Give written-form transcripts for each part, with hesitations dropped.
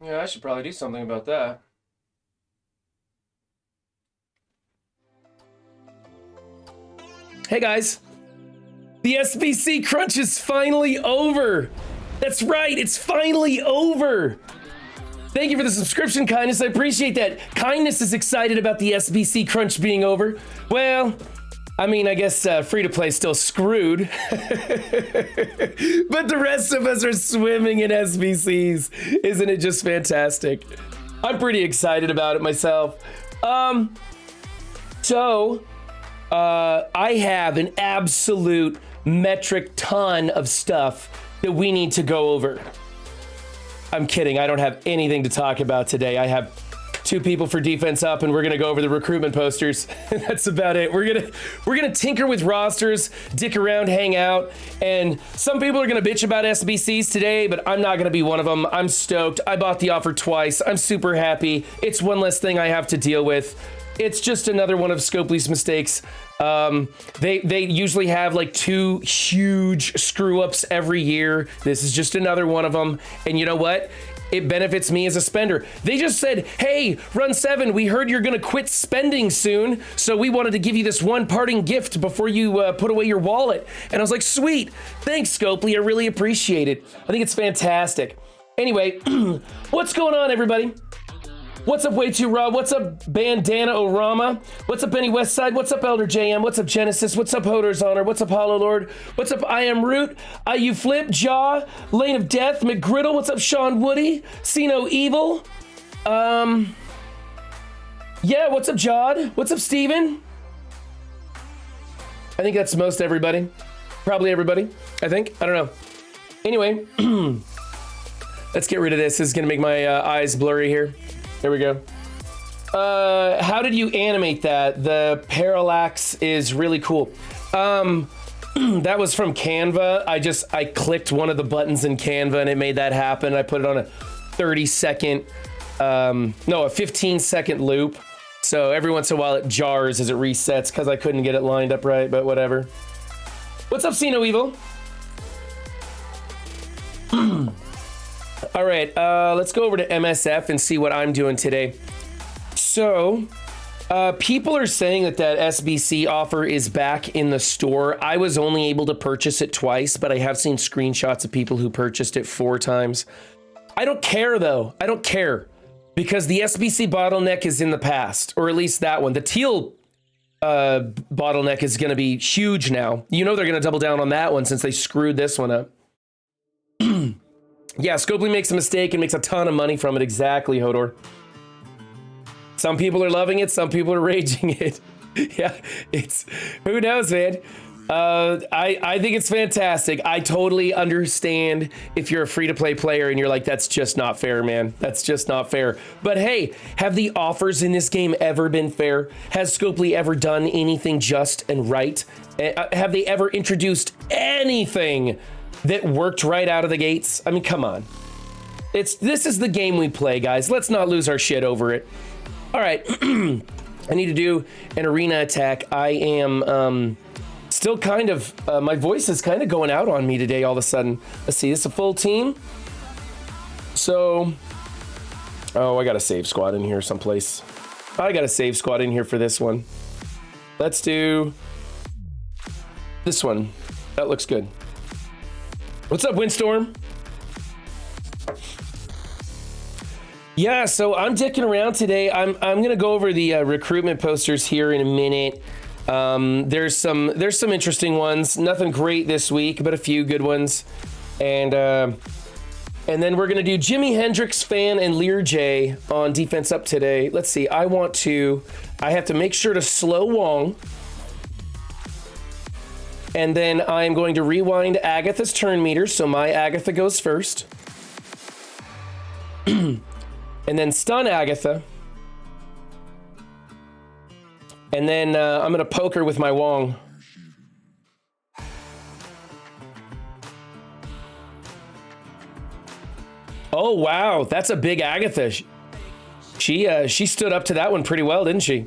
Yeah, I should probably do something about that. Hey guys, the SBC crunch is finally over. That's right, it's finally over. Thank you for the subscription, Kindness. I appreciate that. Kindness is excited about the SBC crunch being over. Well, I mean, I guess free-to-play is still screwed. But the rest of us are swimming in SBCs. Isn't it just fantastic? I'm pretty excited about it myself. I have an absolute metric ton of stuff that we need to go over. I'm kidding. I don't have anything to talk about today. I have 2 people for defense up, and we're gonna go over the recruitment posters. That's about it. We're gonna tinker with rosters, dick around, hang out, and some people are gonna bitch about SBCs today, but I'm not gonna be one of them. I'm stoked. I bought the offer twice. I'm super happy. It's one less thing I have to deal with. It's just another one of Scopely's mistakes. They usually have like 2 huge screw ups every year. This is just another one of them. And you know what? It benefits me as a spender. They just said, hey, Run 7, we heard you're gonna quit spending soon, so we wanted to give you this one parting gift before you put away your wallet. And I was like, sweet, thanks, Scopely, I really appreciate it. I think it's fantastic. Anyway, what's going on, everybody? What's up, Way Too Raw? What's up, Bandana Orama? What's up, Benny Westside? What's up, Elder JM? What's up, Genesis? What's up, Hoder's Honor? What's up, Hollow Lord? What's up, I Am Root? IU Flip, Jaw, Lane of Death, McGriddle. What's up, Sean Woody? See No Evil. Yeah, what's up, Jod? What's up, Steven? I think that's most everybody. Probably everybody, I think. I don't know. Anyway, let's get rid of this. This is gonna make my eyes blurry here. There we go. How did you animate that? The parallax is really cool. That was from Canva. I clicked one of the buttons in Canva and it made that happen. I put it on a 30-second, a 15-second loop. So every once in a while it jars as it resets because I couldn't get it lined up right, but whatever. What's up, See No Evil? All right, let's go over to MSF and see what I'm doing today. So, people are saying that SBC offer is back in the store. I was only able to purchase it twice, but I have seen screenshots of people who purchased it 4 times. I don't care, though. I don't care. Because the SBC bottleneck is in the past, or at least that one. The teal bottleneck is going to be huge now. You know they're going to double down on that one since they screwed this one up. Yeah, Scopely makes a mistake and makes a ton of money from it. Exactly, Hodor. Some people are loving it. Some people are raging it. Yeah, who knows, man. I think it's fantastic. I totally understand if you're a free-to-play player and you're like, that's just not fair, man. That's just not fair. But hey, have the offers in this game ever been fair? Has Scopely ever done anything just and right? Have they ever introduced anything that worked right out of the gates? I mean, come on. This is the game we play, guys. Let's not lose our shit over it. All right. I need to do an arena attack. I am still kind of, my voice is kind of going out on me today all of a sudden. Let's see, this is a full team. So, oh, I got a save squad in here someplace. I got a save squad in here for this one. Let's do this one. That looks good. What's up, Windstorm? Yeah, so I'm dicking around today. I'm gonna go over the recruitment posters here in a minute. There's some interesting ones. Nothing great this week, but a few good ones. And then we're gonna do Jimi Hendrix fan and Lear J on defense up today. Let's see. I have to make sure to slow Wong. And then I'm going to rewind Agatha's turn meter, so my Agatha goes first. And then stun Agatha. And then I'm going to poke her with my Wong. Oh, wow. That's a big Agatha. She stood up to that one pretty well, didn't she?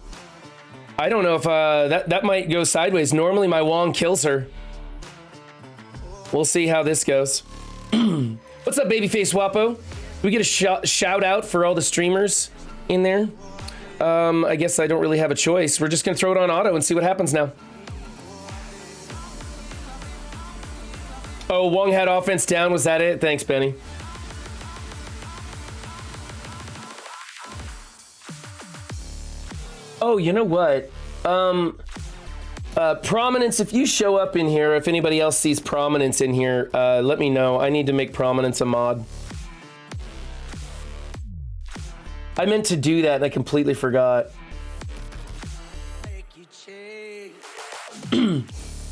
I don't know if that might go sideways. Normally my Wong kills her. We'll see how this goes. What's up, Babyface Wapo? we get a shout out for all the streamers in there? I guess I don't really have a choice. We're just gonna throw it on auto and see what happens now. Oh, Wong had offense down. Was that it? Thanks, Benny. Oh, you know what? Prominence, if you show up in here, if anybody else sees Prominence in here, let me know. I need to make Prominence a mod. I meant to do that and I completely forgot.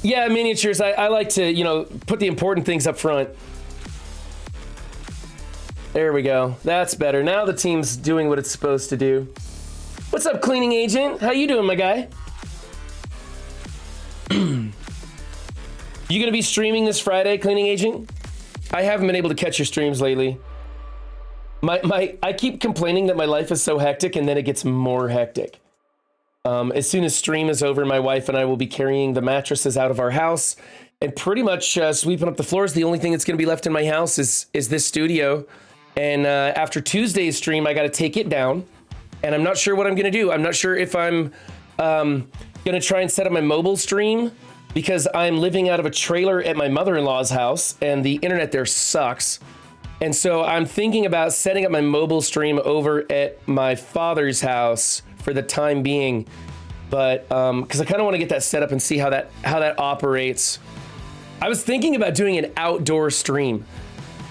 Yeah, miniatures, I like to, you know, put the important things up front. There we go. That's better. Now the team's doing what it's supposed to do. What's up, cleaning agent? How you doing, my guy? You gonna be streaming this Friday, cleaning agent? I haven't been able to catch your streams lately. I keep complaining that my life is so hectic, and then it gets more hectic. As soon as stream is over, my wife and I will be carrying the mattresses out of our house and pretty much sweeping up the floors. The only thing that's going to be left in my house is this studio. And after Tuesday's stream, I got to take it down. And I'm not sure what I'm going to do. I'm not sure if I'm going to try and set up my mobile stream because I'm living out of a trailer at my mother-in-law's house and the internet there sucks. And so I'm thinking about setting up my mobile stream over at my father's house for the time being. But because I kind of want to get that set up and see how that operates. I was thinking about doing an outdoor stream.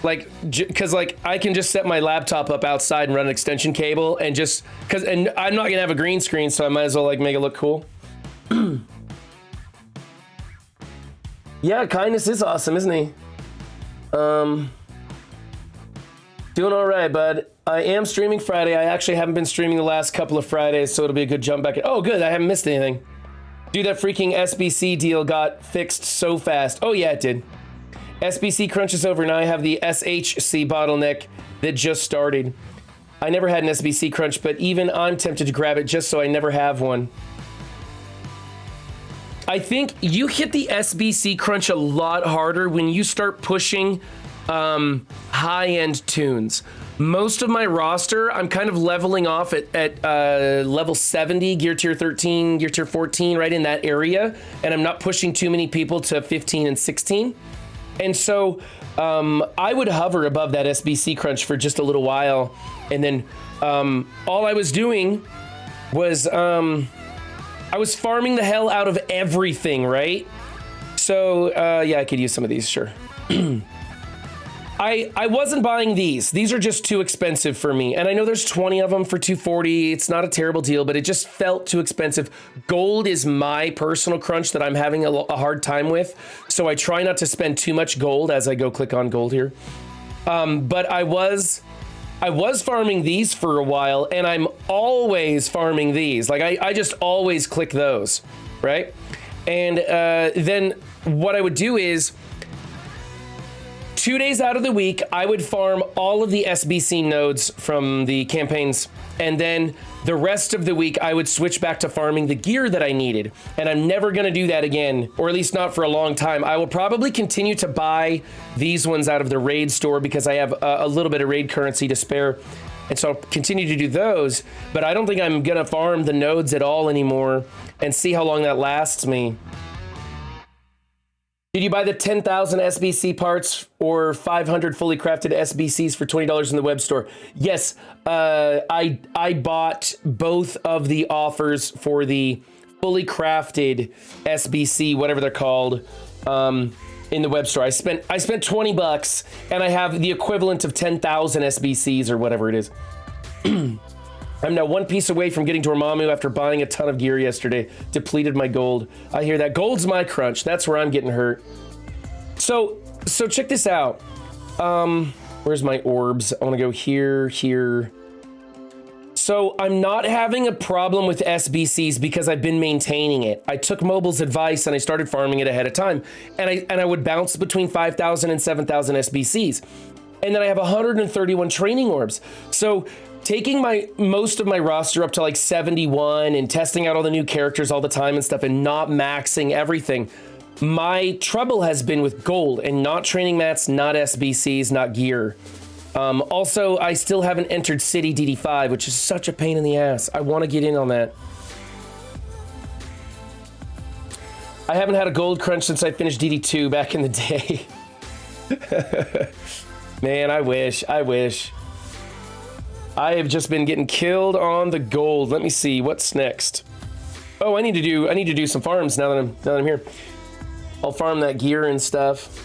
Like, because like I can just set my laptop up outside and run an extension cable and just and I'm not gonna have a green screen, so I might as well like make it look cool. Yeah, kindness is awesome, isn't he? Doing all right, bud. I am streaming Friday. I actually haven't been streaming the last couple of Fridays, so it'll be a good jump back. Oh, good. I haven't missed anything. Dude, that freaking SBC deal got fixed so fast. Oh yeah, it did. SBC crunch is over. Now I have the SHC bottleneck that just started. I never had an SBC crunch, but even I'm tempted to grab it just so I never have one. I think you hit the SBC crunch a lot harder when you start pushing high-end tunes. Most of my roster, I'm kind of leveling off at level 70, gear tier 13, gear tier 14, right in that area. And I'm not pushing too many people to 15 and 16. And so I would hover above that SBC crunch for just a little while. And then all I was doing was I was farming the hell out of everything, right? So yeah, I could use some of these, sure. I wasn't buying these. These are just too expensive for me. And I know there's 20 of them for $240. It's not a terrible deal, but it just felt too expensive. Gold is my personal crunch that I'm having a hard time with. So I try not to spend too much gold as I go click on gold here. But I was farming these for a while, and I'm always farming these. Like I just always click those, right? And then what I would do is 2 days out of the week, I would farm all of the SBC nodes from the campaigns. And then the rest of the week, I would switch back to farming the gear that I needed. And I'm never going to do that again, or at least not for a long time. I will probably continue to buy these ones out of the raid store because I have a little bit of raid currency to spare. And so I'll continue to do those. But I don't think I'm going to farm the nodes at all anymore and see how long that lasts me. Did you buy the 10,000 SBC parts or 500 fully crafted SBCs for $20 in the web store? Yes, I bought both of the offers for the fully crafted SBC, whatever they're called, in the web store. I spent $20 and I have the equivalent of 10,000 SBCs or whatever it is. I'm now one piece away from getting Dormammu after buying a ton of gear yesterday. Depleted my gold. I hear that. Gold's my crunch. That's where I'm getting hurt. So check this out. Where's my orbs? I want to go here, here. So I'm not having a problem with SBCs because I've been maintaining it. I took Mobile's advice and I started farming it ahead of time. And I would bounce between 5,000 and 7,000 SBCs. And then I have 131 training orbs. So taking most of my roster up to like 71 and testing out all the new characters all the time and stuff and not maxing everything. My trouble has been with gold and not training mats, not SBCs, not gear. Also, I still haven't entered City DD5, which is such a pain in the ass. I want to get in on that. I haven't had a gold crunch since I finished DD2 back in the day. Man, I wish. I have just been getting killed on the gold. Let me see what's next. Oh, I need to do some farms now that I'm here. I'll farm that gear and stuff.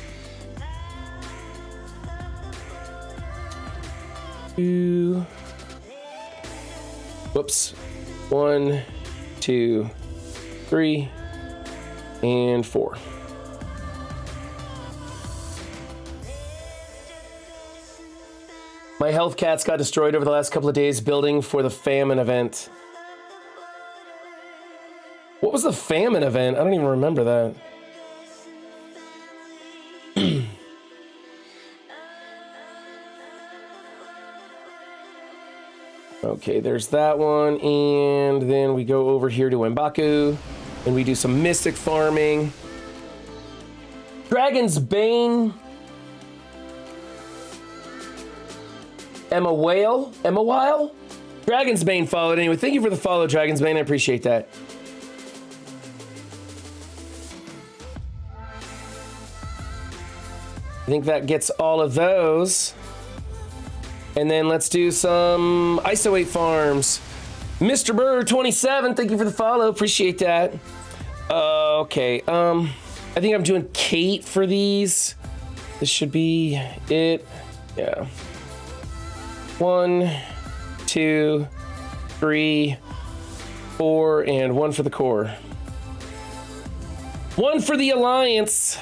Whoops. 1, 2, 3, and 4. My health cats got destroyed over the last couple of days building for the famine event. What was the famine event? I don't even remember that. Okay, there's that one, and then we go over here to M'Baku, and we do some Mystic farming. Dragon's Bane. Emma Weil? Dragon's Bane followed anyway. Thank you for the follow, Dragon's Bane. I appreciate that. I think that gets all of those. And then let's do some ISO 8 farms. Mr. Burr 27, thank you for the follow. Appreciate that. Okay, I think I'm doing Kate for these. This should be it. Yeah. 1, 2, 3, 4, and 1 for the core. 1 for the Alliance.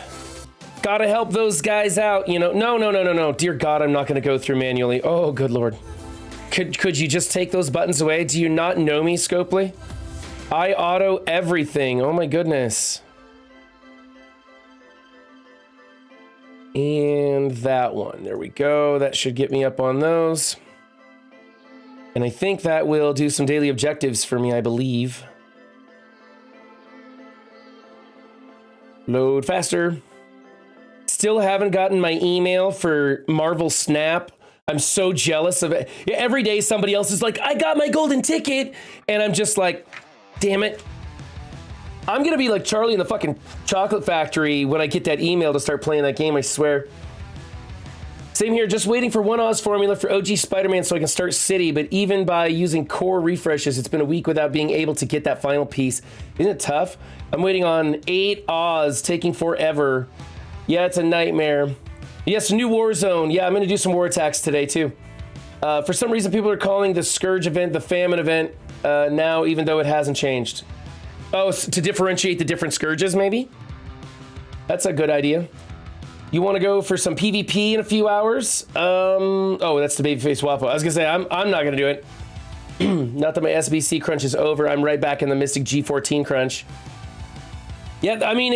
Gotta help those guys out, you know. No. Dear God, I'm not gonna go through manually. Oh, good Lord. Could you just take those buttons away? Do you not know me, Scopely? I auto everything. Oh my goodness. And that one. There we go. That should get me up on those. And I think that will do some daily objectives for me, I believe. Load faster. Still haven't gotten my email for Marvel Snap. I'm so jealous of it. Every day somebody else is like, I got my golden ticket. And I'm just like, damn it. I'm going to be like Charlie in the fucking chocolate factory when I get that email to start playing that game, I swear. Same here, just waiting for one Oz formula for OG Spider-Man so I can start City, but even by using core refreshes, it's been a week without being able to get that final piece. Isn't it tough? I'm waiting on 8 Oz, taking forever. Yeah, it's a nightmare. Yes, new Warzone. Yeah, I'm going to do some war attacks today, too. For some reason, people are calling the Scourge event the Famine event now, even though it hasn't changed. Oh, to differentiate the different Scourges, maybe? That's a good idea. You want to go for some PvP in a few hours? Oh, that's the Babyface Waffle. I was going to say, I'm not going to do it. Not that my SBC crunch is over. I'm right back in the Mystic G14 crunch. Yeah, I mean,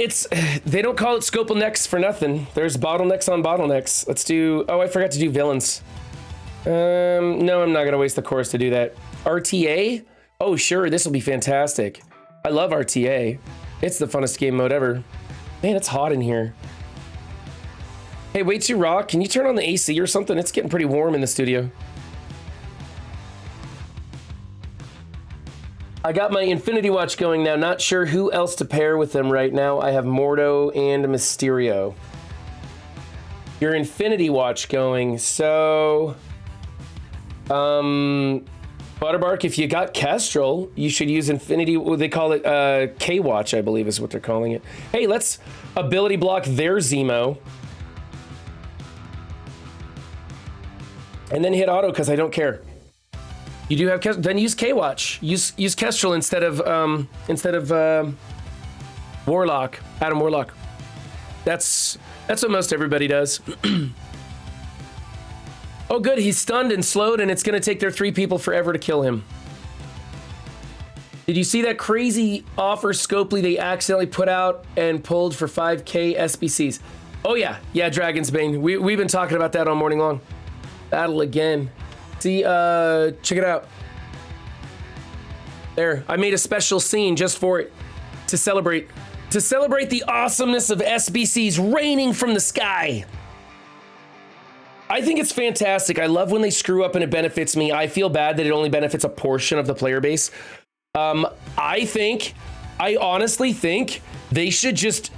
they don't call it Scopal Necks for nothing. There's bottlenecks on bottlenecks. Let's do, oh, I forgot to do villains. No, I'm not going to waste the course to do that. RTA? Oh, sure, this will be fantastic. I love RTA. It's the funnest game mode ever. Man, it's hot in here. Hey, Way Too Raw, can you turn on the AC or something? It's getting pretty warm in the studio. I got my Infinity Watch going now. Not sure who else to pair with them right now. I have Mordo and Mysterio. Your Infinity Watch going. So, Butterbark, if you got Kestrel, you should use Infinity. Well, they call it K-Watch, I believe is what they're calling it. Hey, let's ability block their Zemo. And then hit auto because I don't care. You do have Kestrel, then use K-Watch. Use Kestrel instead of Warlock, Adam Warlock. That's what most everybody does. Oh good, he's stunned and slowed and it's gonna take their 3 people forever to kill him. Did you see that crazy offer Scopely they accidentally put out and pulled for 5K SBCs? Oh yeah, Dragon's Bane. We've been talking about that all morning long. Battle again. See, check it out. There, I made a special scene just for it to celebrate the awesomeness of SBCs raining from the sky. I think it's fantastic. I love when they screw up and it benefits me. I feel bad that it only benefits a portion of the player base. I honestly think they should just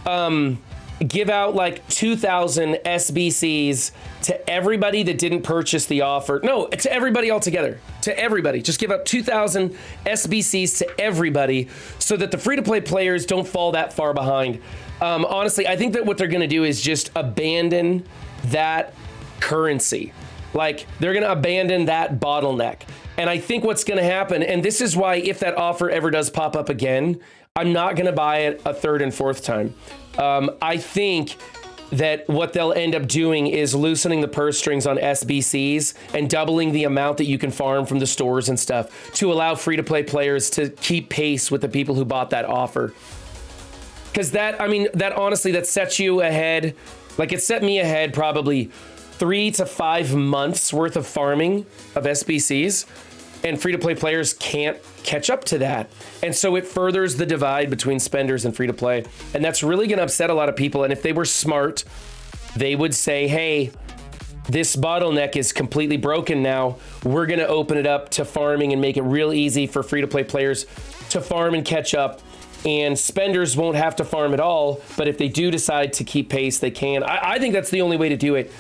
give out like 2,000 SBCs to everybody that didn't purchase the offer. No, to everybody altogether. To everybody. Just give out 2,000 SBCs to everybody so that the free-to-play players don't fall that far behind. Honestly, I think that what they're going to do is just abandon that currency. Like, they're going to abandon that bottleneck. And I think what's going to happen, and this is why if that offer ever does pop up again, I'm not going to buy it a third and fourth time. I think that what they'll end up doing is loosening the purse strings on SBCs and doubling the amount that you can farm from the stores and stuff to allow free-to-play players to keep pace with the people who bought that offer. Because that honestly, that sets you ahead. Like, it set me ahead probably 3 to 5 months worth of farming of SBCs, and free-to-play players can't catch up to that. And so it furthers the divide between spenders and free-to-play. And that's really going to upset a lot of people. And if they were smart, they would say, hey, this bottleneck is completely broken now. We're going to open it up to farming and make it real easy for free-to-play players to farm and catch up. And spenders won't have to farm at all. But if they do decide to keep pace, they can. I think that's the only way to do it.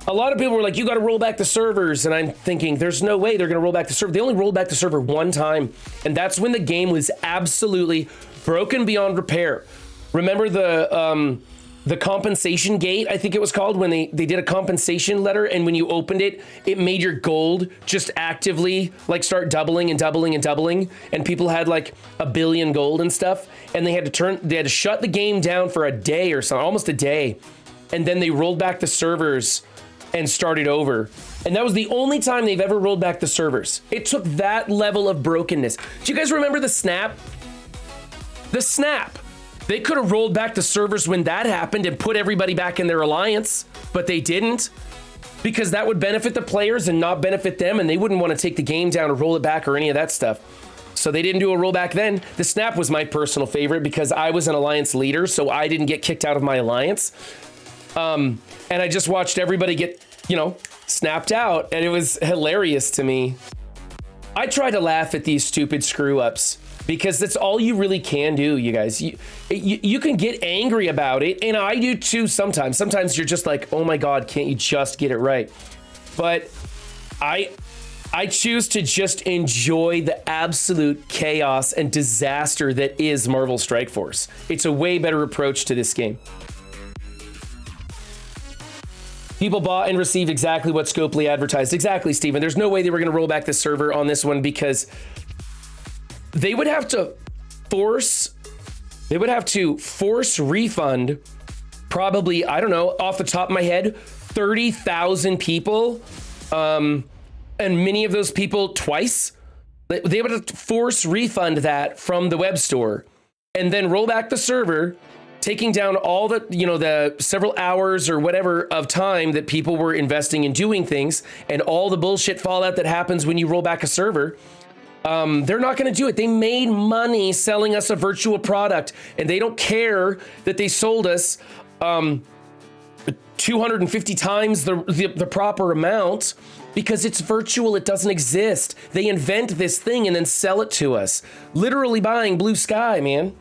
A lot of people were like, you got to roll back the servers. And I'm thinking, there's no way they're going to roll back the server. They only rolled back the server one time. And that's when the game was absolutely broken beyond repair. Remember the compensation gate, I think it was called, when they did a compensation letter. And when you opened it, it made your gold just actively like start doubling and doubling and doubling. And people had like 1 billion gold and stuff. And they had to shut the game down for a day or something, almost a day. And then they rolled back the servers and started over. And that was the only time they've ever rolled back the servers. It took that level of brokenness. Do you guys remember the snap? The snap. They could have rolled back the servers when that happened and put everybody back in their alliance, but they didn't, because that would benefit the players and not benefit them, and they wouldn't want to take the game down or roll it back or any of that stuff. So they didn't do a rollback then. The snap was my personal favorite because I was an alliance leader, so I didn't get kicked out of my alliance. And I just watched everybody get, snapped out, and it was hilarious to me. I try to laugh at these stupid screw-ups because that's all you really can do, you guys. You can get angry about it, and I do too sometimes. Sometimes you're just like, oh my God, can't you just get it right? But I choose to just enjoy the absolute chaos and disaster that is Marvel Strike Force. It's a way better approach to this game. People bought and received exactly what Scopely advertised. Exactly, Steven. There's no way they were going to roll back the server on this one because they would have to force refund probably, I don't know, off the top of my head, 30,000 people. And many of those people twice. They would have to force refund that from the web store and then roll back the server, taking down all the, the several hours or whatever of time that people were investing in doing things and all the bullshit fallout that happens when you roll back a server. They're not going to do it. They made money selling us a virtual product, and they don't care that they sold us 250 times the proper amount because it's virtual. It doesn't exist. They invent this thing and then sell it to us. Literally buying blue sky, man.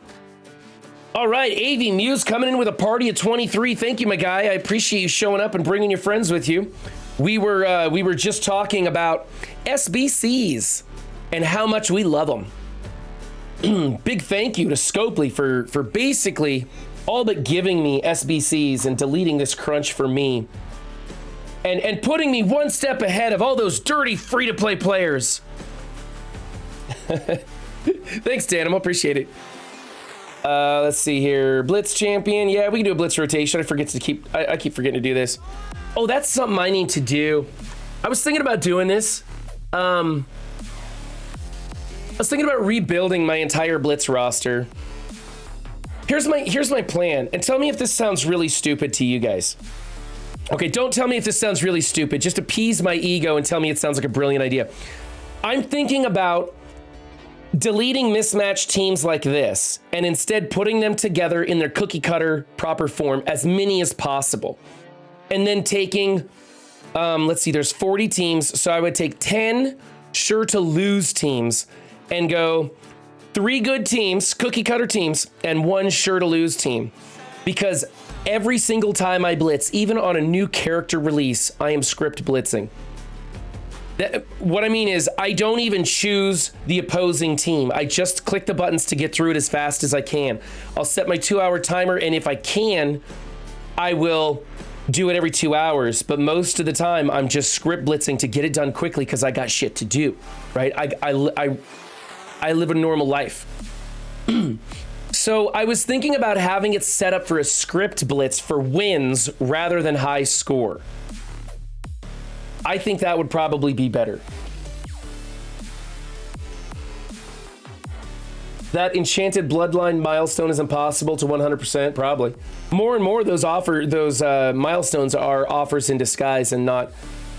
All right, AV Muse coming in with a party of 23. Thank you, my guy. I appreciate you showing up and bringing your friends with you. We were just talking about SBCs and how much we love them. Big thank you to Scopely for basically all but giving me SBCs and deleting this crunch for me. And putting me one step ahead of all those dirty free-to-play players. Thanks, Dan. I appreciate it. Let's see here. Blitz Champion. Yeah, we can do a Blitz rotation. I keep forgetting to do this. Oh, that's something I need to do. I was thinking about doing this. I was thinking about rebuilding my entire Blitz roster. Here's my plan. And tell me if this sounds really stupid to you guys. Okay, don't tell me if this sounds really stupid. Just appease my ego and tell me it sounds like a brilliant idea. I'm thinking about deleting mismatched teams like this and instead putting them together in their cookie cutter proper form, as many as possible, and then taking Let's see, there's 40 teams. So I would take 10 sure to lose teams and go 3 good teams, cookie cutter teams, and 1 sure to lose team. Because every single time I blitz, even on a new character release, I am script blitzing. What I mean is I don't even choose the opposing team. I just click the buttons to get through it as fast as I can. I'll set my 2-hour timer, and if I can, I will do it every 2 hours. But most of the time, I'm just script blitzing to get it done quickly because I got shit to do, right? I live a normal life. So I was thinking about having it set up for a script blitz for wins rather than high score. I think that would probably be better. That enchanted bloodline milestone is impossible to 100%, probably. More and more those milestones are offers in disguise and not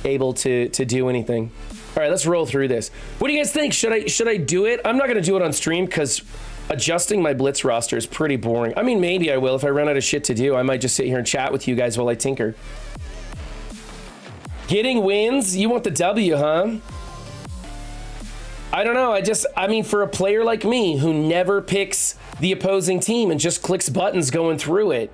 able to do anything. All right, let's roll through this. What do you guys think? Should I do it? I'm not gonna do it on stream because adjusting my blitz roster is pretty boring. I mean, maybe I will if I run out of shit to do. I might just sit here and chat with you guys while I tinker. Getting wins? You want the W, huh? I don't know. I mean, for a player like me who never picks the opposing team and just clicks buttons going through it.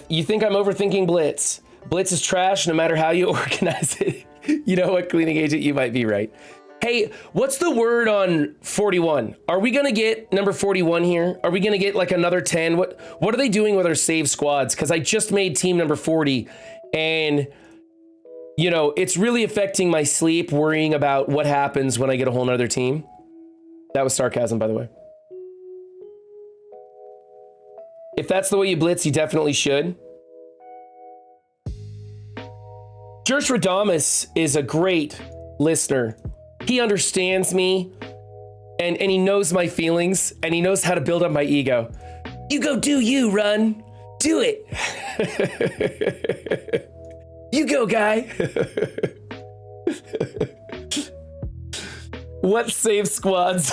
You think I'm overthinking Blitz? Blitz is trash no matter how you organize it. You know what, Cleaning Agent? You might be right. Hey, what's the word on 41? Are we going to get number 41 here? Are we going to get like another 10? What are they doing with our save squads? Because I just made team number 40 and... you know, it's really affecting my sleep, worrying about what happens when I get a whole nother team. That was sarcasm, by the way. If that's the way you blitz, you definitely should. George Radamus is a great listener. He understands me, and he knows my feelings, and he knows how to build up my ego. You go do you, Run. Do it. You go, guy. What save squads?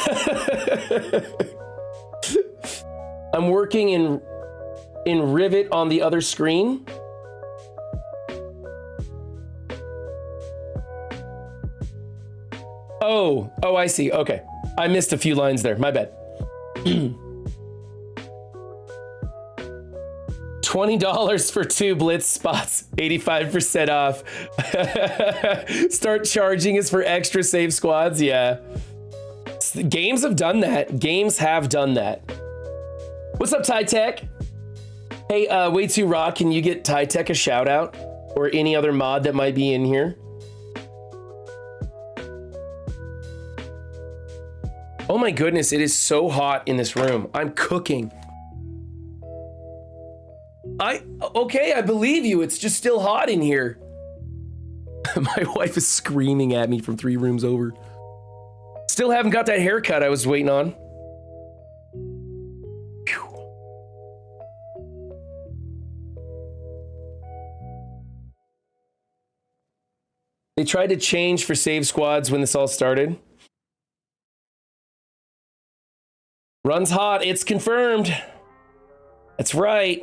I'm working in Rivet on the other screen. Oh, I see. Okay. I missed a few lines there. My bad. $20 for 2 blitz spots, 85% off. Start charging us for extra save squads. Yeah. Games have done that. Games have done that. What's up, Ty Tech? Hey, Way Too Rock, can you get Ty Tech a shout out? Or any other mod that might be in here? Oh my goodness, it is so hot in this room. I'm cooking. Okay, I believe you. It's just still hot in here. My wife is screaming at me from 3 rooms over. Still haven't got that haircut I was waiting on. Phew. They tried to change for save squads when this all started. Run's hot. It's confirmed. That's right.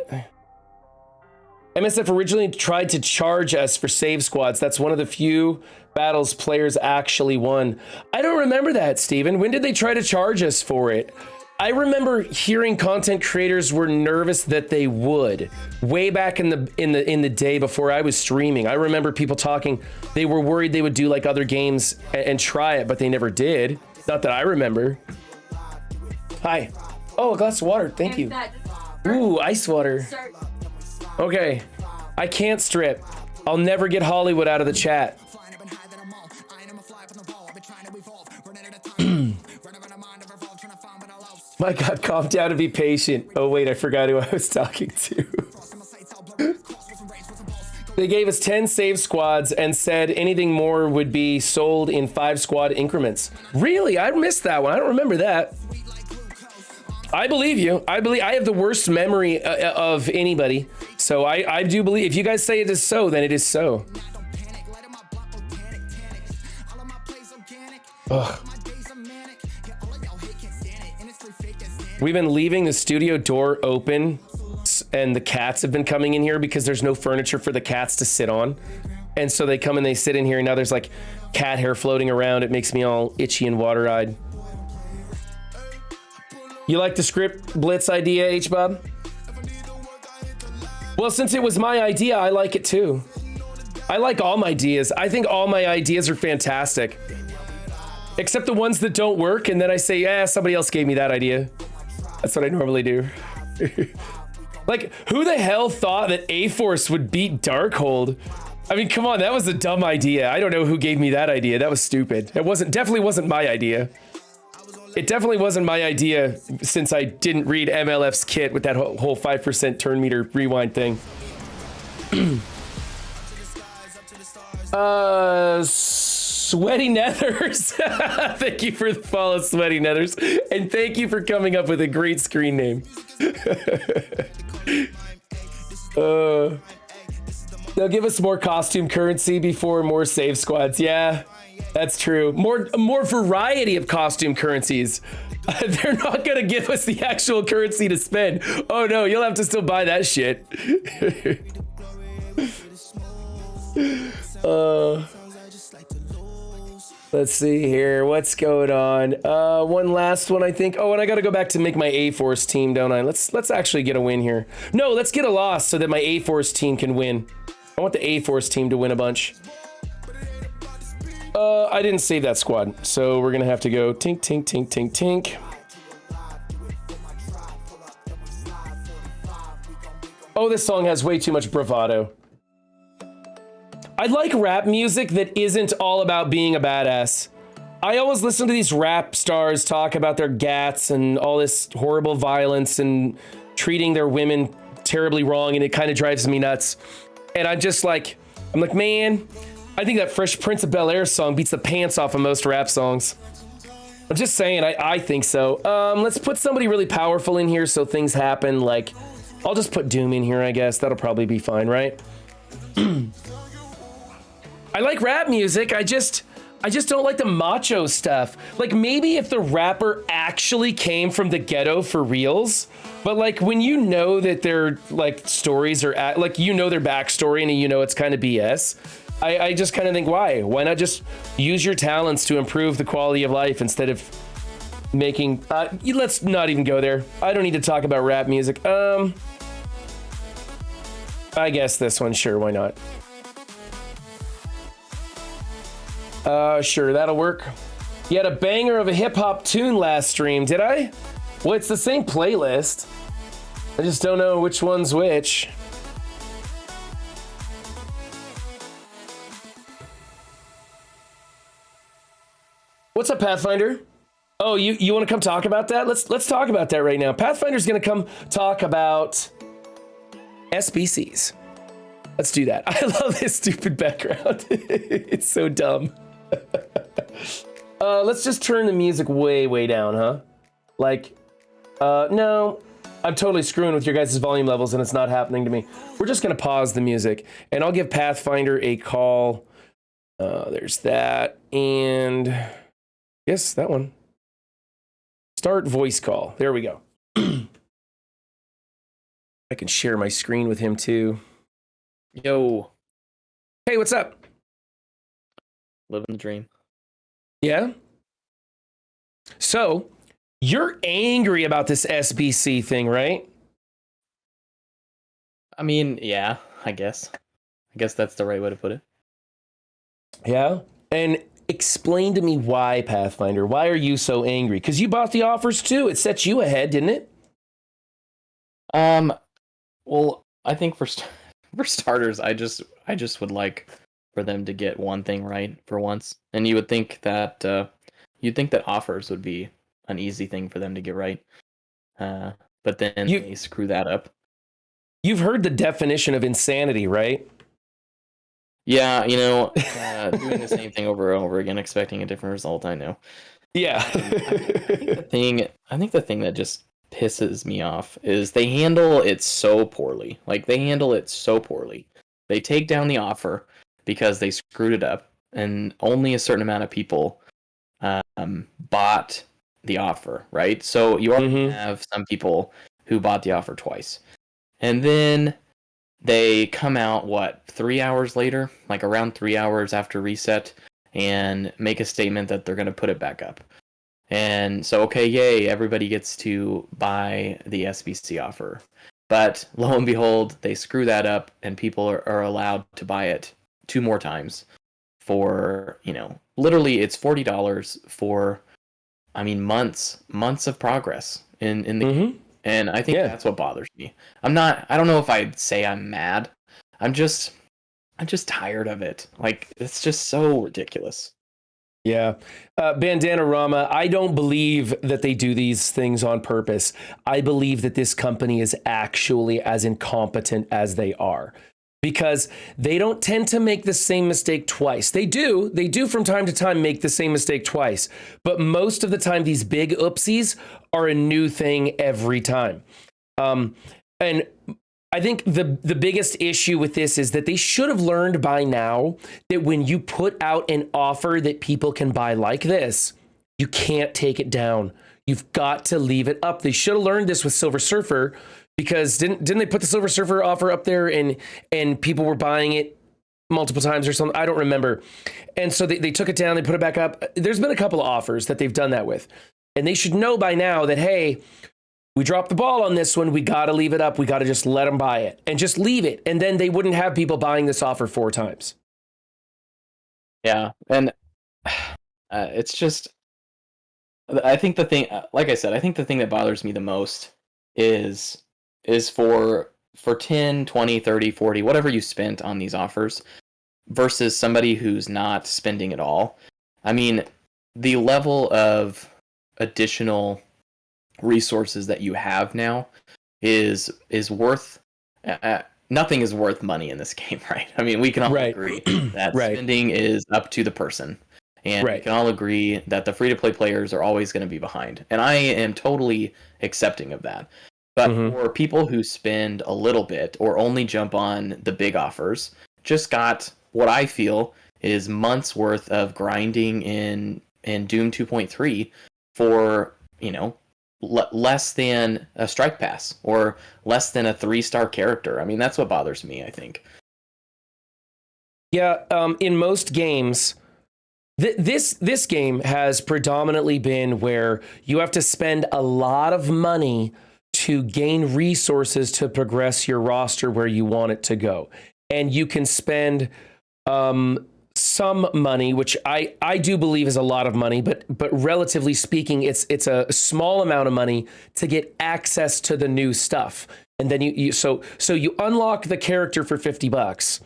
MSF originally tried to charge us for save squads. That's one of the few battles players actually won. I don't remember that, Steven. When did they try to charge us for it? I remember hearing content creators were nervous that they would. Way back in the day before I was streaming. I remember people talking, they were worried they would do like other games and try it, but they never did. Not that I remember. Hi. Oh, a glass of water. Thank you. Ooh, ice water. Okay, I can't strip. I'll never get Hollywood out of the chat. My God, calm down and be patient. Oh wait, I forgot who I was talking to. They gave us 10 save squads and said anything more would be sold in 5 squad increments. Really? I missed that one. I don't remember that. I believe you. I have the worst memory of anybody. So I do believe, if you guys say it is so, then it is so. Ugh. We've been leaving the studio door open and the cats have been coming in here because there's no furniture for the cats to sit on. And so they come and they sit in here, and now there's like cat hair floating around. It makes me all itchy and water-eyed. You like the script Blitz idea, H-Bob? Well, since it was my idea, I like it too. I like all my ideas. I think all my ideas are fantastic. Except the ones that don't work, and then I say, yeah, somebody else gave me that idea. That's what I normally do. Like, who the hell thought that A-Force would beat Darkhold? I mean, come on, that was a dumb idea. I don't know who gave me that idea. That was stupid. It definitely wasn't my idea. It definitely wasn't my idea since I didn't read MLF's kit with that whole 5% turn meter rewind thing. Sweaty Nethers. Thank you for the follow, Sweaty Nethers. And thank you for coming up with a great screen name. They'll give us more costume currency before more save squads. Yeah, that's true. More variety of costume currencies. They're not gonna give us the actual currency to spend. Oh no, you'll have to still buy that shit. Let's see here. What's going on? One last one, I think. Oh, and I gotta go back to make my A-Force team, don't I? Let's actually get a win here. No, let's get a loss so that my A-Force team can win. I want the A-Force team to win a bunch. I didn't save that squad, so we're gonna have to go tink, tink, tink, tink, tink. Oh, this song has way too much bravado. I like rap music that isn't all about being a badass. I always listen to these rap stars talk about their gats and all this horrible violence and treating their women terribly wrong, and it kind of drives me nuts. And I'm like, man, I think that Fresh Prince of Bel-Air song beats the pants off of most rap songs. I'm just saying, I think so. Let's put somebody really powerful in here so things happen. Like, I'll just put Doom in here, I guess. That'll probably be fine, right? I like rap music. I just don't like the macho stuff. Like, maybe if the rapper actually came from the ghetto for reals, but like when you know that their like stories are like, you know, their backstory and you know it's kind of BS. I just kind of think, why not just use your talents to improve the quality of life instead of making let's not even go there. I don't need to talk about rap music. I guess this one, sure, why not? Sure, that'll work. You had a banger of a hip-hop tune last stream, did I? Well, it's the same playlist. I just don't know which one's which. What's up, Pathfinder? Oh, you want to come talk about that? Let's talk about that right now. Pathfinder's gonna come talk about SBCs. Let's do that. I love this stupid background. It's so dumb. Let's just turn the music way down, huh? Like, no, I'm totally screwing with your guys' volume levels and it's not happening to me. We're just gonna pause the music and I'll give Pathfinder a call. There's that, and yes, that one. Start voice call. There we go. I can share my screen with him too. Yo. Hey, what's up? Living the dream. Yeah? So, you're angry about this SBC thing, right? I mean, yeah, I guess. I guess that's the right way to put it. Yeah? And explain to me why, Pathfinder. Why are you so angry? Because you bought the offers too. It set you ahead, didn't it? Well, I think for starters, I just would like for them to get one thing right for once. And you would think that offers would be an easy thing for them to get right. But then they screw that up. You've heard the definition of insanity, right? Yeah, doing the same thing over and over again, expecting a different result, I know. Yeah. I think the thing that just pisses me off is they handle it so poorly. They take down the offer because they screwed it up, and only a certain amount of people bought the offer, right? So you already have some people who bought the offer twice. And then they come out, 3 hours later, like around 3 hours after reset, and make a statement that they're going to put it back up. And so, okay, yay, everybody gets to buy the SBC offer. But lo and behold, they screw that up, and people are allowed to buy it 2 more times for, literally it's $40 for, months of progress in the game. And I think that's what bothers me. I don't know if I'd say I'm mad. I'm just tired of it. Like, it's just so ridiculous. Yeah. Bandanarama, I don't believe that they do these things on purpose. I believe that this company is actually as incompetent as they are, because they don't tend to make the same mistake twice. They do from time to time make the same mistake twice, but most of the time these big oopsies are a new thing every time. And I think the biggest issue with this is that they should have learned by now that when you put out an offer that people can buy like this, you can't take it down. You've got to leave it up. They should have learned this with Silver Surfer, because didn't they put the Silver Surfer offer up there and people were buying it multiple times or something? I don't remember. And so they took it down, they put it back up. There's been a couple of offers that they've done that with. And they should know by now that, hey, we dropped the ball on this one. We got to leave it up. We got to just let them buy it and just leave it. And then they wouldn't have people buying this offer 4 times. Yeah. And it's just, I think the thing, like I said, I think the thing that bothers me the most is for 10, 20, 30, 40, whatever you spent on these offers versus somebody who's not spending at all. I mean, the level of additional resources that you have now is worth nothing is worth money in this game, right? I mean, we can all agree that spending is up to the person, and we can all agree that the free-to-play players are always going to be behind, and I am totally accepting of that. But for people who spend a little bit or only jump on the big offers, just got what I feel is months worth of grinding in Doom 2.3 for, less than a strike pass or less than a 3-star character. I mean, that's what bothers me, I think. Yeah, in most games, this game has predominantly been where you have to spend a lot of money to gain resources to progress your roster where you want it to go. And you can spend some money, which I do believe is a lot of money, but relatively speaking, it's a small amount of money to get access to the new stuff. And then so you unlock the character for $50,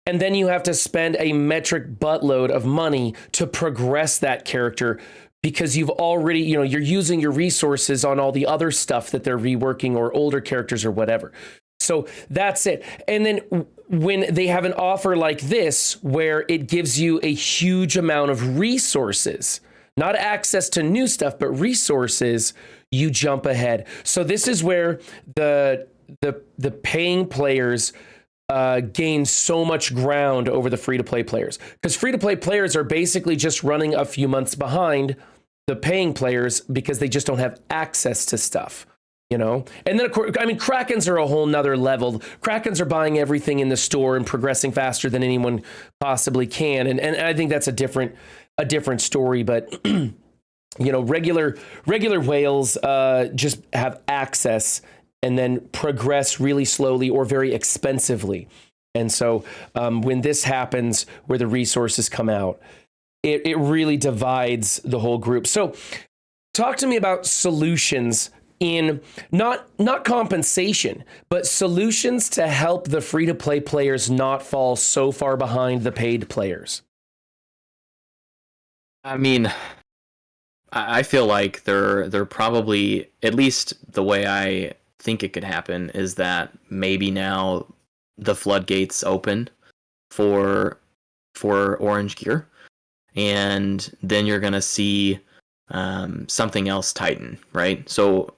and then you have to spend a metric buttload of money to progress that character, because you've already, you're using your resources on all the other stuff that they're reworking or older characters or whatever. So that's it. And then when they have an offer like this, where it gives you a huge amount of resources, not access to new stuff, but resources, you jump ahead. So this is where the paying players gain so much ground over the free-to-play players, because free-to-play players are basically just running a few months behind the paying players because they just don't have access to stuff. And then, of course, I mean, Krakens are a whole nother level. Krakens are buying everything in the store and progressing faster than anyone possibly can. And I think that's a different story. But, regular whales just have access and then progress really slowly or very expensively. And so when this happens, where the resources come out, it really divides the whole group. So talk to me about solutions in not compensation, but solutions to help the free-to-play players not fall so far behind the paid players. I mean, I feel like they're probably, at least the way I think it could happen, is that maybe now the floodgates open for orange gear, and then you're gonna see something else tighten, right? So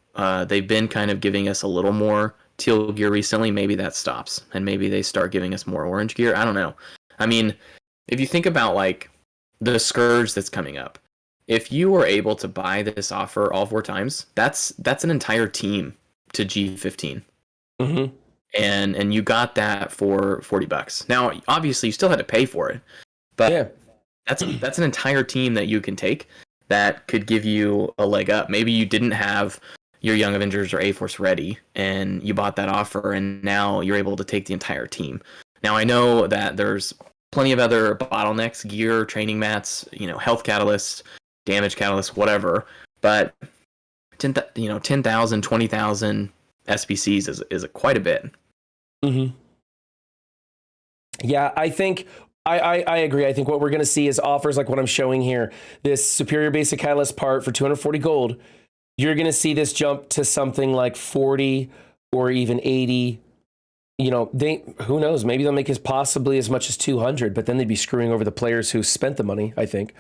they've been kind of giving us a little more teal gear recently. Maybe that stops, and maybe they start giving us more orange gear. I don't know. I mean, if you think about like the Scourge that's coming up, if you were able to buy this offer all 4 times, that's an entire team to G15. and you got that for $40. Now, obviously, you still had to pay for it, but Yeah. that's an entire team that you can take that could give you a leg up. Maybe you didn't have your Young Avengers or A-Force ready, and you bought that offer, and now you're able to take the entire team. Now, I know that there's plenty of other bottlenecks, gear, training mats, health catalysts, damage catalysts, whatever, but 10,000, 20,000 SBCs is quite a bit. Mm-hmm. Yeah, I think I agree. I think what we're going to see is offers like what I'm showing here. This superior basic catalyst part for 240 gold. You're going to see this jump to something like 40 or even 80. Who knows? Maybe they'll make it possibly as much as 200, but then they'd be screwing over the players who spent the money, I think.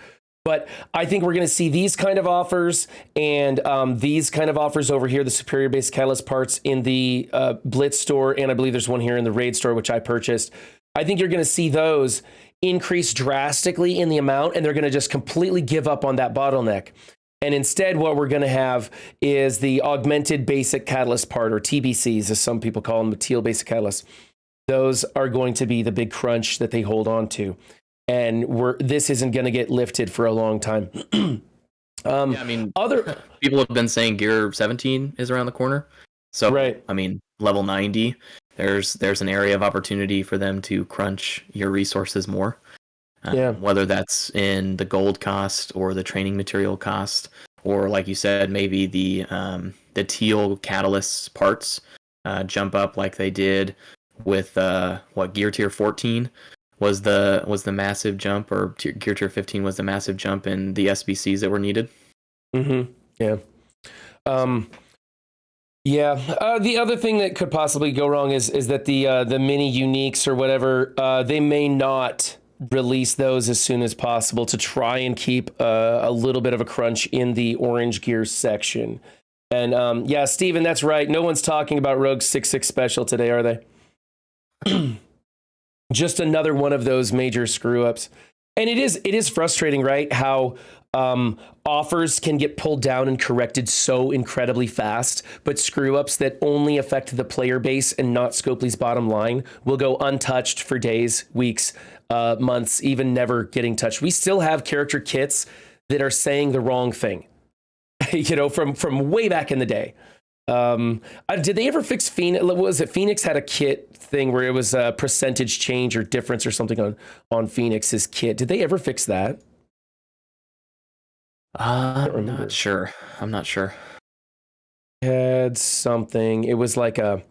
But I think we're going to see these kind of offers and these kind of offers over here, the superior basic catalyst parts in the Blitz store. And I believe there's one here in the Raid store, which I purchased. I think you're going to see those increase drastically in the amount, and they're going to just completely give up on that bottleneck. And instead, what we're going to have is the augmented basic catalyst part, or TBCs, as some people call them, the teal basic catalysts. Those are going to be the big crunch that they hold on to. And this isn't going to get lifted for a long time. Other people have been saying Gear 17 is around the corner. So, right. Level 90, there's an area of opportunity for them to crunch your resources more. Whether that's in the gold cost or the training material cost, or like you said, maybe the teal catalyst parts jump up like they did with Gear Tier 14 was the massive jump, or Gear Tier 15 was the massive jump in the SBCs that were needed. Mm-hmm. Yeah. The other thing that could possibly go wrong is that the mini uniques or whatever, they may not release those as soon as possible to try and keep a little bit of a crunch in the orange gear section. And Steven, that's right. No one's talking about Rogue 6.6 special today, are they? Just another one of those major screw ups. And it is frustrating, right? How offers can get pulled down and corrected so incredibly fast, but screw ups that only affect the player base and not Scopely's bottom line will go untouched for days, weeks, months, even never getting touched. We still have character kits that are saying the wrong thing, from way back in the day. Did they ever fix Phoenix? Was it Phoenix had a kit thing where it was a percentage change or difference or something on Phoenix's kit? Did they ever fix that? I'm not sure. Had something. It was like a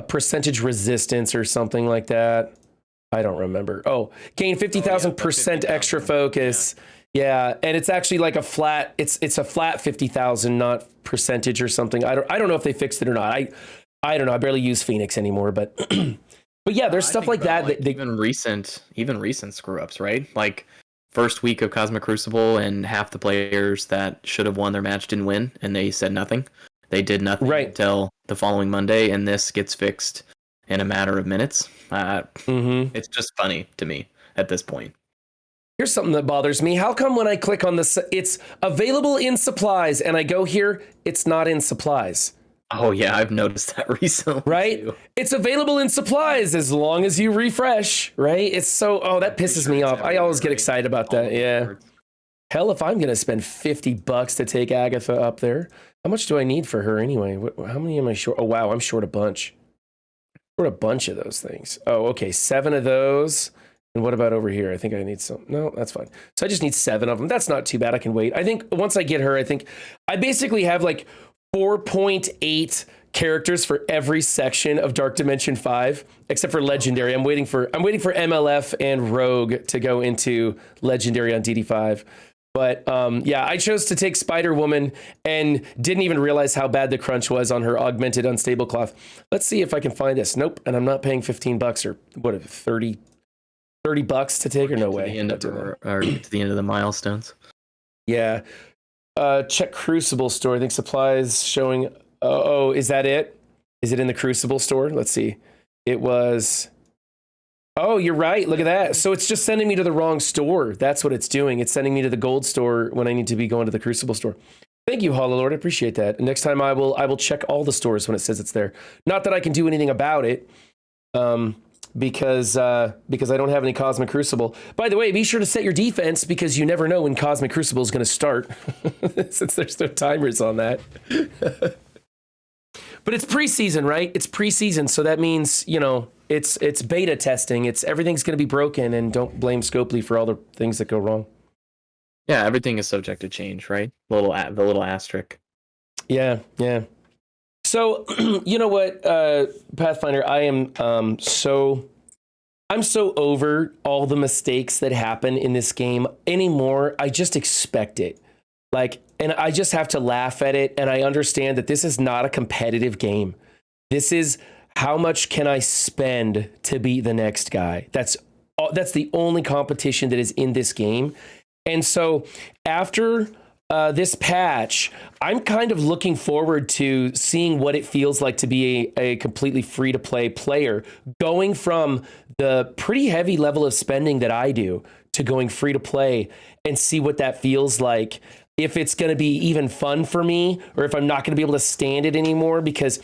percentage resistance or something like that. I don't remember. Oh, gain 50,000% extra focus. Yeah, and it's actually like a flat. It's a flat 50,000, not percentage or something. I don't know if they fixed it or not. I don't know. I barely use Phoenix anymore, but but yeah, there's stuff like that. Even recent screw ups, right? Like first week of Cosmic Crucible, and half the players that should have won their match didn't win, and they said nothing. They did nothing until the following Monday, and this gets fixed in a matter of minutes. It's just funny to me at this point. Here's something that bothers me. How come when I click on this, it's available in supplies, and I go here, it's not in supplies? Oh yeah, I've noticed that recently. Right? Too. It's available in supplies as long as you refresh, right? It's that pisses me off. I always get excited about that. Yeah. Hell, if I'm going to spend $50 to take Agatha up there, how much do I need for her anyway? How many am I short? Oh, wow, I'm short a bunch. Short a bunch of those things. Oh, okay, 7 of those. And what about over here? I think I need some. No, that's fine. So I just need 7 of them. That's not too bad. I can wait. I think once I get her, I think I basically have like 4.8 characters for every section of Dark Dimension 5, except for Legendary. I'm waiting for MLF and Rogue to go into Legendary on DD5. But I chose to take Spider-Woman and didn't even realize how bad the crunch was on her augmented unstable cloth. Let's see if I can find this. Nope. And I'm not paying $15 or what, $30 to take, or no way. To the end of the milestones. Yeah. Check Crucible store. I think supplies showing. Oh, is that it? Is it in the Crucible store? Let's see. It was. Oh, you're right. Look at that. So it's just sending me to the wrong store. That's what it's doing. It's sending me to the gold store when I need to be going to the Crucible store. Thank you, Hollow Lord. I appreciate that. Next time I will check all the stores when it says it's there. Not that I can do anything about it, because I don't have any Cosmic Crucible. By the way, be sure to set your defense because you never know when Cosmic Crucible is going to start, since there's no timers on that. But it's preseason, right? It's preseason, so that means it's beta testing. It's everything's going to be broken, and don't blame Scopely for all the things that go wrong. Yeah, everything is subject to change, right? The little asterisk. Yeah. So, you know what, Pathfinder, I'm so over all the mistakes that happen in this game anymore. I just expect it. And I just have to laugh at it. And I understand that this is not a competitive game. This is how much can I spend to beat the next guy. That's the only competition that is in this game. And so after this patch, I'm kind of looking forward to seeing what it feels like to be a completely free-to-play player, going from the pretty heavy level of spending that I do to going free-to-play, and see what that feels like, if it's going to be even fun for me, or if I'm not going to be able to stand it anymore, because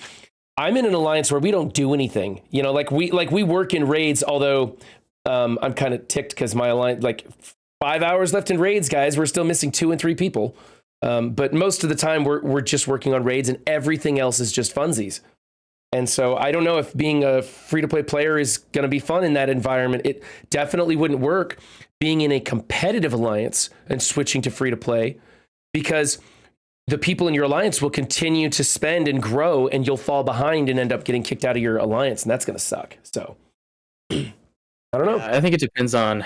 I'm in an alliance where we don't do anything. We work in raids, although I'm kind of ticked because my alliance, 5 hours left in raids, guys. We're still missing 2 and 3 people. But most of the time we're just working on raids, and everything else is just funsies. And so I don't know if being a free-to-play player is going to be fun in that environment. It definitely wouldn't work being in a competitive alliance and switching to free-to-play, because the people in your alliance will continue to spend and grow, and you'll fall behind and end up getting kicked out of your alliance, and that's going to suck. So I don't know. I think it depends on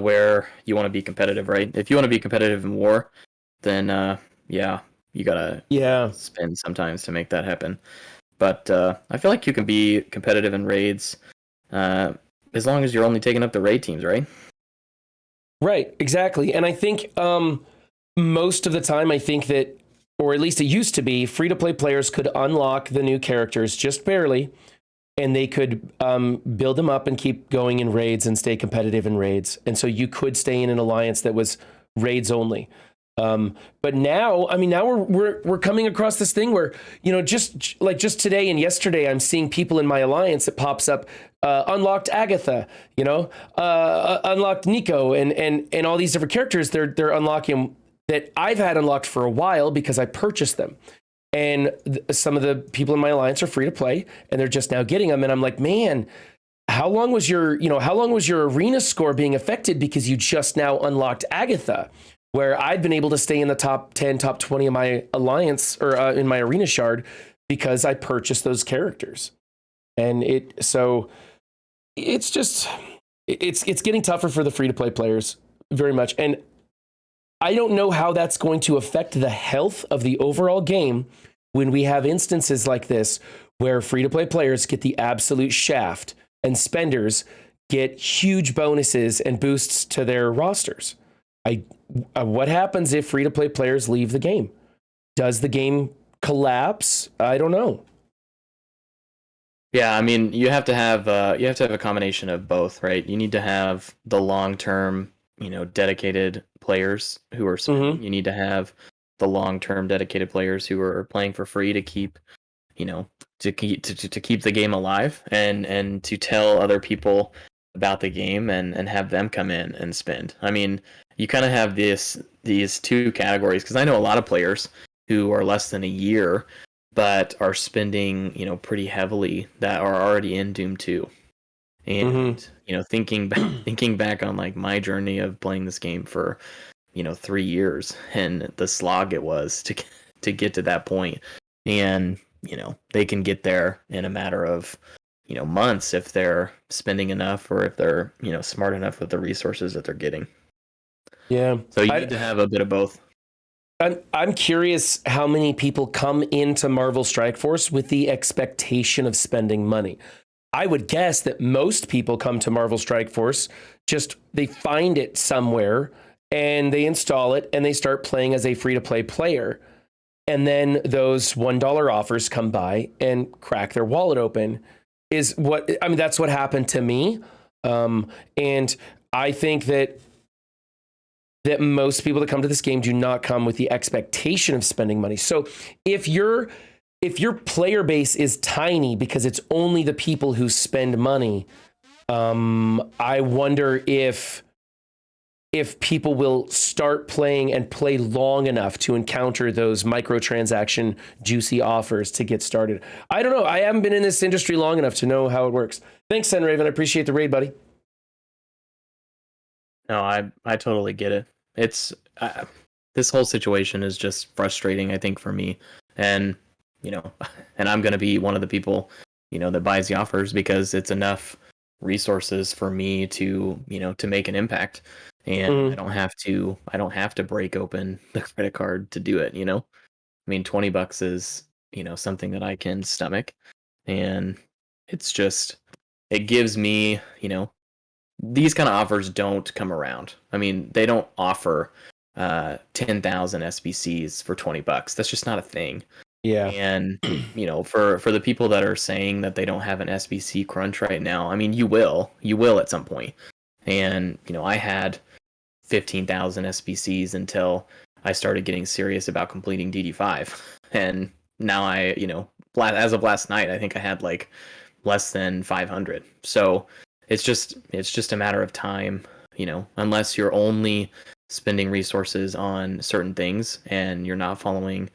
where you want to be competitive, right? If you want to be competitive in war, then you gotta spend sometimes to make that happen. But I feel like you can be competitive in raids as long as you're only taking up the raid teams, right? Right, exactly. And I think most of the time, I think that, or at least it used to be, free-to-play players could unlock the new characters just barely, and they could build them up and keep going in raids and stay competitive in raids. And so you could stay in an alliance that was raids only. But now we're coming across this thing where, just today and yesterday, I'm seeing people in my alliance. It pops up, unlocked Agatha, unlocked Nico, and all these different characters. They're unlocking that I've had unlocked for a while because I purchased them. And some of the people in my alliance are free to play, and they're just now getting them. And I'm like, man, how long was your arena score being affected because you just now unlocked Agatha, where I'd been able to stay in the top 10, top 20 of my alliance, or in my arena shard, because I purchased those characters. And it's getting tougher for the free to play players very much. And I don't know how that's going to affect the health of the overall game when we have instances like this where free-to-play players get the absolute shaft and spenders get huge bonuses and boosts to their rosters. What happens if free-to-play players leave the game? Does the game collapse? I don't know. Yeah, I mean, you have to have a combination of both, right? You need to have the long-term, dedicated players who are spending. Mm-hmm. You need to have the long-term dedicated players who are playing for free to keep, to keep the game alive, and to tell other people about the game and have them come in and spend. I mean, you kind of have these two categories, because I know a lot of players who are less than a year but are spending, pretty heavily, that are already in Doom 2. And thinking back on like my journey of playing this game for 3 years, and the slog it was to get to that point, and they can get there in a matter of months if they're spending enough, or if they're smart enough with the resources that they're getting. Yeah, so you need to have a bit of both. I'm curious how many people come into Marvel Strike Force with the expectation of spending money. I would guess that most people come to Marvel Strike Force, they find it somewhere and they install it and they start playing as a free-to-play player. And then those $1 offers come by and crack their wallet open. That's what happened to me. And I think that that most people that come to this game do not come with the expectation of spending money. So if your player base is tiny because it's only the people who spend money, I wonder if people will start playing and play long enough to encounter those microtransaction juicy offers to get started. I don't know. I haven't been in this industry long enough to know how it works. Thanks, Senraven. I appreciate the raid, buddy. No, I totally get it. It's this whole situation is just frustrating, I think, for me. And, and I'm going to be one of the people, that buys the offers because it's enough resources for me to, to make an impact. And I don't have to break open the credit card to do it, I mean, $20 is, something that I can stomach. And it's just, it gives me, these kind of offers don't come around. I mean, they don't offer 10,000 SBCs for $20. That's just not a thing. Yeah. And, for the people that are saying that they don't have an SBC crunch right now, I mean, you will at some point. And, I had 15,000 SBCs until I started getting serious about completing DD5. And now as of last night, I think I had like less than 500. So it's just a matter of time, unless you're only spending resources on certain things and you're not following,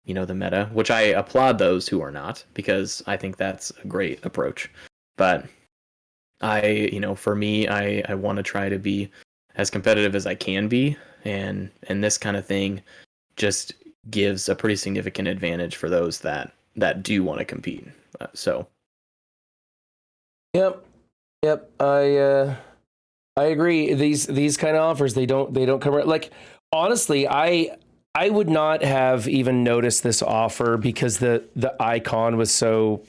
the meta, which I applaud those who are not, because I think that's a great approach. But for me, I want to try to be as competitive as I can be, and this kind of thing just gives a pretty significant advantage for those that do want to compete. So Yep. I agree. These kind of offers, they don't come around. Like, honestly, I would not have even noticed this offer because the icon was so,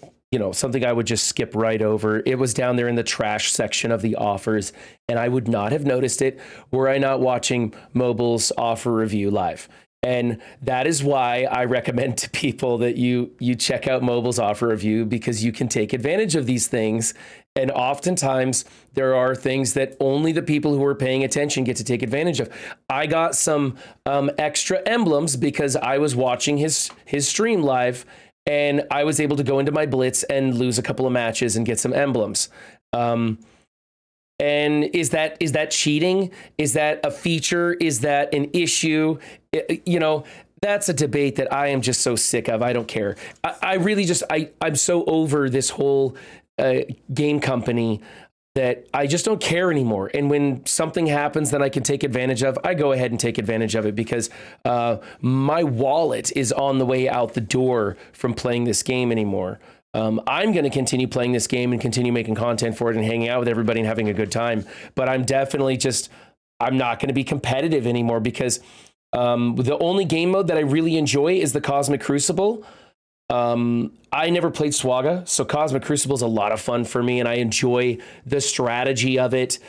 something I would just skip right over. It was down there in the trash section of the offers, and I would not have noticed it were I not watching Mobile's offer review live. And that is why I recommend to people that you check out Mobile's offer review, because you can take advantage of these things. And oftentimes there are things that only the people who are paying attention get to take advantage of. I got some extra emblems because I was watching his stream live, and I was able to go into my Blitz and lose a couple of matches and get some emblems. And is that cheating? Is that a feature? Is that an issue? That's a debate that I am just so sick of. I don't care. I really just, I'm so over this whole game company that I just don't care anymore. And when something happens that I can take advantage of, I go ahead and take advantage of it, because my wallet is on the way out the door from playing this game anymore. I'm going to continue playing this game and continue making content for it and hanging out with everybody and having a good time. But I'm definitely I'm not going to be competitive anymore, because the only game mode that I really enjoy is the Cosmic Crucible. I never played Swaga, so Cosmic Crucible is a lot of fun for me, and I enjoy the strategy of it,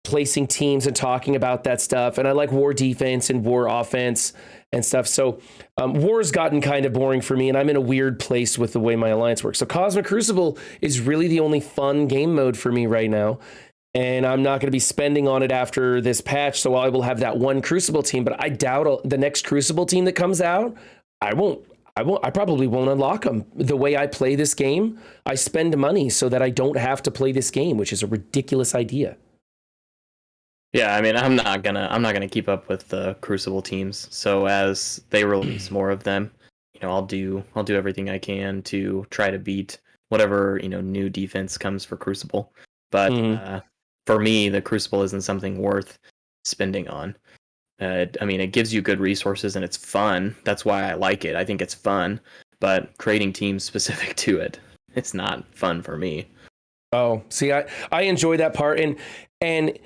placing teams and talking about that stuff. And I like war defense and war offense and stuff. So war's gotten kind of boring for me, and I'm in a weird place with the way my alliance works. So Cosmic Crucible is really the only fun game mode for me right now. And I'm not going to be spending on it after this patch, so I will have that one Crucible team. But I doubt the next Crucible team that comes out, I probably won't unlock them. The way I play this game, I spend money so that I don't have to play this game, which is a ridiculous idea. Yeah, I mean, I'm not gonna keep up with the Crucible teams. So as they release more of them, I'll do everything I can to try to beat whatever new defense comes for Crucible. But for me, the Crucible isn't something worth spending on. I mean, it gives you good resources and it's fun. That's why I like it. I think it's fun, but creating teams specific to it, it's not fun for me. Oh, see, I enjoy that part, and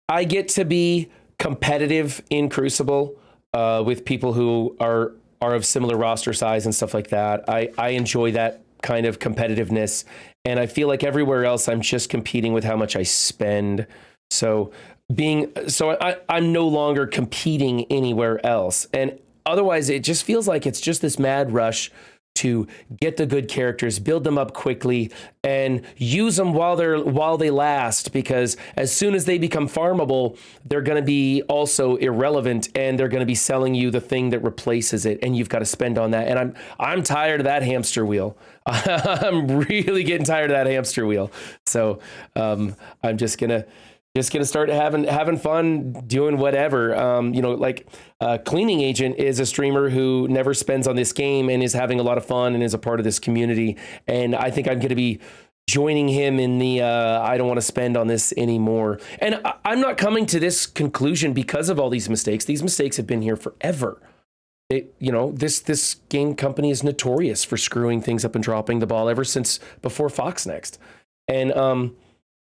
I get to be competitive in Crucible with people who are of similar roster size and stuff like that. I enjoy that kind of competitiveness, and I feel like everywhere else I'm just competing with how much I spend. So I'm no longer competing anywhere else. And otherwise it just feels like it's just this mad rush to get the good characters, build them up quickly, and use them while they last. Because as soon as they become farmable, they're going to be also irrelevant, and they're going to be selling you the thing that replaces it, and you've got to spend on that. And I'm tired of that hamster wheel. I'm really getting tired of that hamster wheel. So I'm just gonna start having fun doing whatever. Cleaning Agent is a streamer who never spends on this game and is having a lot of fun and is a part of this community. And I think I'm going to be joining him in the I don't want to spend on this anymore. And I'm not coming to this conclusion because of all these mistakes. These mistakes have been here forever. This game company is notorious for screwing things up and dropping the ball ever since before Fox Next. And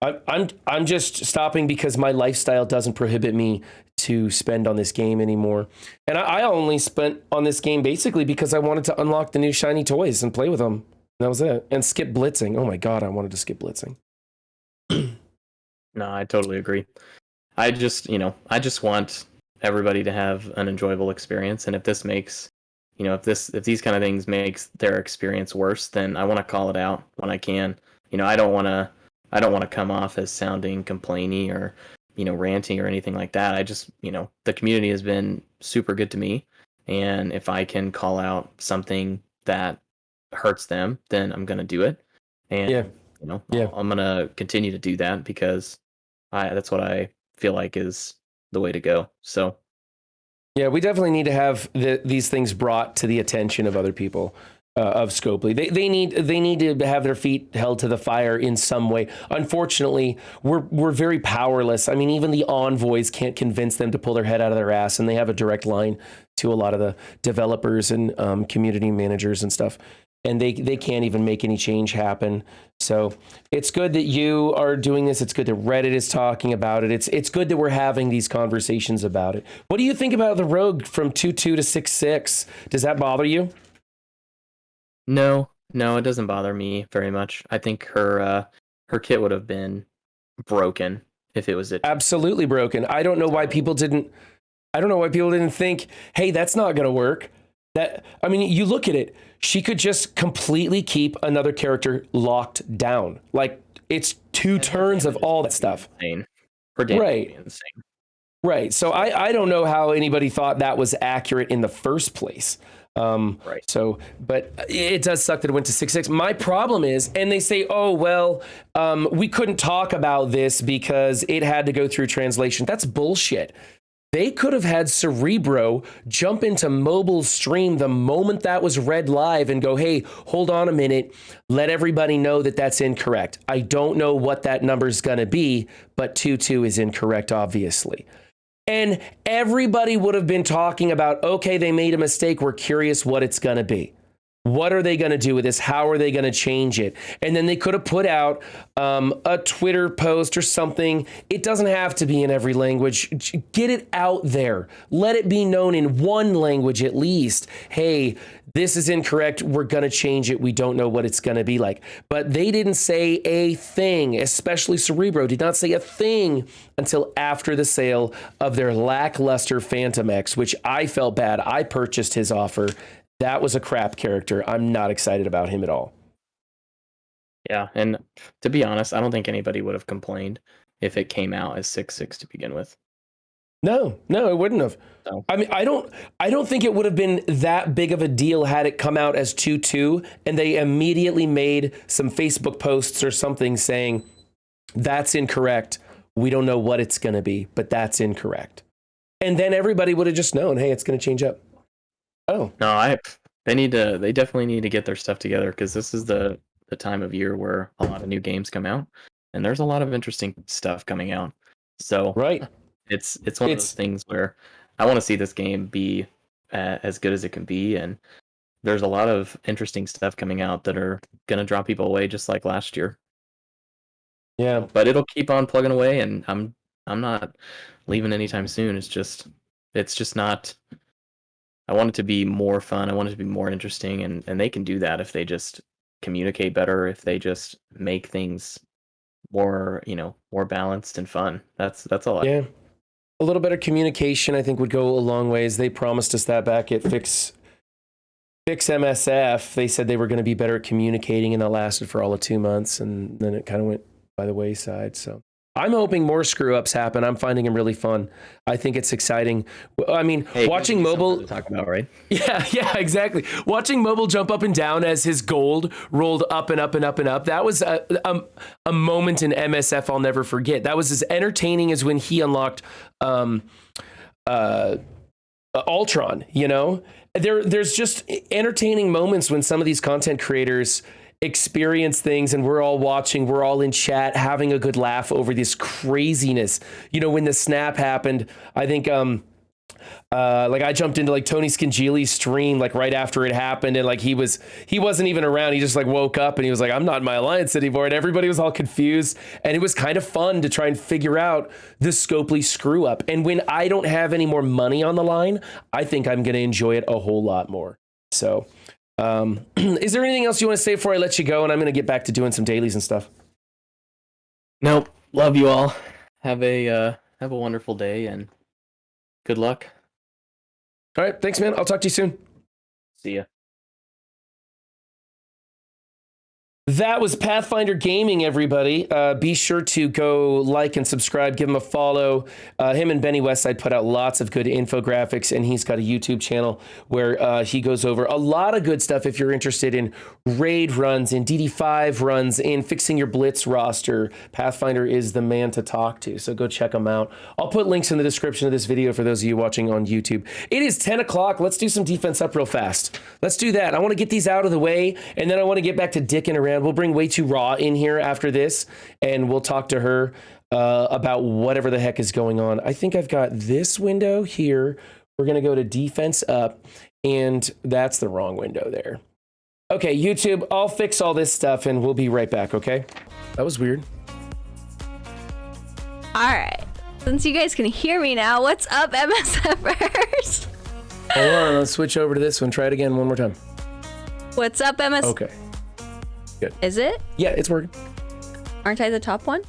I'm just stopping because my lifestyle doesn't prohibit me to spend on this game anymore. And I only spent on this game basically because I wanted to unlock the new shiny toys and play with them. That was it. And skip blitzing. Oh my God, I wanted to skip blitzing. No, I totally agree. I just want everybody to have an enjoyable experience. And if this makes, if these kind of things makes their experience worse, then I want to call it out when I can. I don't want to come off as sounding complainy or, ranting or anything like that. I just, the community has been super good to me. And if I can call out something that hurts them, then I'm going to do it. And, I'm going to continue to do that because that's what I feel like is the way to go. So. Yeah, we definitely need to have these things brought to the attention of other people. Of Scopely. They need to have their feet held to the fire in some way. Unfortunately, we're very powerless. I mean, even the envoys can't convince them to pull their head out of their ass, and they have a direct line to a lot of the developers and community managers and stuff. And they can't even make any change happen. So it's good that you are doing this. It's good that Reddit is talking about it. It's good that we're having these conversations about it. What do you think about the Rogue from 2.2 to 6.6? Does that bother you? No, it doesn't bother me very much. I think her kit would have been broken if it was absolutely broken. I don't know why people didn't think, hey, that's not going to work. You look at it. She could just completely keep another character locked down. Like it's two turns of all that stuff. Insane. Her damage would be insane. Right. So I don't know how anybody thought that was accurate in the first place. Right. So, but it does suck that it went to 6.6. My problem is, and they say, oh, well, we couldn't talk about this because it had to go through translation. That's bullshit. They could have had Cerebro jump into mobile stream the moment that was read live and go, hey, hold on a minute. Let everybody know that that's incorrect. I don't know what that number is going to be, but 2.2 is incorrect, obviously. And everybody would have been talking about, okay, they made a mistake. We're curious what it's going to be. What are they going to do with this? How are they going to change it? And then they could have put out a Twitter post or something. It doesn't have to be in every language. Get it out there. Let it be known in one language at least. Hey, this is incorrect. We're going to change it. We don't know what it's going to be like. But they didn't say a thing, especially Cerebro did not say a thing until after the sale of their lackluster Phantom X, which I felt bad. I purchased his offer. That was a crap character. I'm not excited about him at all. Yeah, and to be honest, I don't think anybody would have complained if it came out as 6.6 to begin with. No, it wouldn't have. No. I mean, I don't think it would have been that big of a deal had it come out as 2.2 and they immediately made some Facebook posts or something saying, that's incorrect. We don't know what it's going to be, but that's incorrect. And then everybody would have just known, hey, it's going to change up. Oh no, they definitely need to get their stuff together because this is the time of year where a lot of new games come out and there's a lot of interesting stuff coming out. So right, it's one of those things where I want to see this game be as good as it can be, and there's a lot of interesting stuff coming out that are gonna draw people away just like last year. Yeah, but it'll keep on plugging away, and I'm not leaving anytime soon. It's just not. I want it to be more fun. I want it to be more interesting, and they can do that if they just communicate better, if they just make things more, more balanced and fun. That's all. Yeah. A little better communication, I think, would go a long ways. They promised us that back at Fix fix MSF. They said they were going to be better at communicating, and that lasted for all of 2 months, and then it kind of went by the wayside. So I'm hoping more screw ups happen. I'm finding them really fun. I think it's exciting. I mean, watching mobile to talk about, right? Yeah, exactly. Watching mobile jump up and down as his gold rolled up and up and up and up. That was a moment in MSF I'll never forget. That was as entertaining as when he unlocked Ultron, you know? There's just entertaining moments when some of these content creators experience things and we're all watching, we're all in chat having a good laugh over this craziness. You know, when the snap happened, I think like I jumped into like Tony Scangili's stream like right after it happened, and like he wasn't even around. He just like woke up and he was like, I'm not in my alliance anymore, and everybody was all confused, and it was kind of fun to try and figure out the Scopely screw up. And when I don't have any more money on the line, I think I'm going to enjoy it a whole lot more. So is there anything else you want to say before I let you go? And I'm going to get back to doing some dailies and stuff. Nope. Love you all. Have a wonderful day and good luck. All right. Thanks, man. I'll talk to you soon. See ya. That was Pathfinder Gaming, everybody. Be sure to go like and subscribe, give him a follow. Him and Benny Westside put out lots of good infographics, and he's got a YouTube channel where he goes over a lot of good stuff if you're interested in raid runs, in DD5 runs, in fixing your Blitz roster. Pathfinder is the man to talk to, so go check him out. I'll put links in the description of this video for those of you watching on YouTube. It is 10 o'clock. Let's do some defense up real fast. Let's do that. I want to get these out of the way, and then I want to get back to dicking around. We'll bring Way Too Raw in here after this, and we'll talk to her about whatever the heck is going on. I think I've got this window here. We're going to go to defense up, and that's the wrong window there. Okay, YouTube, I'll fix all this stuff, and we'll be right back, okay? That was weird. All right. Since you guys can hear me now, what's up, MSFers? Hold on, let's switch over to this one. Try it again one more time. What's up, MS? Okay. Good. Is it? Yeah, it's working. Aren't I the top one?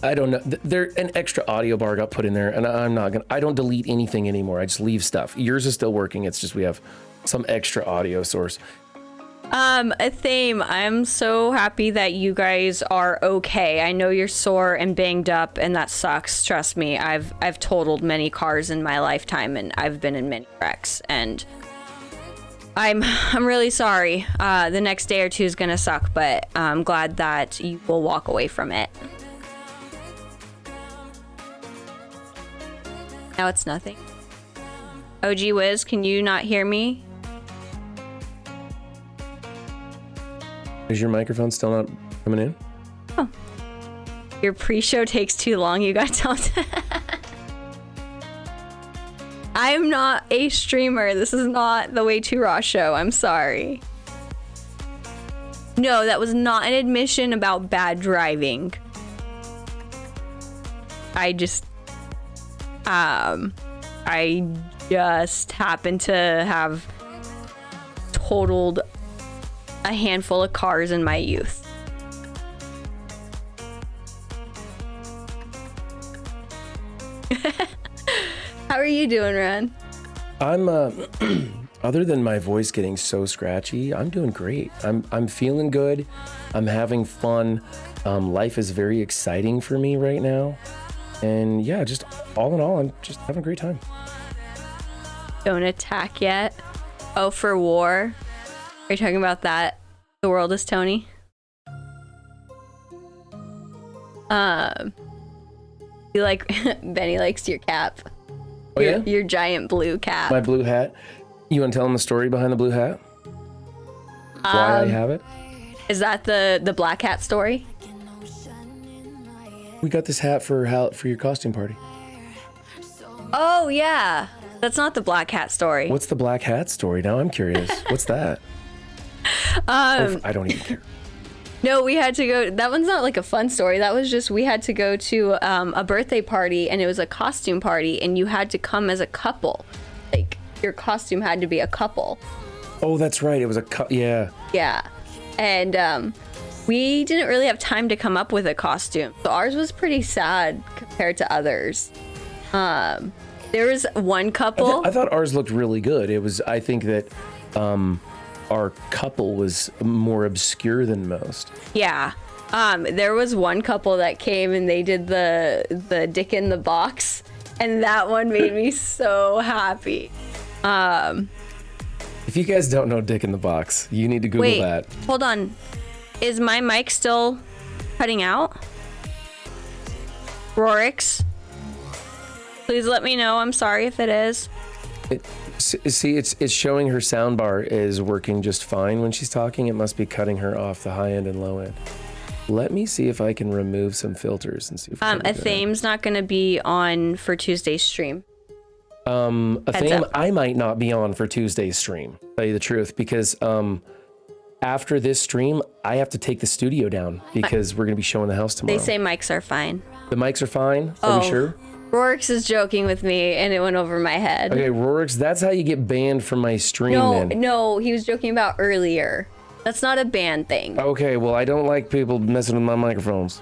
I don't know. There an extra audio bar got put in there, and I don't delete anything anymore. I just leave stuff. Yours is still working. It's just we have some extra audio source. A theme. I'm so happy that you guys are okay. I know you're sore and banged up, and that sucks. Trust me. I've totaled many cars in my lifetime, and I've been in many wrecks, and I'm really sorry. The next day or two is gonna suck, but I'm glad that you will walk away from it. Now it's nothing. OG Wiz, can you not hear me? Is your microphone still not coming in? Oh. Your pre-show takes too long, you got told. I'm not a streamer. This is not the Way Too Raw show. I'm sorry. No, that was not an admission about bad driving. I just happened to have totaled a handful of cars in my youth. How are you doing, Ren? I'm other than my voice getting so scratchy, I'm doing great. I'm feeling good. I'm having fun. Life is very exciting for me right now. And yeah, just all in all, I'm just having a great time. Don't attack yet. Oh, for war. Are you talking about that? The world is Tony. You like Benny likes your cap. Oh, yeah? Your giant blue cap. My blue hat. You want to tell them the story behind the blue hat? Why I have it? Is that the black hat story? We got this hat for your costume party. Oh yeah, that's not the black hat story. What's the black hat story? Now I'm curious. What's that? I don't even care. No, we had to go. That one's not like a fun story. That was just we had to go to a birthday party, and it was a costume party, and you had to come as a couple. Like your costume had to be a couple. Oh, that's right. It was yeah. Yeah, and we didn't really have time to come up with a costume, so ours was pretty sad compared to others. There was one couple. I thought ours looked really good. It was. I think that our couple was more obscure than most. Yeah. There was one couple that came and they did the dick in the box, and that one made me so happy. If you guys don't know Dick in the Box, you need to Google that. Hold on. Is my mic still cutting out? Rorix? Please let me know. I'm sorry if it is. See, it's showing her soundbar is working just fine when she's talking. It must be cutting her off the high end and low end. Let me see if I can remove some filters and see if Athame's not going to be on for Tuesday's stream. Athame, I might not be on for Tuesday's stream, to tell you the truth, because after this stream, I have to take the studio down because we're going to be showing the house tomorrow. They say mics are fine. The mics are fine? Are we sure? Rorix is joking with me, and it went over my head. Okay, Rorix, that's how you get banned from my stream, No, he was joking about earlier. That's not a ban thing. Okay, well, I don't like people messing with my microphones.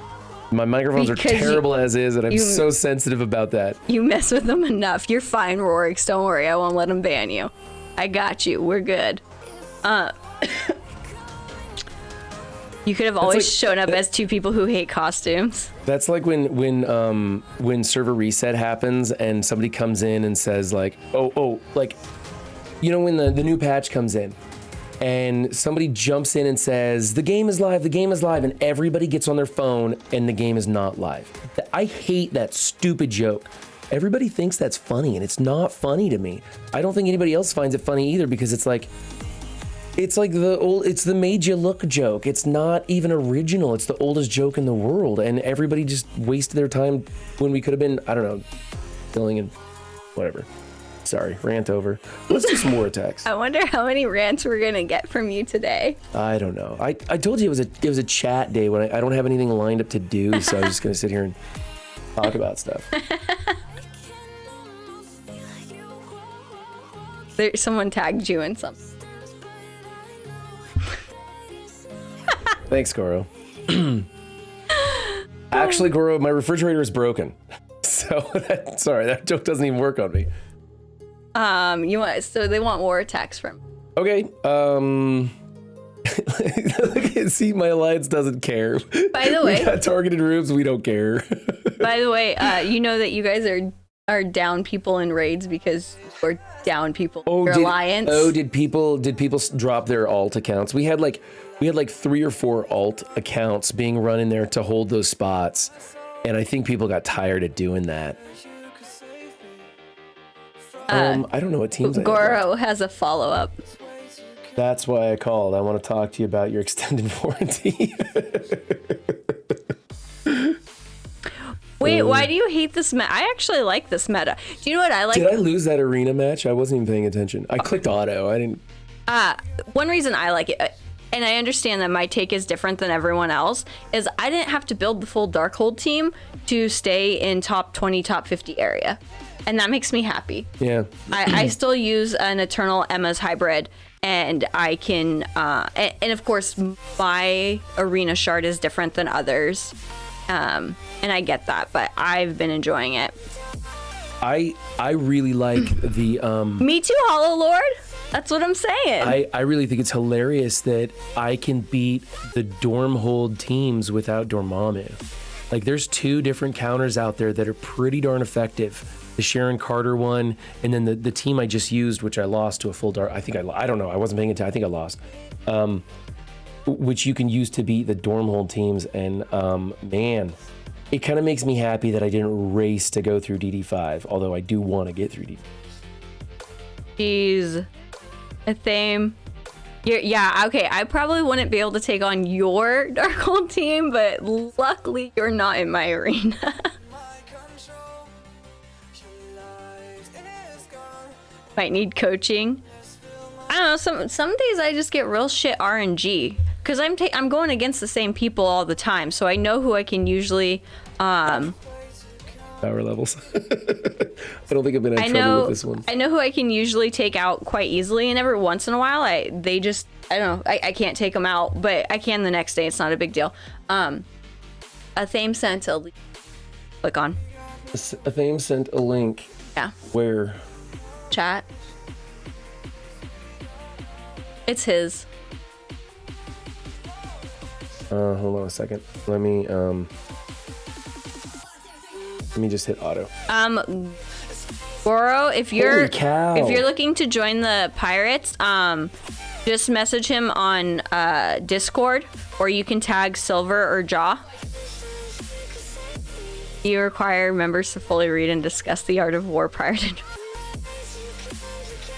My microphones are terrible as is, and I'm so sensitive about that. You mess with them enough. You're fine, Rorix. Don't worry. I won't let them ban you. I got you. We're good. You could have always shown up as two people who hate costumes. That's like when server reset happens and somebody comes in and says like, like, you know, when the new patch comes in and somebody jumps in and says, the game is live, and everybody gets on their phone and the game is not live. I hate that stupid joke. Everybody thinks that's funny, and it's not funny to me. I don't think anybody else finds it funny either, because it's like it's the made you look joke. It's not even original. It's the oldest joke in the world, and everybody just wasted their time when we could have been, I don't know, filling in whatever. Sorry, rant over. Let's do some more attacks. I wonder how many rants we're gonna get from you today. I don't know. I told you it was a chat day when I don't have anything lined up to do, so I was just gonna sit here and talk about stuff. Someone tagged you in something. Thanks, Goro. Actually, Goro, my refrigerator is broken, so sorry, that joke doesn't even work on me. So they want war attacks from. Okay. See, my alliance doesn't care. By the way, we got targeted rooms. We don't care. By the way, you know that you guys are down people in raids because we're down people in your alliance. Oh, did people drop their alt accounts? We had like 3 or 4 alt accounts being run in there to hold those spots, and I think people got tired of doing that. I don't know what teams. Goro has a follow-up. That's why I called. I want to talk to you about your extended warranty. Wait, why do you hate this meta? I actually like this meta. Do you know what I like? Did I lose that arena match? I wasn't even paying attention. I clicked auto. I didn't. One reason I like it, and I understand that my take is different than everyone else, is I didn't have to build the full Darkhold team to stay in top 20, top 50 area. And that makes me happy. Yeah. I still use an Eternal Emma's hybrid, and I can, and of course, my arena shard is different than others. And I get that, but I've been enjoying it. I really like the Me too, Hollow Lord. That's what I'm saying. I really think it's hilarious that I can beat the Dormhold teams without Dormammu. Like, there's 2 different counters out there that are pretty darn effective. The Sharon Carter one, and then the team I just used, which I lost to a full dark. I don't know. I wasn't paying attention. I think I lost. Which you can use to beat the Dormhold teams, and man, it kind of makes me happy that I didn't race to go through DD5, although I do want to get through DD5. Jeez. Athame. Yeah, okay, I probably wouldn't be able to take on your Darkhold team, but luckily you're not in my arena. Might need coaching. I don't know, some days I just get real shit RNG. Because I'm going against the same people all the time, so I know who I can usually power levels. I don't think I've been in trouble with this one. I know who I can usually take out quite easily, and every once in a while I don't know, I can't take them out, but I can the next day. It's not a big deal. Athame sent a link. Click on. Athame sent a link. Yeah. Where? Chat. It's his. Hold on a second. Let me just hit auto. Goro, if you're Holy cow. looking to join the pirates, just message him on Discord, or you can tag Silver or Jaw. You require members to fully read and discuss the art of war prior to.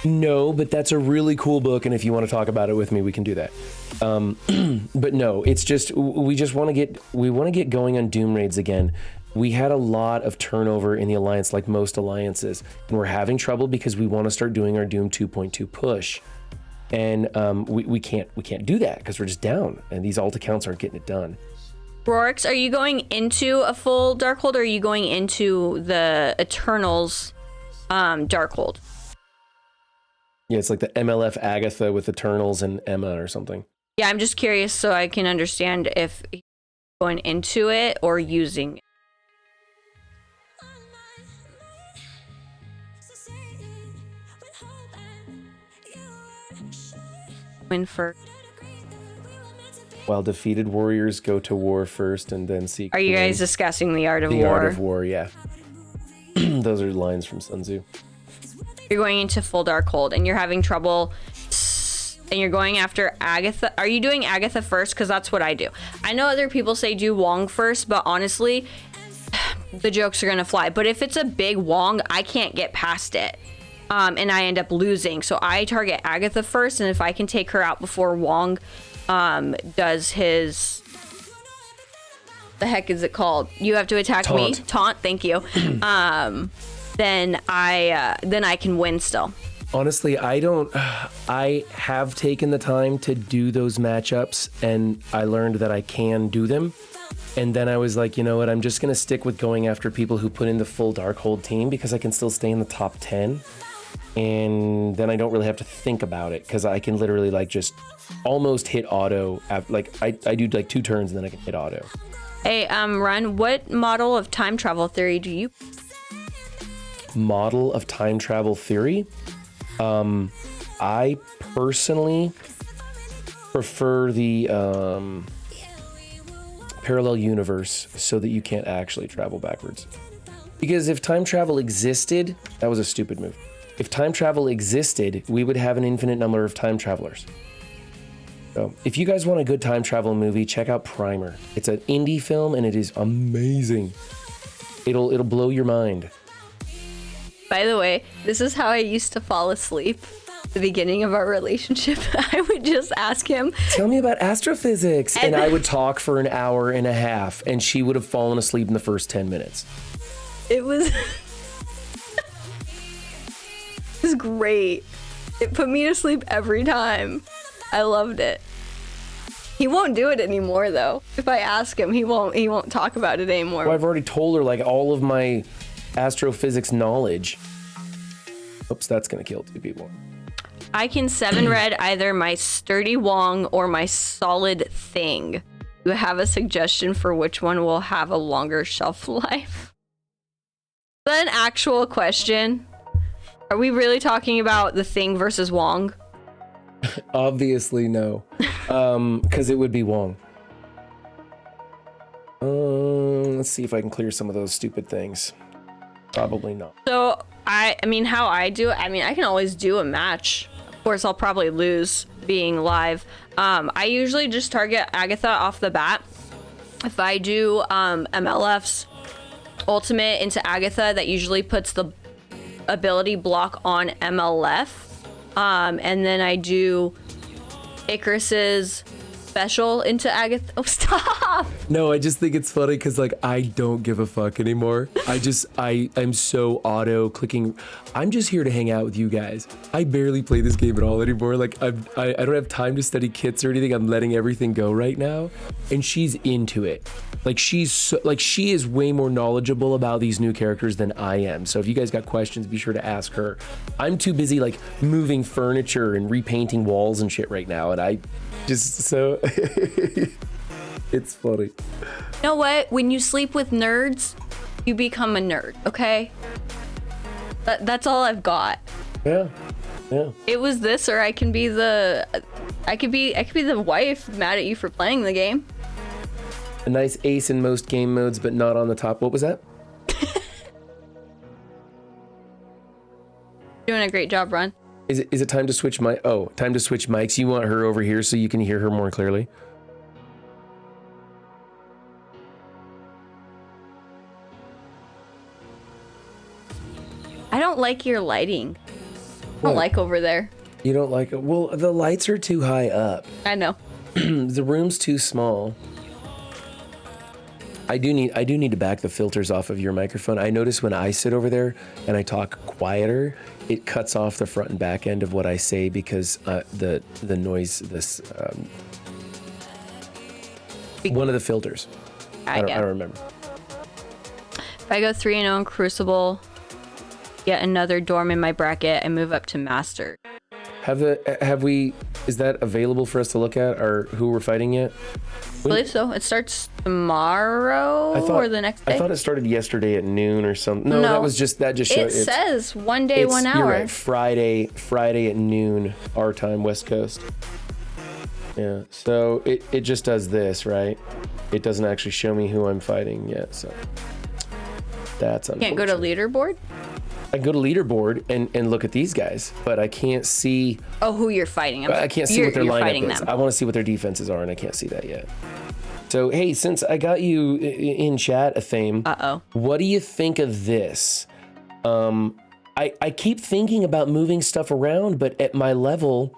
No, but that's a really cool book, and if you want to talk about it with me, we can do that. But no, it's just we want to get going on Doom raids again. We had a lot of turnover in the alliance, like most alliances, and we're having trouble because we want to start doing our Doom 2.2 push, and we can't do that because we're just down, and these alt accounts aren't getting it done. Rorix, are you going into a full Darkhold, or are you going into the Eternals Darkhold? Yeah, it's like the MLF Agatha with Eternals and Emma or something. Yeah, I'm just curious so I can understand if you're going into it or using it. Win first. While defeated warriors go to war first and then seek. Are you guys discussing the art of war? The art of war, yeah. Those are lines from Sun Tzu. You're going into full Darkhold and you're having trouble, and you're going after Agatha. Are you doing Agatha first? Because that's what I do. I know other people say do Wong first, but honestly, the jokes are gonna fly. But if it's a big Wong, I can't get past it. And I end up losing. So I target Agatha first, and if I can take her out before Wong does his... The heck is it called? You have to attack me? Taunt, thank you. Then I can win still. Honestly, I have taken the time to do those matchups, and I learned that I can do them. And then I was like, you know what, I'm just going to stick with going after people who put in the full Darkhold team because I can still stay in the top 10. And then I don't really have to think about it because I can literally like just almost hit auto. Like I do like 2 turns and then I can hit auto. Hey, Run, what model of time travel theory do you... Model of time travel theory? I personally prefer the parallel universe so that you can't actually travel backwards. Because if time travel existed, that was a stupid move. If time travel existed, we would have an infinite number of time travelers. So if you guys want a good time travel movie, check out Primer. It's an indie film and it is amazing. It'll blow your mind. By the way, this is how I used to fall asleep at the beginning of our relationship. I would just ask him, tell me about astrophysics. And I would talk for an hour and a half and she would have fallen asleep in the first 10 minutes. It was... It was great. It put me to sleep every time. I loved it. He won't do it anymore though. If I ask him, he won't talk about it anymore. Well, I've already told her like all of my astrophysics knowledge. Oops, that's gonna kill 2 people. I can 7 red either my sturdy Wong or my solid thing. You have a suggestion for which one will have a longer shelf life? Is that an actual question? Are we really talking about the thing versus Wong? Obviously no, because it would be Wong. Let's see if I can clear some of those stupid things. Probably not. So I mean, how I do it, I mean, I can always do a match. Of course, I'll probably lose being live. I usually just target Agatha off the bat. If I do MLF's ultimate into Agatha, that usually puts the ability block on MLF. And then I do Icarus's special into Agatha. Oh, stop! No, I just think it's funny because like I don't give a fuck anymore. I'm so auto clicking. I'm just here to hang out with you guys. I barely play this game at all anymore. Like I don't have time to study kits or anything. I'm letting everything go right now, and she's into it. Like she is way more knowledgeable about these new characters than I am. So if you guys got questions, be sure to ask her. I'm too busy like moving furniture and repainting walls and shit right now, and I just so it's funny. You know what? When you sleep with nerds, you become a nerd, okay? That's all I've got. Yeah. It was this, or I can be the I could be the wife mad at you for playing the game. A nice ace in most game modes, but not on the top. What was that? Doing a great job, Ron. Is it time to switch time to switch mics? You want her over here so you can hear her more clearly? I don't like your lighting. I don't like over there. You don't like it? Well, the lights are too high up. I know. The room's too small. I do need to back the filters off of your microphone. I notice when I sit over there and I talk quieter, it cuts off the front and back end of what I say because the noise, one of the filters. I don't remember. If I go 3-0 in Crucible, get another dorm in my bracket, and move up to Master. Is that available for us to look at, or who we're fighting yet? I believe so. It starts tomorrow or the next day. I thought it started yesterday at noon or something. No, that just showed. It says 1 day, 1 hour. You're right. Friday at noon, our time, West Coast. Yeah. So it just does this, right? It doesn't actually show me who I'm fighting yet. So that's unfortunate. Can't go to leaderboard? I go to leaderboard and look at these guys, but I can't see. Oh, who you're fighting? I can't see what their lineup is. I want to see what their defenses are, and I can't see that yet. So, hey, since I got you in chat, Athame, what do you think of this? I keep thinking about moving stuff around, but at my level,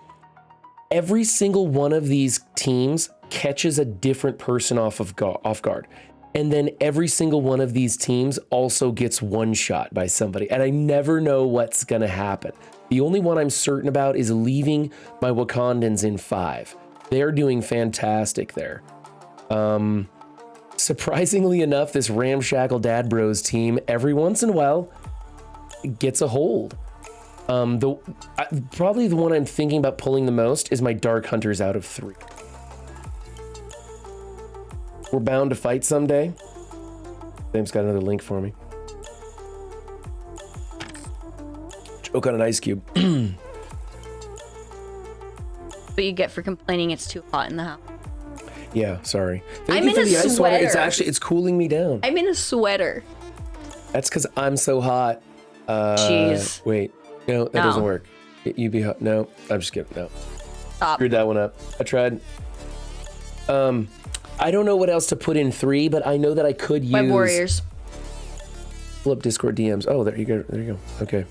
every single one of these teams catches a different person off guard. And then every single one of these teams also gets one shot by somebody. And I never know what's going to happen. The only one I'm certain about is leaving my Wakandans in 5. They're doing fantastic there. Surprisingly enough, this ramshackle Dad Bros team, every once in a while, gets a hold. Probably the one I'm thinking about pulling the most is my Dark Hunters out of 3. We're bound to fight someday. Sam's got another link for me. Choke on an ice cube. What you get for complaining it's too hot in the house. Yeah, sorry. I'm in a sweater. It's cooling me down. I'm in a sweater. That's because I'm so hot. Jeez. Wait. No, that doesn't work. You be hot. No, I'm just kidding. No. Stop. Screwed that one up. I tried. I don't know what else to put in 3, but I know that I could use... Web Warriors. Pull up Discord DMs. Oh, there you go. There you go. Okay.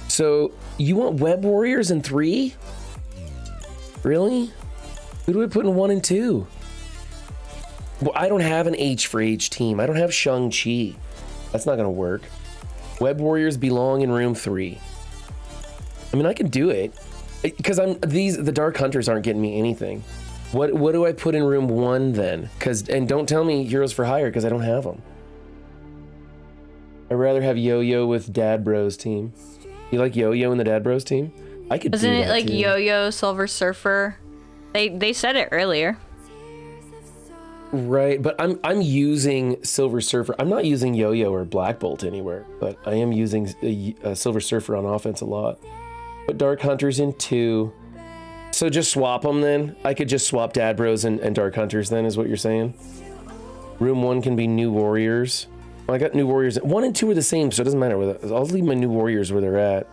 So, you want Web Warriors in 3? Really? Who do I put in 1 and 2? Well, I don't have an H for H team. I don't have Shang-Chi. That's not going to work. Web Warriors belong in room 3. I mean, I can do it. Because the Dark Hunters aren't getting me anything. What do I put in room 1 then? And don't tell me Heroes for Hire because I don't have them. I'd rather have Yo-Yo with Dad Bros team. You like Yo-Yo in the Dad Bros team? I could. Isn't do it that like too. Yo-Yo, Silver Surfer? They said it earlier. Right, but I'm using Silver Surfer. I'm not using Yo-Yo or Black Bolt anywhere, but I am using Silver Surfer on offense a lot. Put Dark Hunters in 2. So just swap them then? I could just swap Dad Bros and Dark Hunters then, is what you're saying? Room 1 can be New Warriors. Well, I got New Warriors. 1 and 2 are the same, so it doesn't matter. I'll leave my New Warriors where they're at.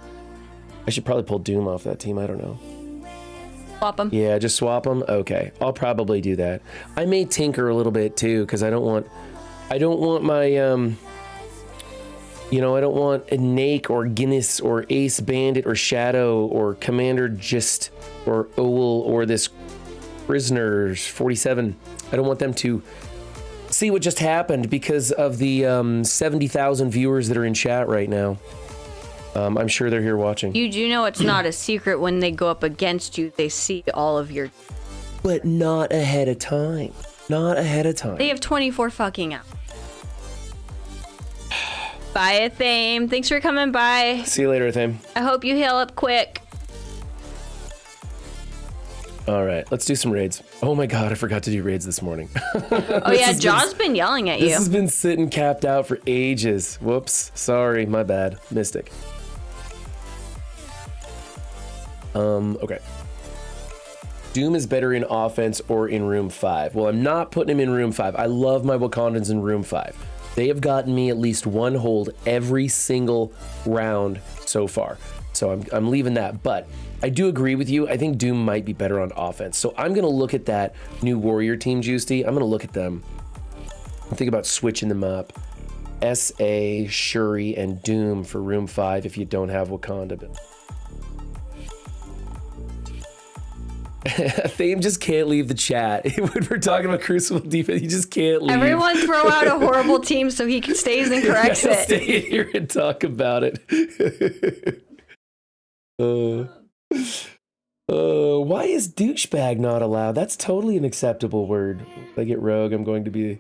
I should probably pull Doom off that team. I don't know. Swap them. Yeah, just swap them? Okay, I'll probably do that. I may tinker a little bit too, because I don't want my... I don't want a Nake or Guinness or Ace Bandit or Shadow or Commander Gist or Owl or this Prisoners 47. I don't want them to see what just happened because of the 70,000 viewers that are in chat right now. I'm sure they're here watching. You do know it's not a secret when they go up against you, they see all of your... But not ahead of time. Not ahead of time. They have 24 fucking hours. Bye, Athame. Thanks for coming by. See you later, Athame. I hope you heal up quick. All right, let's do some raids. Oh my god, I forgot to do raids this morning. Oh yeah, John's been yelling at you. This has been sitting capped out for ages. Whoops, sorry, my bad. Mystic. Okay. Doom is better in offense or in room 5. Well, I'm not putting him in room 5. I love my Wakandans in room 5. They have gotten me at least one hold every single round so far. So I'm leaving that. But I do agree with you. I think Doom might be better on offense. So I'm going to look at that new Warrior team, Juicy. I'm going to look at them. I'm thinking about switching them up. SA, Shuri, and Doom for room 5 if you don't have Wakanda. Thame just can't leave the chat. When we're talking about Crucible defense, he just can't leave. Everyone throw out a horrible team so he stays and corrects it. Stay here and talk about it. Why is douchebag not allowed? That's totally an acceptable word. If I get rogue, I'm going to be...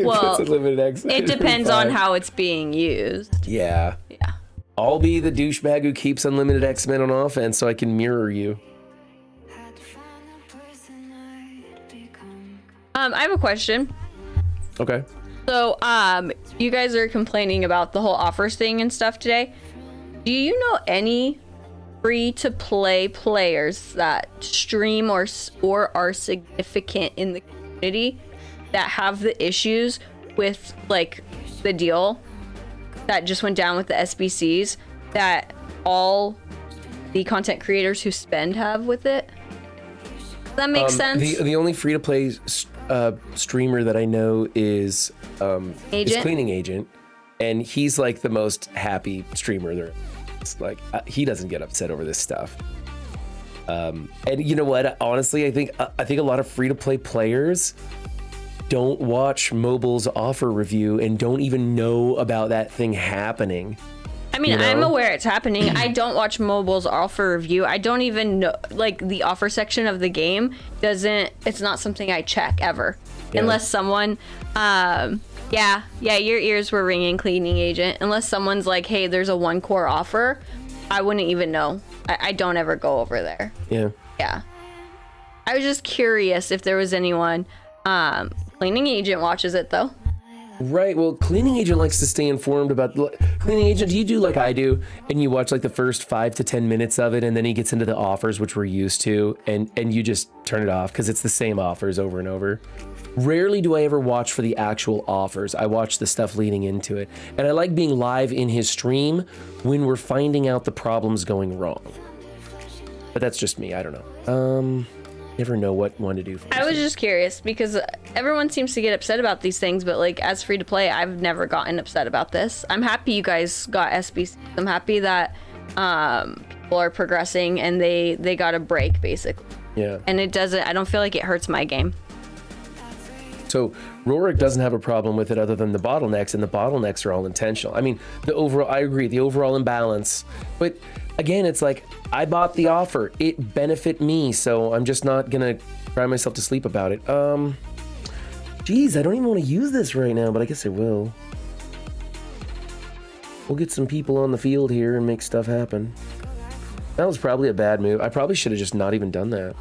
Well, it depends on how it's being used. Yeah. I'll be the douchebag who keeps unlimited X-Men on offense so I can mirror you. I have a question. Okay. So, you guys are complaining about the whole offers thing and stuff today. Do you know any free-to-play players that stream or are significant in the community that have the issues with, like, the deal that just went down with the SBCs that all the content creators who spend have with it? Does that make sense? The only free-to-play streamer that I know is Cleaning Agent, and he's like the most happy streamer there. It's like he doesn't get upset over this stuff. And you know what? Honestly, I think a lot of free-to-play players don't watch Mobile's offer review and don't even know about that thing happening. I mean, I'm aware it's happening. I don't watch Mobile's offer review. I don't even know, like, the offer section of the game it's not something I check ever. Yeah. Unless someone, your ears were ringing, Cleaning Agent. Unless someone's like, hey, there's a 1-core offer, I wouldn't even know. I don't ever go over there. Yeah. I was just curious if there was anyone. Cleaning Agent watches it, though. Right. Well, Cleaning Agent likes to stay informed about... Cleaning Agent, do you do like I do, and you watch like the first 5 to 10 minutes of it, and then he gets into the offers, which we're used to, and you just turn it off because it's the same offers over and over? Rarely do I ever watch for the actual offers. I watch the stuff leading into it. And I like being live in his stream when we're finding out the problems going wrong. But that's just me. I don't know. Never know what one to do. I was just curious because everyone seems to get upset about these things, but like as free to play, I've never gotten upset about this. I'm happy you guys got SBC. I'm happy that people are progressing and they got a break basically. Yeah. And I don't feel like it hurts my game. So Rorik doesn't have a problem with it other than the bottlenecks, and the bottlenecks are all intentional. I mean, I agree, the overall imbalance. But again, it's like, I bought the offer. It benefit me, so I'm just not gonna cry myself to sleep about it. Geez, I don't even want to use this right now, but I guess I will. We'll get some people on the field here and make stuff happen. That was probably a bad move. I probably should have just not even done that.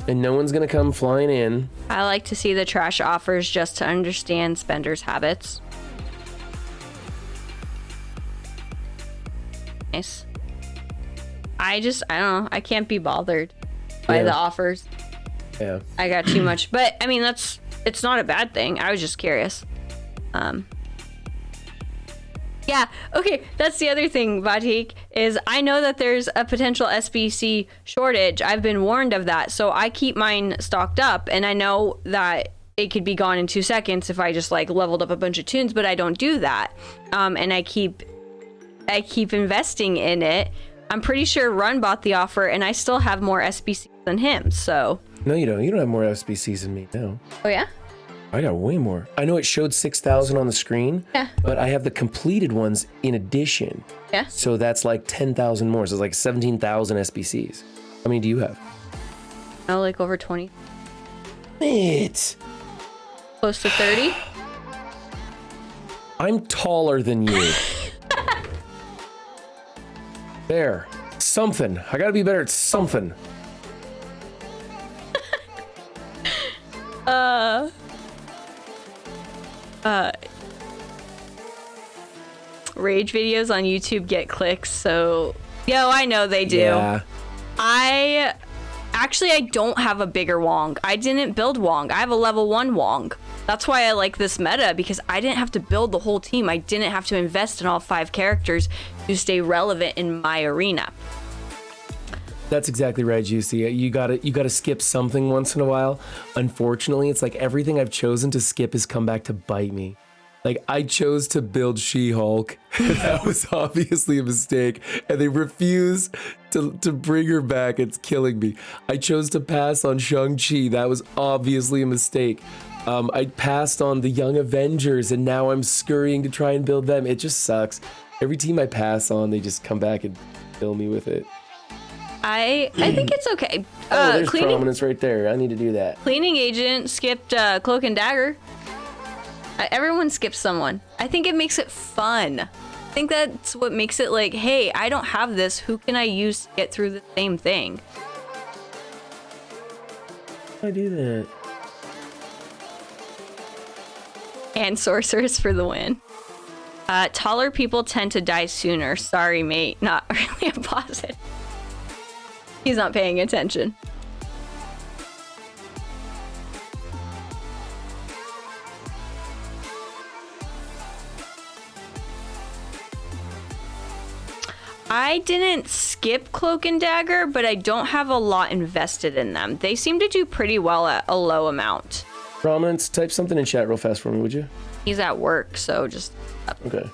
And no one's gonna come flying in. I like to see the trash offers just to understand spenders' habits. Nice. I don't know. I can't be bothered by the offers. Yeah. I got too much. But I mean, it's not a bad thing. I was just curious. Yeah, okay, that's the other thing, Vatik, is I know that there's a potential SBC shortage. I've been warned of that, so I keep mine stocked up, and I know that it could be gone in 2 seconds if I just like leveled up a bunch of tunes, but I don't do that. And I keep investing in it. I'm pretty sure Run bought the offer, and I still have more SBCs than him, so... No, you don't. You don't have more SBCs than me, no. Oh, yeah? I got way more. I know it showed 6,000 on the screen, but I have the completed ones in addition. Yeah. So that's like 10,000 more. So it's like 17,000 SBCs. How many do you have? Oh, like over 20. It. Close to 30? I'm taller than you. There. Something. I gotta be better at something. Rage videos on YouTube get clicks, so Yo, I know they do. Yeah. I don't have a bigger Wong. I didn't build Wong. I have a level 1 Wong. That's why I like this meta, because I didn't have to build the whole team. I didn't have to invest in all 5 characters to stay relevant in my arena. That's exactly right, Juicy. You gotta skip something once in a while. Unfortunately, it's like everything I've chosen to skip has come back to bite me. Like, I chose to build She-Hulk. That was obviously a mistake. And they refuse to bring her back. It's killing me. I chose to pass on Shang-Chi. That was obviously a mistake. I passed on the Young Avengers, and now I'm scurrying to try and build them. It just sucks. Every team I pass on, they just come back and kill me with it. I think it's okay. There's Prominence right there. I need to do that. Cleaning Agent skipped Cloak and Dagger. Everyone skips someone. I think it makes it fun. I think that's what makes it like, hey, I don't have this. Who can I use to get through the same thing? I do that. And Sorceress for the win. Taller people tend to die sooner. Sorry, mate. Not really a positive. He's not paying attention. I didn't skip Cloak and Dagger, but I don't have a lot invested in them. They seem to do pretty well at a low amount. Prominence, type something in chat real fast for me, would you? He's at work, so just... Okay.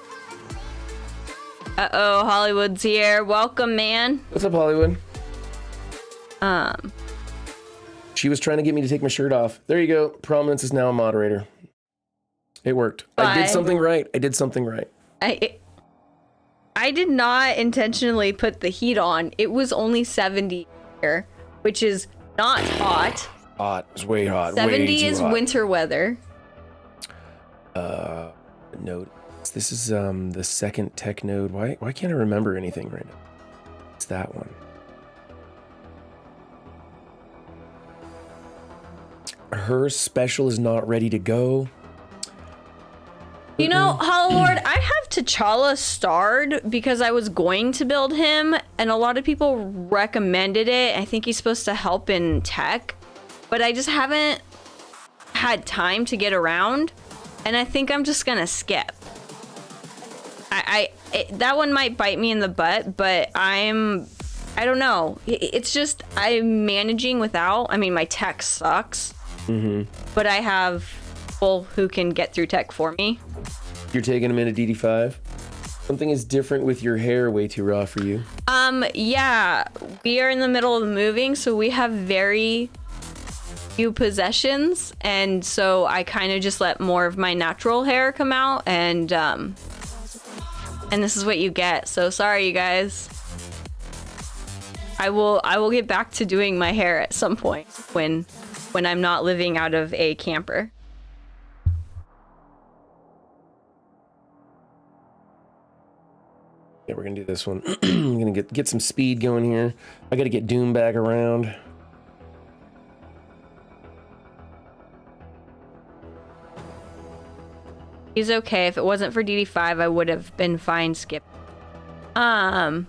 Uh-oh, Hollywood's here. Welcome, man. What's up, Hollywood? She was trying to get me to take my shirt off. There you go. Prominence is now a moderator. It worked. I did something right. I did not intentionally put the heat on. It was only 70 here, which is not hot. Hot. It's way hot. 70 is hot. Winter weather. Node. This is the second tech node. Why can't I remember anything right now? It's that one. Her special is not ready to go. You know, Hollow Lord, I have T'Challa starred because I was going to build him, and a lot of people recommended it. I think he's supposed to help in tech, but I just haven't had time to get around, and I think I'm just gonna skip. That one might bite me in the butt, but I don't know. It's just I'm managing without. I mean, my tech sucks, but I have people who can get through tech for me. You're taking him into DD5? Something is different with your hair, way too raw for you. Yeah, we are in the middle of moving, so we have very few possessions, and so I kind of just let more of my natural hair come out, and this is what you get. So sorry, you guys. I will get back to doing my hair at some point when I'm not living out of a camper. Yeah, we're gonna do this one. I'm gonna get some speed going here. I gotta get Doom back around. He's okay. If it wasn't for DD5, I would have been fine skip. You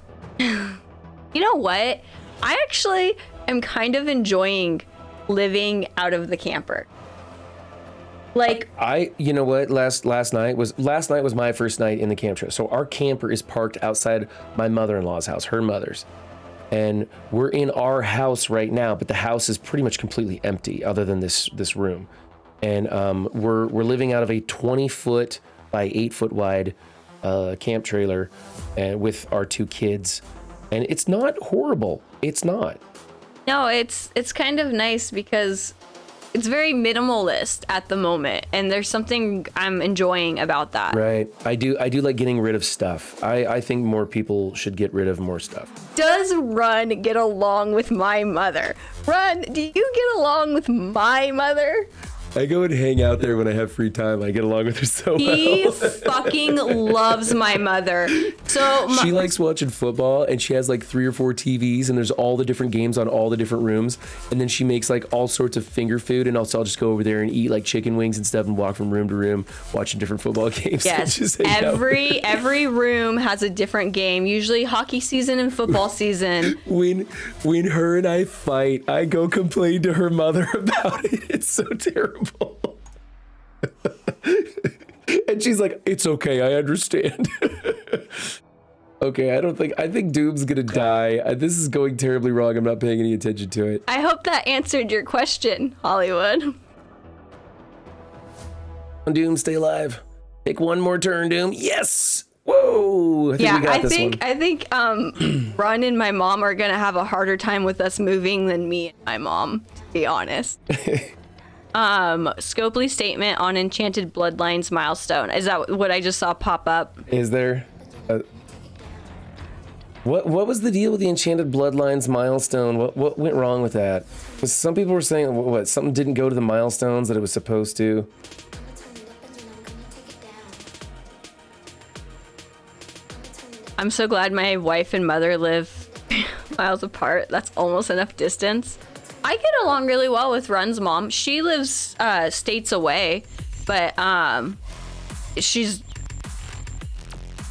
know what? I actually am kind of enjoying living out of the camper. Like, you know what? Last night was my first night in the camp trailer. So our camper is parked outside my mother-in-law's house, her mother's, and we're in our house right now. But the house is pretty much completely empty, other than this room. And we're living out of a 20-foot by 8-foot wide camp trailer, and with our 2 kids, and it's not horrible. It's not. No, it's kind of nice because it's very minimalist at the moment, and there's something I'm enjoying about that. Right. I do like getting rid of stuff. I think more people should get rid of more stuff. Does Run get along with my mother? Run, do you get along with my mother? I go and hang out there when I have free time. I get along with her so He well. fucking loves my mother. So She likes watching football, and she has like 3 or 4 TVs, and there's all the different games on all the different rooms. And then she makes like all sorts of finger food, and also I'll just go over there and eat like chicken wings and stuff, and walk from room to room watching different football games. yes, Just hang out. every room has a different game. Usually hockey season and football season. When her and I fight, I go complain to her mother about it. It's so terrible. And she's like, it's okay, I understand. Okay, I think Doom's gonna die. This is going terribly wrong. I'm not paying any attention to it. I hope that answered your question, Hollywood. Doom, stay alive. Take one more turn, Doom. Yes! Whoa! I think Ron and my mom are gonna have a harder time with us moving than me and my mom, to be honest. Scopely statement on Enchanted Bloodlines milestone. Is that what I just saw pop up? Is there? What was the deal with the Enchanted Bloodlines milestone? What went wrong with that? Because some people were saying what something didn't go to the milestones that it was supposed to. I'm so glad my wife and mother live miles apart. That's almost enough distance. I get along really well with Run's mom. She lives states away, but she's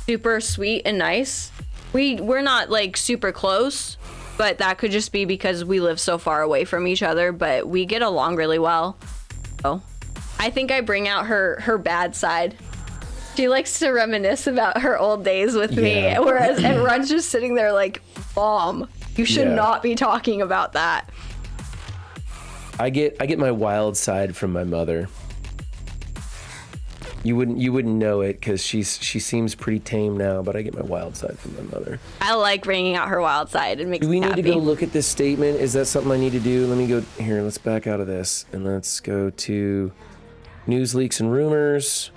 super sweet and nice. We're not like super close, but that could just be because we live so far away from each other, but we get along really well. So I think I bring out her bad side. She likes to reminisce about her old days with me, whereas everyone's just sitting there like, Mom, you should not be talking about that. I get my wild side from my mother. You wouldn't know it because she seems pretty tame now, but I get my wild side from my mother. I like bringing out her wild side. It makes me happy. Do we need to go look at this statement? Is that something I need to do? Let me go here. Let's back out of this and let's go to news, leaks, and rumors.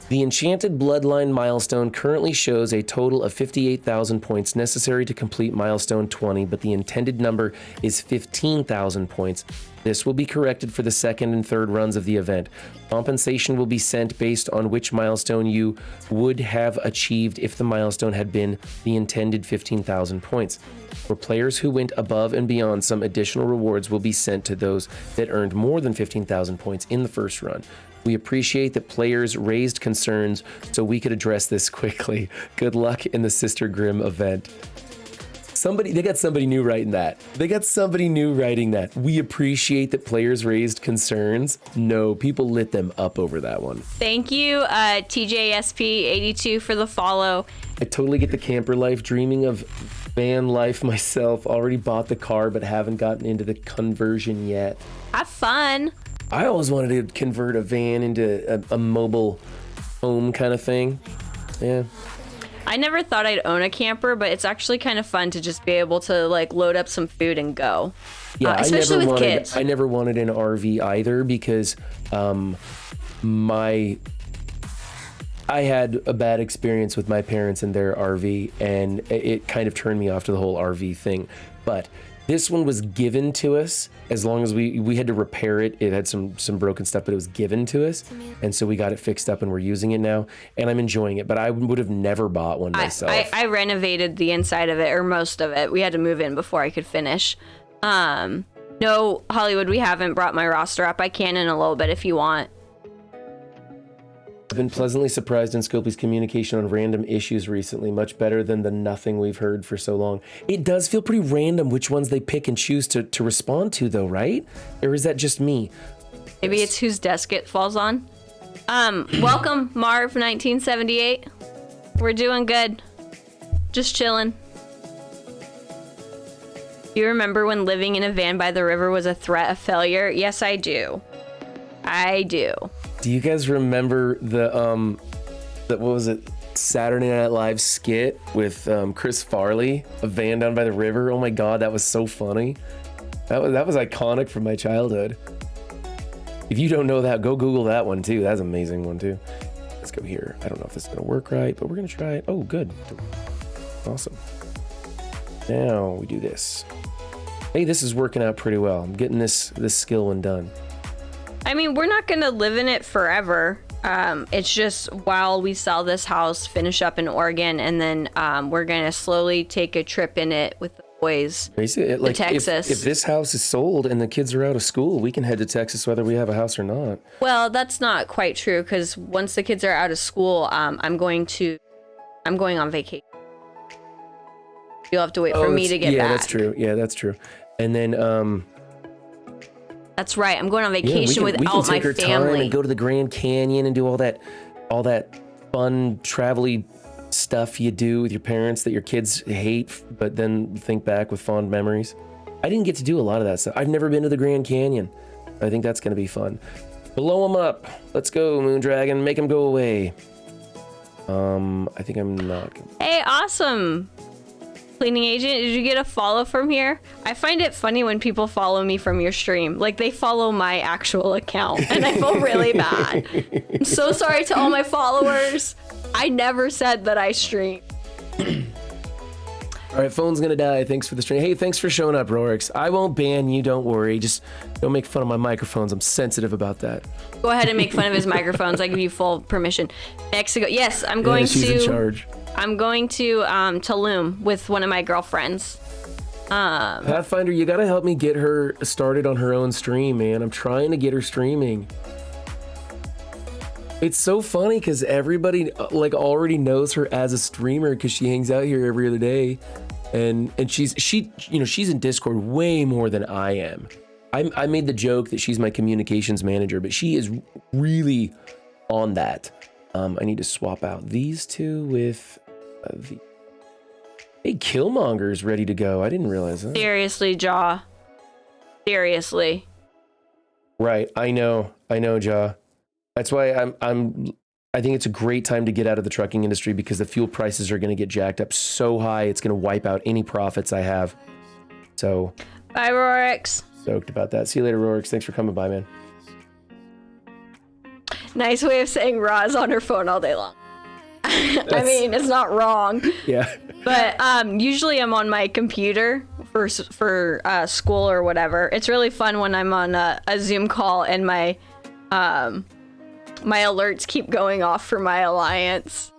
The Enchanted Bloodline milestone currently shows a total of 58,000 points necessary to complete milestone 20, but the intended number is 15,000 points. This will be corrected for the second and third runs of the event. Compensation will be sent based on which milestone you would have achieved if the milestone had been the intended 15,000 points. For players who went above and beyond, some additional rewards will be sent to those that earned more than 15,000 points in the first run. We appreciate that players raised concerns so we could address this quickly. Good luck in the Sister Grimm event. They got somebody new writing that. We appreciate that players raised concerns. No, people lit them up over that one. Thank you, TJSP82 for the follow. I totally get the camper life, dreaming of van life myself. Already bought the car, but haven't gotten into the conversion yet. Have fun. I always wanted to convert a van into a mobile home kind of thing. Yeah. I never thought I'd own a camper, but it's actually kind of fun to just be able to like load up some food and go. Yeah, especially with kids. I never wanted an RV either because I had a bad experience with my parents and their RV, and it kind of turned me off to the whole RV thing. But this one was given to us as long as we had to repair it. It had some broken stuff, but it was given to us. And so we got it fixed up and we're using it now. And I'm enjoying it, but I would have never bought one myself. I renovated the inside of it, or most of it. We had to move in before I could finish. No, Hollywood, we haven't brought my roster up. I can in a little bit if you want. I've been pleasantly surprised in Scopely's communication on random issues recently, much better than the nothing we've heard for so long. It does feel pretty random which ones they pick and choose to respond to, though, right? Or is that just me? Maybe it's whose desk it falls on. Welcome, Marv1978. We're doing good. Just chilling. Do you remember when living in a van by the river was a threat of failure? Yes, I do. I do. Do you guys remember the what was it, Saturday Night Live skit with Chris Farley, a van down by the river? Oh my God, that was so funny. That was iconic from my childhood. If you don't know that, go Google that one too. That's an amazing one too. Let's go here. I don't know if this is gonna work right, but we're gonna try it. Oh, good. Awesome. Now we do this. Hey, this is working out pretty well. I'm getting this skill one done. I mean, we're not gonna live in it forever. It's just while we sell this house, finish up in Oregon, and then we're gonna slowly take a trip in it with the boys to Texas. If this house is sold and the kids are out of school, we can head to Texas whether we have a house or not. Well, that's not quite true, because once the kids are out of school, I'm going on vacation. You'll have to wait for me to get back. Yeah, that's true. Yeah, that's true. And then that's right. I'm going on vacation without my family. We can take our time and go to the Grand Canyon and do all that fun travel-y stuff you do with your parents that your kids hate, but then think back with fond memories. I didn't get to do a lot of that stuff. I've never been to the Grand Canyon. I think that's going to be fun. Blow them up. Let's go, Moondragon. Make them go away. I think I'm not gonna... Hey, awesome. Cleaning agent, did you get a follow from here? I find it funny when people follow me from your stream. Like, they follow my actual account, and I feel really bad. I'm so sorry to all my followers. I never said that I stream. All right, phone's gonna die. Thanks for the stream. Hey, thanks for showing up, Rorix. I won't ban you, don't worry. Just don't make fun of my microphones. I'm sensitive about that. Go ahead and make fun of his microphones. I give you full permission. Mexico. Yes, I'm going she's in charge. I'm going to Tulum with one of my girlfriends. Pathfinder, you gotta help me get her started on her own stream, man. I'm trying to get her streaming. It's so funny because everybody like already knows her as a streamer because she hangs out here every other day, and she's in Discord way more than I am. I made the joke that she's my communications manager, but she is really on that. I need to swap out these two with the... Hey, Killmonger's ready to go. I didn't realize that. Seriously, Jaw. Seriously. Right, I know, Jaw. That's why I think it's a great time to get out of the trucking industry because the fuel prices are going to get jacked up so high it's going to wipe out any profits I have. So, bye, Rorix. Stoked about that. See you later, Rorix. Thanks for coming by, man. Nice way of saying Ra's on her phone all day long. I mean, it's not wrong. Yeah. But usually I'm on my computer for school or whatever. It's really fun when I'm on a Zoom call and my alerts keep going off for my alliance.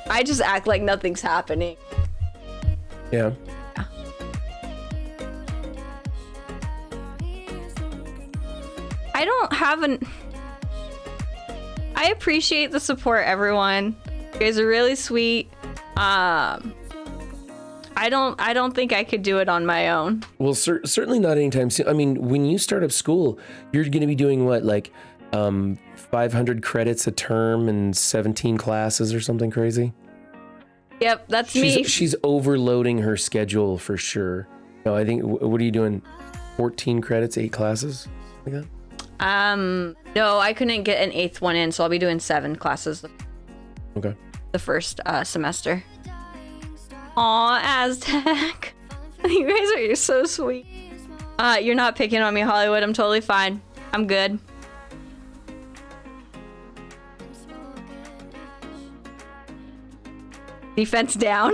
I just act like nothing's happening. Yeah. I don't have an... I appreciate the support, everyone. You guys are really sweet. I don't think I could do it on my own. Well, certainly not anytime soon. I mean, when you start up school, you're going to be doing what, like 500 credits a term and 17 classes or something crazy? Yep, that's me. She's overloading her schedule for sure. No, I think, what are you doing? 14 credits, 8 classes? Like that? No, I couldn't get an 8th one in, so I'll be doing 7 classes. Okay. The first semester. Aw, Aztec. You guys are so sweet. You're not picking on me, Hollywood. I'm totally fine. I'm good. Defense down.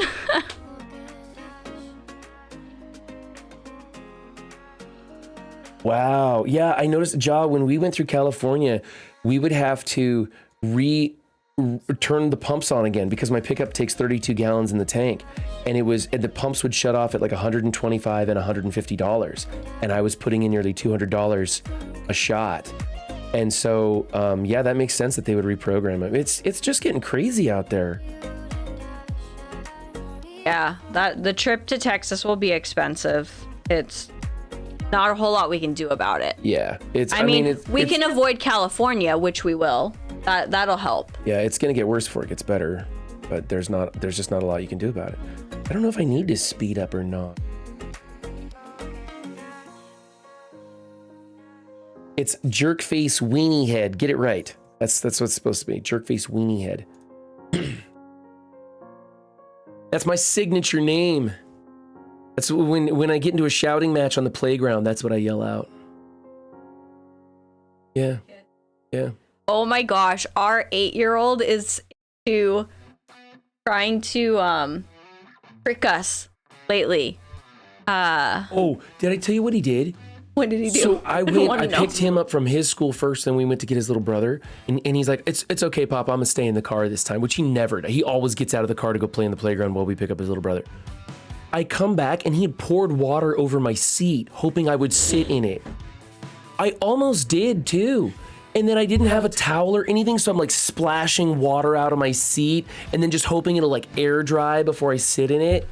Wow. Yeah, I noticed, Ja, when we went through California, we would have to turn the pumps on again because my pickup takes 32 gallons in the tank, and the pumps would shut off at like $125 and $150, and I was putting in nearly $200 a shot. And so, yeah, that makes sense that they would reprogram it. It's just getting crazy out there. Yeah, the trip to Texas will be expensive. It's not a whole lot we can do about it. Yeah, I mean, we can avoid California, which we will. That'll help. Yeah, it's gonna get worse before it gets better, but there's just not a lot you can do about it. I don't know if I need to speed up or not. It's jerkface weenie head. Get it right. That's what it's supposed to be. Jerkface weenie head. That's my signature name. That's when I get into a shouting match on the playground, that's what I yell out. Yeah. Yeah. Oh my gosh, our 8-year-old is trying to trick us lately. Oh, did I tell you what he did? What did he do? So I picked him up from his school first, then we went to get his little brother, and he's like, it's okay, Pop, I'm gonna stay in the car this time, which he never does. He always gets out of the car to go play in the playground while we pick up his little brother. I come back and he had poured water over my seat, hoping I would sit in it. I almost did too. And then I didn't have a towel or anything, so I'm like splashing water out of my seat and then just hoping it'll like air dry before I sit in it.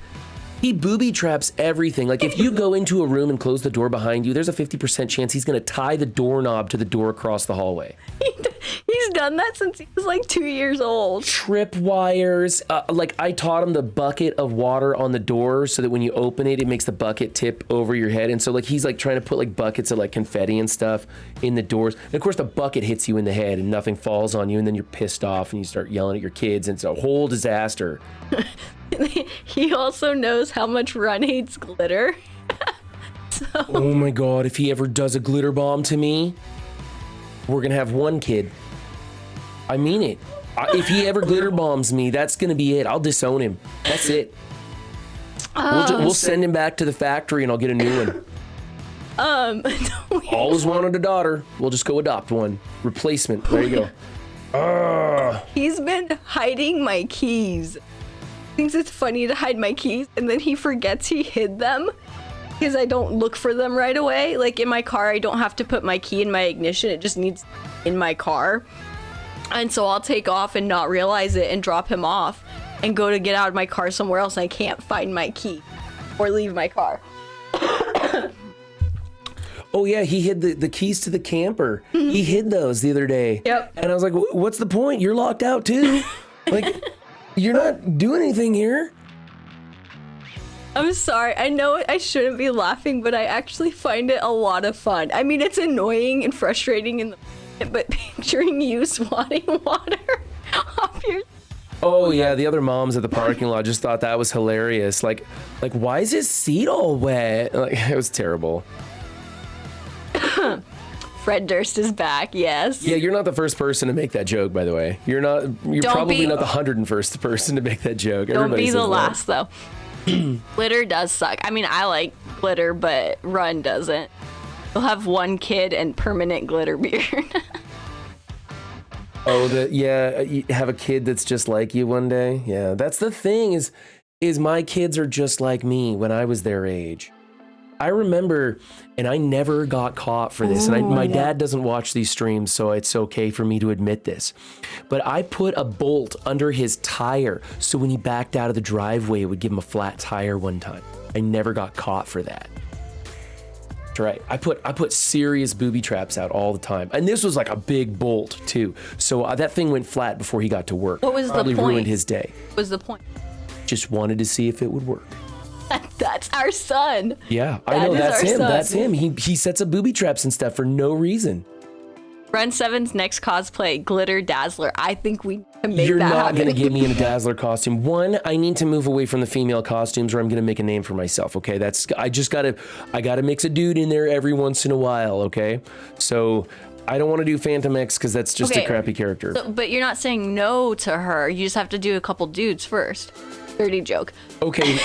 He booby traps everything. Like if you go into a room and close the door behind you, there's a 50% chance he's gonna tie the doorknob to the door across the hallway. He's done that since he was like 2 years old. Trip wires. Like I taught him the bucket of water on the door so that when you open it, it makes the bucket tip over your head. And so like he's like trying to put like buckets of like confetti and stuff in the doors. And of course the bucket hits you in the head and nothing falls on you. And then you're pissed off and you start yelling at your kids. And it's a whole disaster. He also knows how much Run hates glitter. Oh my God, if he ever does a glitter bomb to me, we're gonna have one kid. I mean it. If he ever glitter bombs me, that's gonna be it. I'll disown him. That's it. We'll send him back to the factory and I'll get a new one. Always wanted a daughter. We'll just go adopt one. Replacement. There you go. He's been hiding my keys. Thinks it's funny to hide my keys, and then he forgets he hid them because I don't look for them right away. Like in my car, I don't have to put my key in my ignition. It just needs in my car. And so I'll take off and not realize it and drop him off and go to get out of my car somewhere else. And I can't find my key or leave my car. Oh yeah, he hid the keys to the camper. He hid those the other day. Yep. And I was like, what's the point? You're locked out too. Like, you're not doing anything here. I'm sorry. I know I shouldn't be laughing, but I actually find it a lot of fun. I mean, it's annoying and frustrating in the moment, but picturing you swatting water off your... Oh yeah, the other moms at the parking lot just thought that was hilarious. Like why is his seat all wet? Like it was terrible. Fred Durst is back, yes. Yeah, you're not the first person to make that joke, by the way. You're probably not the 101st person to make that joke. Don't be the last, though. Glitter does suck. I mean, I like glitter, but Run doesn't. You'll have one kid and permanent glitter beard. You have a kid that's just like you one day. Yeah, that's the thing is my kids are just like me when I was their age. I remember, and I never got caught for this, and my dad doesn't watch these streams, so it's okay for me to admit this. But I put a bolt under his tire, so when he backed out of the driveway, it would give him a flat tire one time. I never got caught for that. That's right. I put serious booby traps out all the time, and this was like a big bolt too. So that thing went flat before he got to work. What was Probably the point? ruined his day. What was the point? Just wanted to see if it would work. That's our son. Yeah, I know, that's him. Son. That's him. He sets up booby traps and stuff for no reason. Run 7's next cosplay, Glitter Dazzler. I think we can make You're that not happen. going to get me in a Dazzler costume. One, I need to move away from the female costumes or I'm going to make a name for myself, okay? I got to mix a dude in there every once in a while, okay? So I don't want to do Phantom X because that's just a crappy character. So, but you're not saying no to her. You just have to do a couple dudes first. Dirty joke. Okay.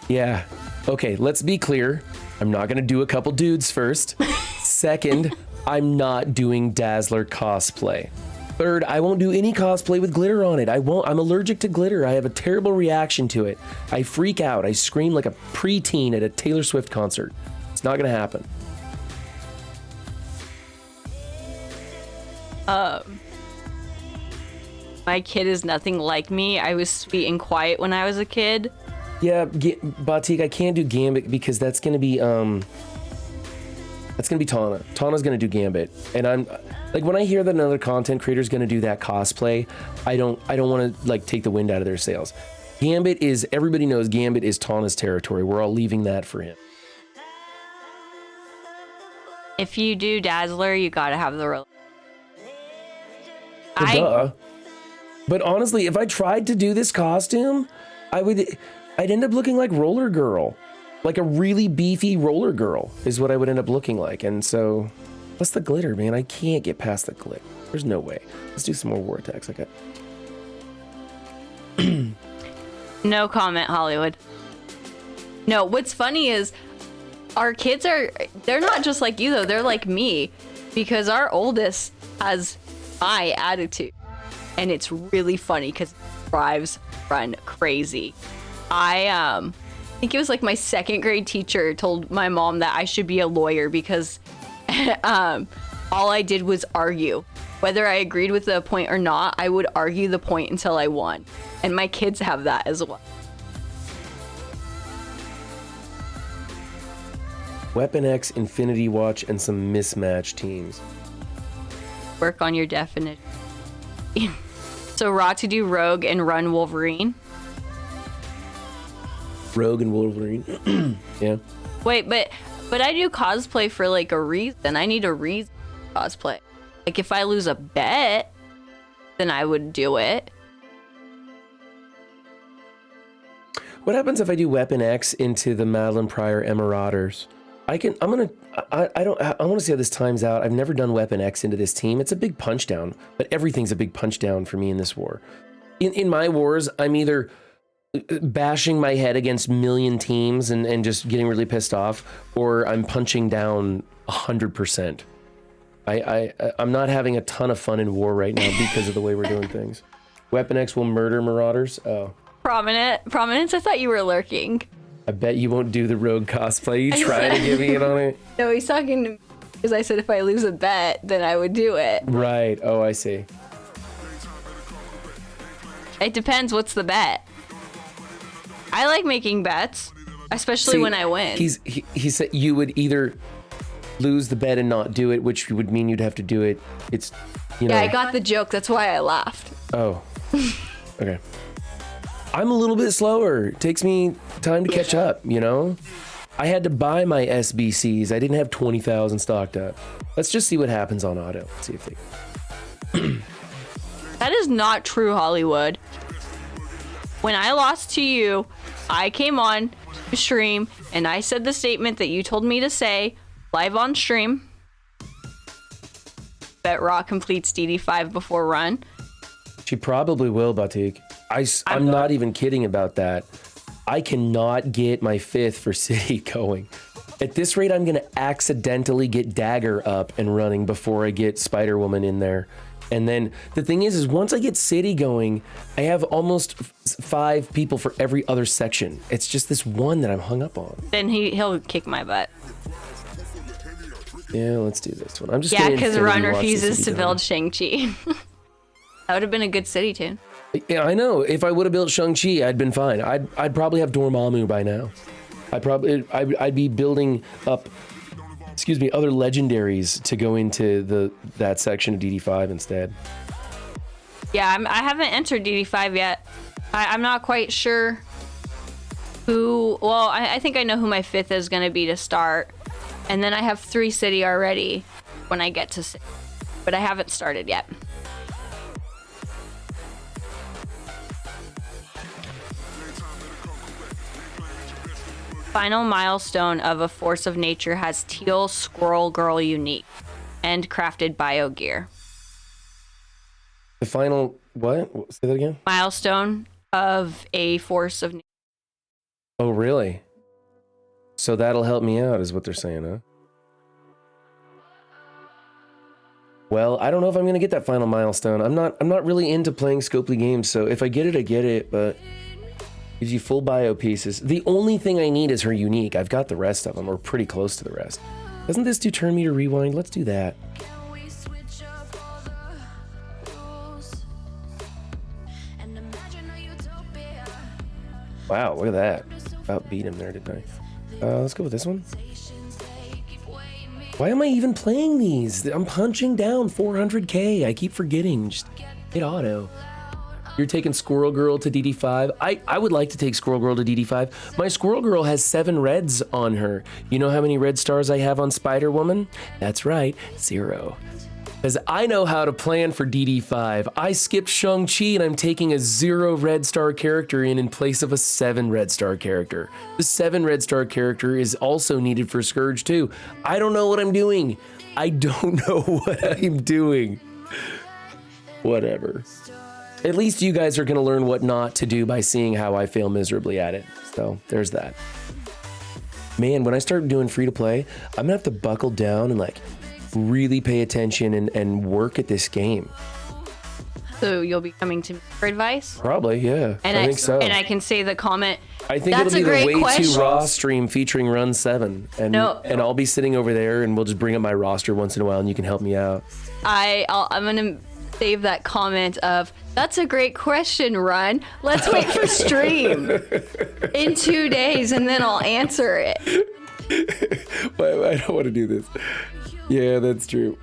Yeah. Okay, let's be clear. I'm not going to do a couple dudes first. Second, I'm not doing Dazzler cosplay. Third, I won't do any cosplay with glitter on it. I'm allergic to glitter. I have a terrible reaction to it. I freak out. I scream like a preteen at a Taylor Swift concert. It's not going to happen. My kid is nothing like me. I was sweet and quiet when I was a kid. Yeah, Batik, I can't do Gambit because that's gonna be Tana. Tana's gonna do Gambit, and I'm like, when I hear that another content creator's gonna do that cosplay, I don't want to like take the wind out of their sails. Gambit is, everybody knows Gambit is Tana's territory. We're all leaving that for him. If you do Dazzler, you gotta have the Duh. But honestly, if I tried to do this costume, I'd end up looking like Roller Girl. Like a really beefy Roller Girl is what I would end up looking like. And so, what's the glitter, man? I can't get past the glitter. There's no way. Let's do some more war attacks. Okay. No comment, Hollywood. No, what's funny is our kids they're not just like you though, they're like me, because our oldest has my attitude, and it's really funny because it drives Run crazy. I think it was like my second grade teacher told my mom that I should be a lawyer because all I did was argue. Whether I agreed with the point or not, I would argue the point until I won. And my kids have that as well. Weapon X, Infinity Watch, and some mismatch teams. Work on your definition. So Raw to do Rogue and Run Wolverine. Rogue and Wolverine. Yeah. Wait, but I do cosplay for like a reason. I need a reason to cosplay. Like if I lose a bet, then I would do it. What happens if I do Weapon X into the Madeline Pryor Marauders? I want to see how this times out. I've never done Weapon X into this team. It's a big punch down, but everything's a big punch down for me in this war. In my wars, I'm either bashing my head against million teams and just getting really pissed off, or I'm punching down 100%. I'm not having a ton of fun in war right now because of the way we're doing things. Weapon X will murder Marauders. Oh. Prominence, I thought you were lurking. I bet you won't do the Rogue cosplay. You try to give me in on it. No, he's talking to me because I said if I lose a bet, then I would do it. Right. Oh, I see. It depends what's the bet. I like making bets, especially when I win. He said you would either lose the bet and not do it, which would mean you'd have to do it. It's, you know. Yeah, I got the joke. That's why I laughed. Oh. Okay. I'm a little bit slower. It takes me time to catch up, you know? I had to buy my SBCs. I didn't have 20,000 stocked up. Let's just see what happens on auto. Let's see if they... That is not true, Hollywood. When I lost to you, I came on stream and I said the statement that you told me to say live on stream. Bet Raw completes DD5 before Run. She probably will, Batik. I'm not even kidding about that. I cannot get my 5th for City going. At this rate, I'm going to accidentally get Dagger up and running before I get Spider-Woman in there. And then the thing is once I get City going, I have almost 5 people for every other section. It's just this one that I'm hung up on. Then he'll kick my butt. Yeah, let's do this one. I'm just because Ron refuses to build Shang-Chi. That would have been a good City tune. Yeah, I know. If I would have built Shang-Chi, I'd been fine. I'd probably have Dormammu by now. I'd be building up, other legendaries to go into that section of DD5 instead. Yeah, I haven't entered DD5 yet. I'm not quite sure who. Well, I think I know who my 5th is going to be to start, and then I have 3 City already when I get to City, but I haven't started yet. Final milestone of a force of nature has teal squirrel girl unique and crafted bio gear. The final what? Say that again. Milestone of a force of nature. Oh, really? So that'll help me out, is what they're saying, huh? Well, I don't know if I'm gonna get that final milestone. I'm not really into playing Scopely games, so if I get it, I get it, but gives you full bio pieces. The only thing I need is her unique. I've got the rest of them, or pretty close to the rest. Doesn't this do turn meter rewind? Let's do that. Wow, look at that. About beat him there, didn't I? Let's go with this one. Why am I even playing these? I'm punching down 400k. I keep forgetting. Just hit auto. You're taking Squirrel Girl to DD5. I would like to take Squirrel Girl to DD5. My Squirrel Girl has 7 reds on her. You know how many red stars I have on Spider-Woman? That's right, 0. Because I know how to plan for DD5. I skipped Shang-Chi and I'm taking a 0 red star character in place of a 7 red star character. The 7 red star character is also needed for Scourge too. I don't know what I'm doing. I don't know what I'm doing. Whatever. At least you guys are going to learn what not to do by seeing how I fail miserably at it. So there's that. man, when I start doing free to play, I'm gonna have to buckle down and like really pay attention and work at this game. So you'll be coming to me for advice? Probably, yeah. And I think so. And I can say the comment. I think That's it'll be a the great Way question. Too Raw stream featuring Run 7. And I'll be sitting over there and we'll just bring up my roster once in a while and you can help me out. I'm gonna save that comment of, that's a great question, Run. Let's wait for stream in 2 days and then I'll answer it. I don't want to do this. Yeah, that's true.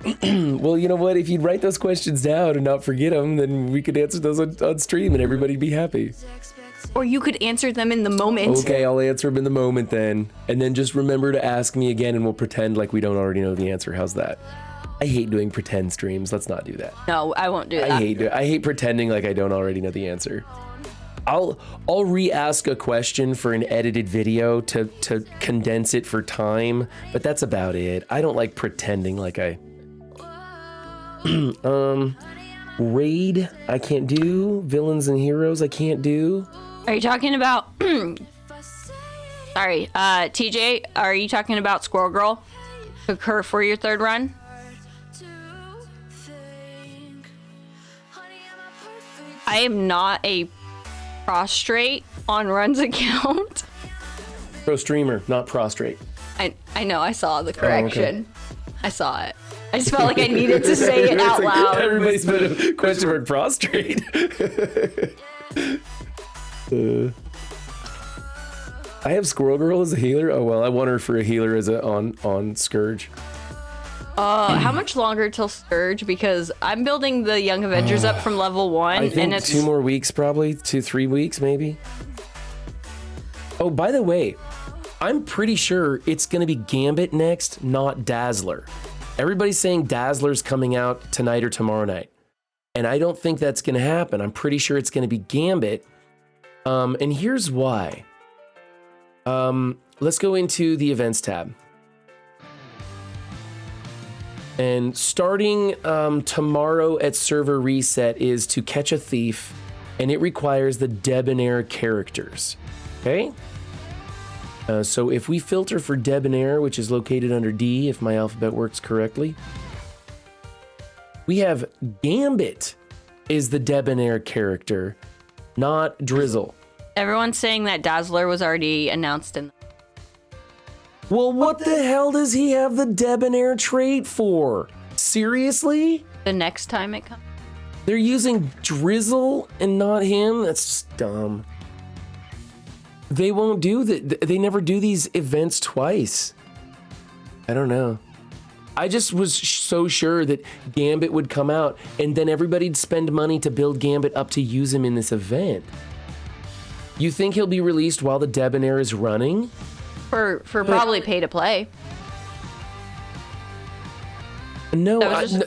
Well, you know what? If you'd write those questions down and not forget them, then we could answer those on stream and everybody'd be happy. Or you could answer them in the moment. Okay, I'll answer them in the moment then. And then just remember to ask me again and we'll pretend like we don't already know the answer. How's that? I hate doing pretend streams. Let's not do that. No, I won't do that. I hate pretending like I don't already know the answer. I'll re-ask a question for an edited video to condense it for time, but that's about it. I don't like pretending like I raid I can't do, villains and heroes I can't do. Are you talking about sorry, TJ, are you talking about Squirrel Girl? Took her for your third run? I am not a prostrate on Run's account. Pro streamer, not prostrate. I know, I saw the correction. Okay. I saw it. I just felt like I needed to say it out loud. Everybody's been a question mark prostrate. I have Squirrel Girl as a healer. Oh well, I want her for a healer as on Scourge. How much longer till Scourge? Because I'm building the Young Avengers up from level 1. I think and it's 2 more weeks, probably 2-3 weeks, maybe. Oh, by the way, I'm pretty sure it's gonna be Gambit next, not Dazzler. Everybody's saying Dazzler's coming out tonight or tomorrow night, and I don't think that's gonna happen. I'm pretty sure it's gonna be Gambit, and here's why. Let's go into the events tab. And starting tomorrow at server reset is to catch a thief, and it requires the debonair characters. Okay? So if we filter for debonair, which is located under D, if my alphabet works correctly, we have Gambit is the debonair character, not Drizzle. everyone's saying that Dazzler was already announced in. Well, what the hell does he have the debonair trait for? Seriously? The next time it comes. They're using Drizzle and not him? That's just dumb. They won't do that. They never do these events twice. I don't know. I just was so sure that Gambit would come out and then everybody'd spend money to build Gambit up to use him in this event. You think he'll be released while the debonair is running? For probably pay to play. No,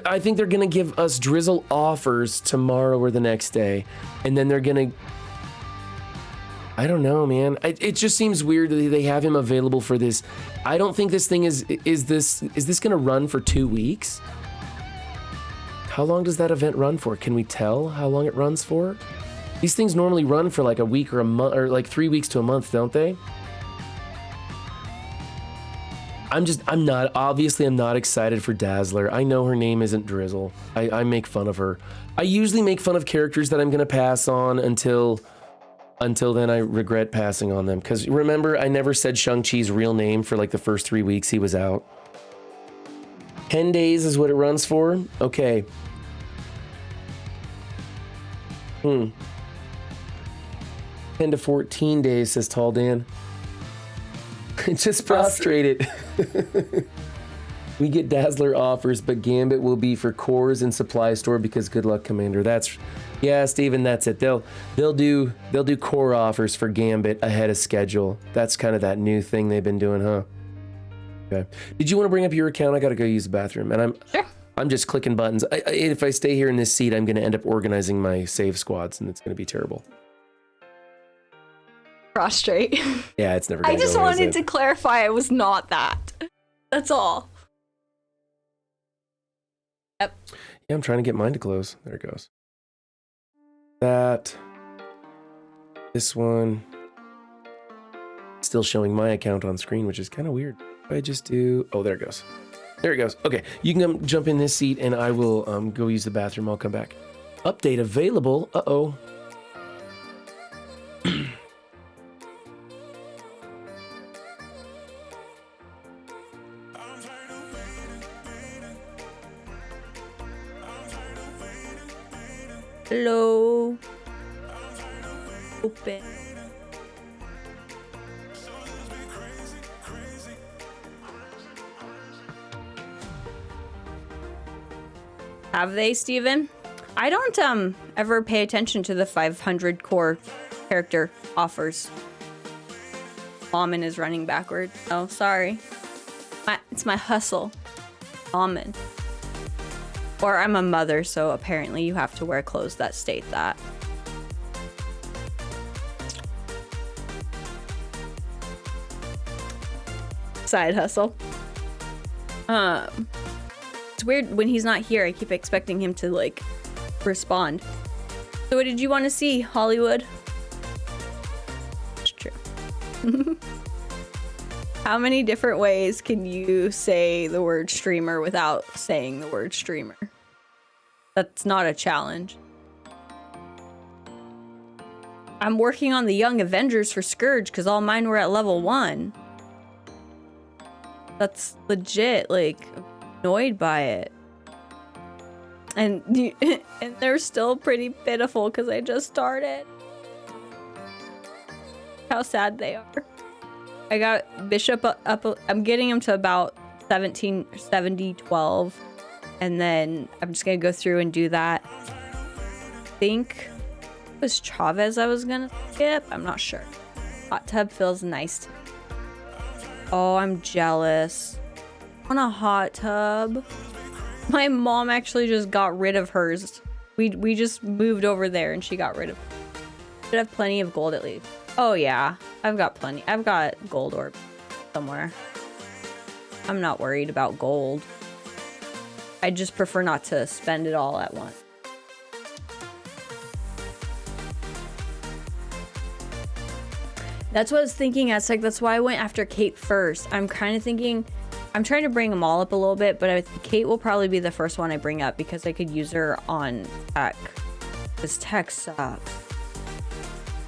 I think they're going to give us Drizzle offers tomorrow or the next day. And then they're going to... I don't know, man. It just seems weird that they have him available for this. I don't think this thing is this going to run for 2 weeks? How long does that event run for? Can we tell how long it runs for? These things normally run for like a week or a month, or like 3 weeks to a month, don't they? I'm not excited for Dazzler. I know her name isn't Drizzle. I make fun of her. I usually make fun of characters that I'm going to pass on until then I regret passing on them. Because remember, I never said Shang-Chi's real name for like the first 3 weeks he was out. 10 days is what it runs for? Okay. 10 to 14 days, says Tall Dan. Just prostrate it. We get Dazzler offers, but Gambit will be for cores and supply store because good luck, Commander. Yeah, Steven, that's it. They'll do core offers for Gambit ahead of schedule. That's kind of that new thing they've been doing, huh? Okay. Did you want to bring up your account? I got to go use the bathroom, and I'm just clicking buttons. If I stay here in this seat, I'm going to end up organizing my save squads, and it's going to be terrible. Prostrate. Yeah, it's never going to I just wanted to clarify it was not that. That's all. Yep. Yeah, I'm trying to get mine to close. There it goes. This one. Still showing my account on screen, which is kind of weird. I just do. Oh, there it goes. There it goes. Okay, you can come jump in this seat, and I will go use the bathroom. I'll come back. Update available. Uh-oh. Hello. Open. Have they, Steven? I don't ever pay attention to the 500 core character offers. Almond is running backwards. Oh, sorry. It's my hustle. Almond. Or I'm a mother, so apparently you have to wear clothes that state that. Side hustle. It's weird when he's not here. I keep expecting him to like respond. So what did you want to see, Hollywood? It's true. How many different ways can you say the word streamer without saying the word streamer? That's not a challenge. I'm working on the Young Avengers for Scourge because all mine were at level 1. That's legit, like, annoyed by it. And and they're still pretty pitiful because I just started. How sad they are. I got Bishop up, I'm getting him to about 17, 70, 12. And then I'm just going to go through and do that. I think it was Chavez I was going to skip. I'm not sure. Hot tub feels nice to me. Oh, I'm jealous. I want a hot tub. My mom actually just got rid of hers. We just moved over there and she got rid of it. Should have plenty of gold at least. Oh yeah, I've got plenty. I've got gold orb somewhere. I'm not worried about gold. I just prefer not to spend it all at once. That's what I was thinking, Aztec. That's why I went after Kate first. I'm kind of thinking, I'm trying to bring them all up a little bit, but Kate will probably be the first one I bring up because I could use her on tech. This tech sucks.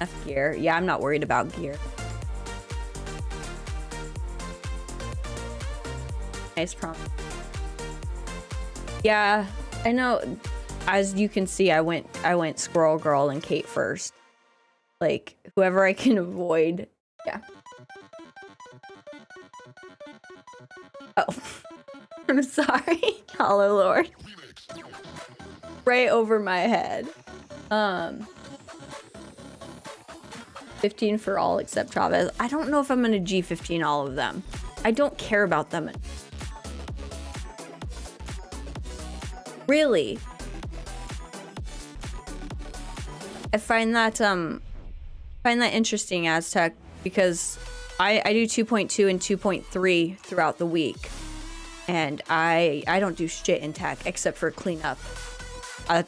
F gear. Yeah, I'm not worried about gear. Nice prompt. Yeah, I know. As you can see, I went Squirrel Girl and Kate first. Like, whoever I can avoid. Yeah. Oh. I'm sorry. Hollow Lord. Right over my head. 15 for all except Chavez. I don't know if I'm gonna G15 all of them. I don't care about them. Really. I find that interesting, Aztec, because I do 2.2 and 2.3 throughout the week, and I don't do shit in tech except for cleanup.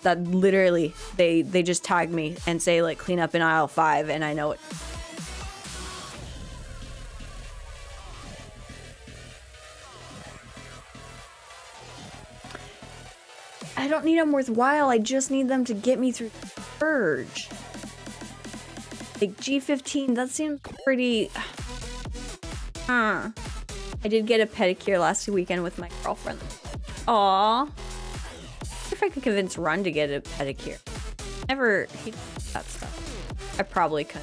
That literally they just tag me and say like clean up in aisle 5, and I know it. I don't need them worthwhile. I just need them to get me through the purge. Like G15, that seems pretty. I did get a pedicure last weekend with my girlfriend. Aww. If I could convince Run to get a pedicure. Never he does that stuff. I probably could.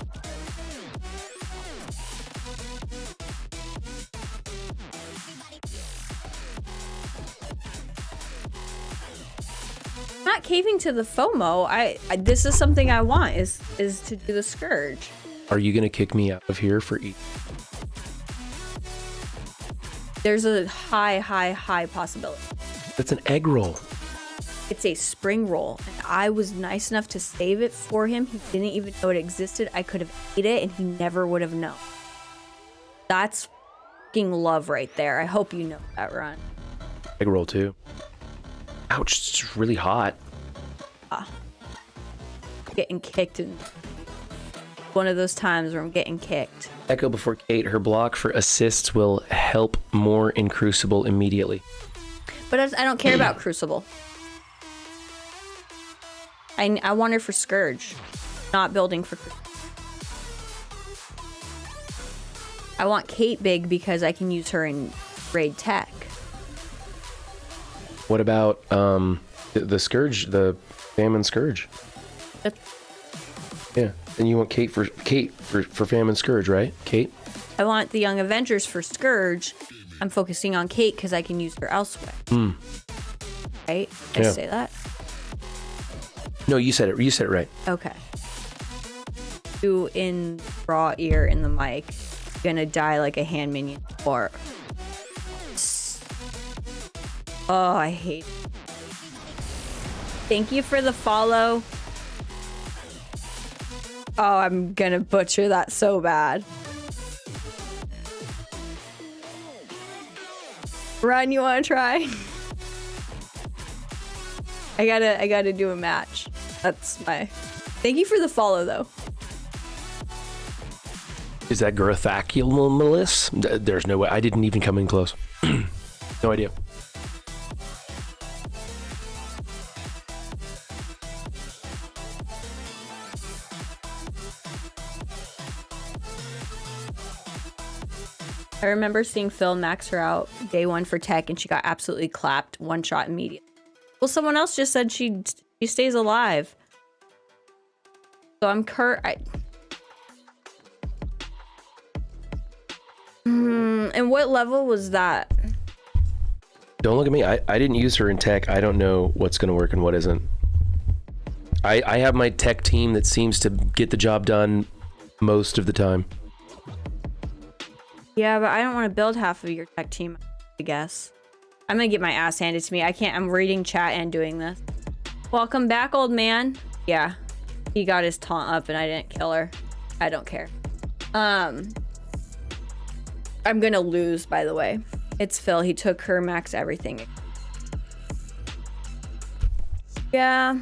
I'm not caving to the FOMO. I this is something I want is to do the Scourge. Are you gonna kick me out of here for eating? There's a high possibility. That's an egg roll. It's a spring roll, and I was nice enough to save it for him. He didn't even know it existed. I could have ate it, and he never would have known. That's fucking love right there. I hope you know that, Run. Egg roll too. Ouch, it's really hot. Getting kicked in. one of those times where I'm getting kicked. Echo before Kate. Her block for assists will help more in Crucible immediately. But I don't care about Crucible. I want her for Scourge, not building for Crucible. I want Kate big because I can use her in raid tech. What about the Scourge, the Famine Scourge? Yeah, and you want Kate for Famine Scourge, right? Kate? I want the Young Avengers for Scourge. I'm focusing on Kate because I can use her elsewhere. Right? Did I say that? No, you said it. You said it right. Okay. You in raw ear in the mic. Gonna die like a hand minion. Or. Oh, I hate it. Thank you for the follow. Oh, I'm gonna butcher that so bad. Run, you wanna try? I gotta do a match. That's my... Thank you for the follow, though. Is that Grathaculus? There's no way. I didn't even come in close. No idea. I remember seeing Phil max her out day one for tech, and she got absolutely clapped, one shot immediately. Well, someone else just said she stays alive. So I'm and what level was that? Don't look at me. I didn't use her in tech. I don't know what's going to work and what isn't. I have my tech team that seems to get the job done most of the time. Yeah, but I don't want to build half of your tech team, I guess. I'm gonna get my ass handed to me. I can't. I'm reading chat and doing this. Welcome back, old man. Yeah, he got his taunt up and I didn't kill her. I don't care. I'm gonna lose, by the way. It's Phil. He took her max everything. Yeah.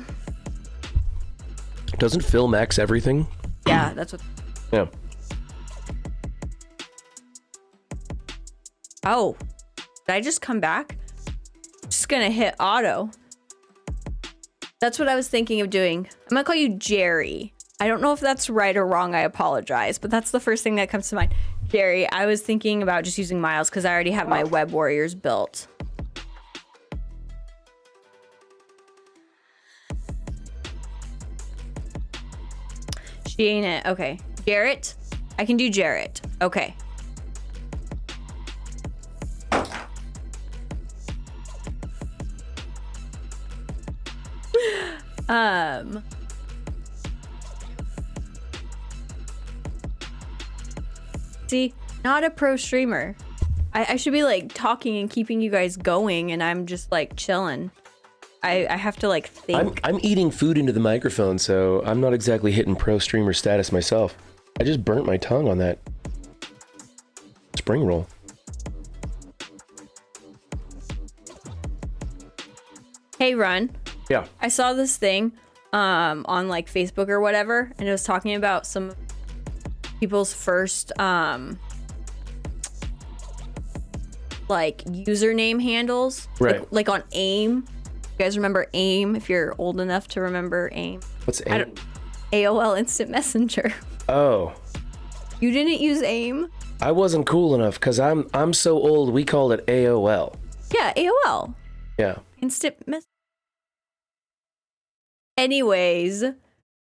Doesn't Phil max everything? Yeah, that's what. Yeah. Oh, did I just come back? Just gonna hit auto. That's what I was thinking of doing. I'm gonna call you Jerry. I don't know if that's right or wrong. I apologize, but that's the first thing that comes to mind. Jerry, I was thinking about just using Miles because I already have my Web Warriors built. She ain't it. Okay. Jarrett? I can do Jarrett. Okay. See, not a pro streamer. I should be like talking and keeping you guys going, and I'm just like chilling. I have to like think. I'm eating food into the microphone, so I'm not exactly hitting pro streamer status myself. I just burnt my tongue on that spring roll. Hey, Run. Yeah. I saw this thing on like Facebook or whatever, and it was talking about some people's first like username handles. Right. Like on AIM. You guys remember AIM if you're old enough to remember AIM? What's AIM? AOL Instant Messenger. Oh. You didn't use AIM? I wasn't cool enough because I'm so old we called it AOL. Yeah, AOL. Yeah. Instant Messenger. Anyways,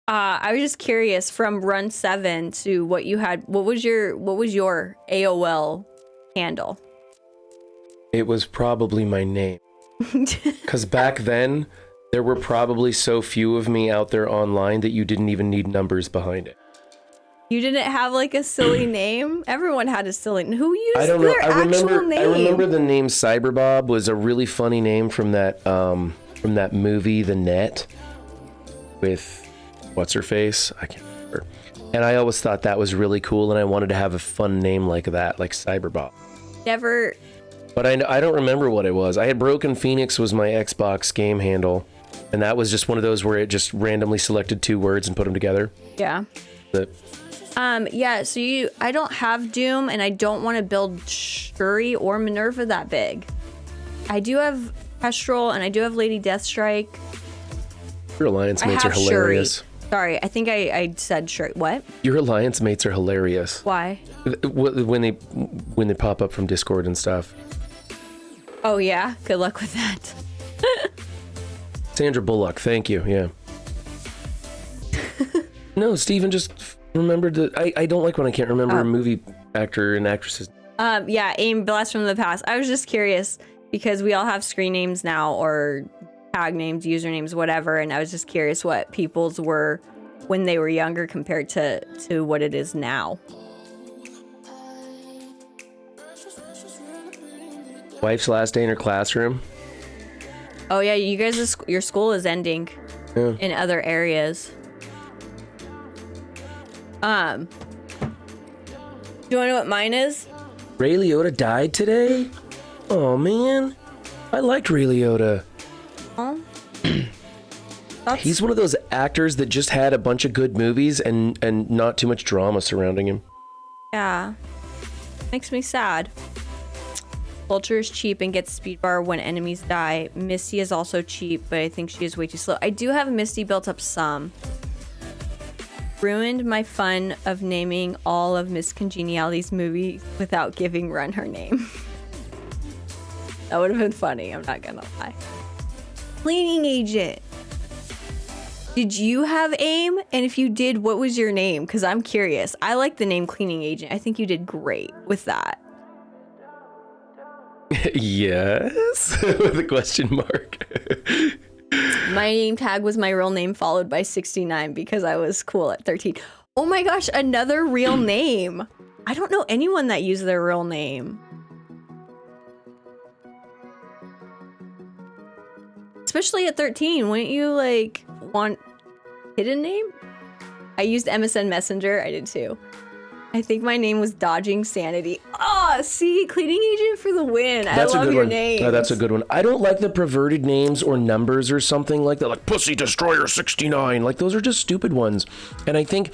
I was just curious from Run 7 to what you had. What was your AOL handle? It was probably my name. Because back then, there were probably so few of me out there online that you didn't even need numbers behind it. You didn't have like a silly name? Everyone had a silly name. Who used their actual name? I remember the name Cyberbob was a really funny name from that movie, The Net, with what's her face? I can't remember. And I always thought that was really cool, and I wanted to have a fun name like that, like Cyberbob. Never. But I don't remember what it was. I had Broken Phoenix was my Xbox game handle, and that was just one of those where it just randomly selected two words and put them together. Yeah. Yeah, so I don't have Doom, and I don't want to build Shuri or Minerva that big. I do have Kestrel, and I do have Lady Deathstrike. Your alliance mates are hilarious. Shuri. Sorry, I think I said Shuri. What? Your alliance mates are hilarious. Why? When they pop up from Discord and stuff. Oh yeah, good luck with that. Sandra Bullock, thank you. Yeah. No, Steven just remembered that I don't like when I can't remember a movie actor and actresses. Yeah, AIM Blast from the Past. I was just curious because we all have screen names now, or tag names, usernames, whatever, and I was just curious what people's were when they were younger compared to what it is now. Wife's last day in her classroom. Oh yeah, you guys, your school is ending in other areas. Do you want to know what mine is? Ray Liotta died today? Oh man, I liked Ray Liotta. Oh. He's one of those actors that just had a bunch of good movies and not too much drama surrounding him. Yeah. Makes me sad. Vulture is cheap and gets speed bar when enemies die. Misty is also cheap, but I think she is way too slow. I do have Misty built up some. Ruined my fun of naming all of Miss Congeniality's movies without giving Run her name. That would have been funny, I'm not gonna lie. Cleaning agent. Did you have AIM? And if you did, what was your name? Because I'm curious. I like the name Cleaning Agent. I think you did great with that. Yes, with a question mark. My name tag was my real name followed by 69 because I was cool at 13. Oh my gosh, another real name. I don't know anyone that used their real name. Especially at 13, wouldn't you like want hidden name? I used MSN Messenger, I did too. I think my name was Dodging Sanity. Oh, see, Cleaning Agent for the win. That's I love your one. name. Oh, that's a good one. I don't like the perverted names or numbers or something like that, like Pussy Destroyer 69. Like those are just stupid ones. And I think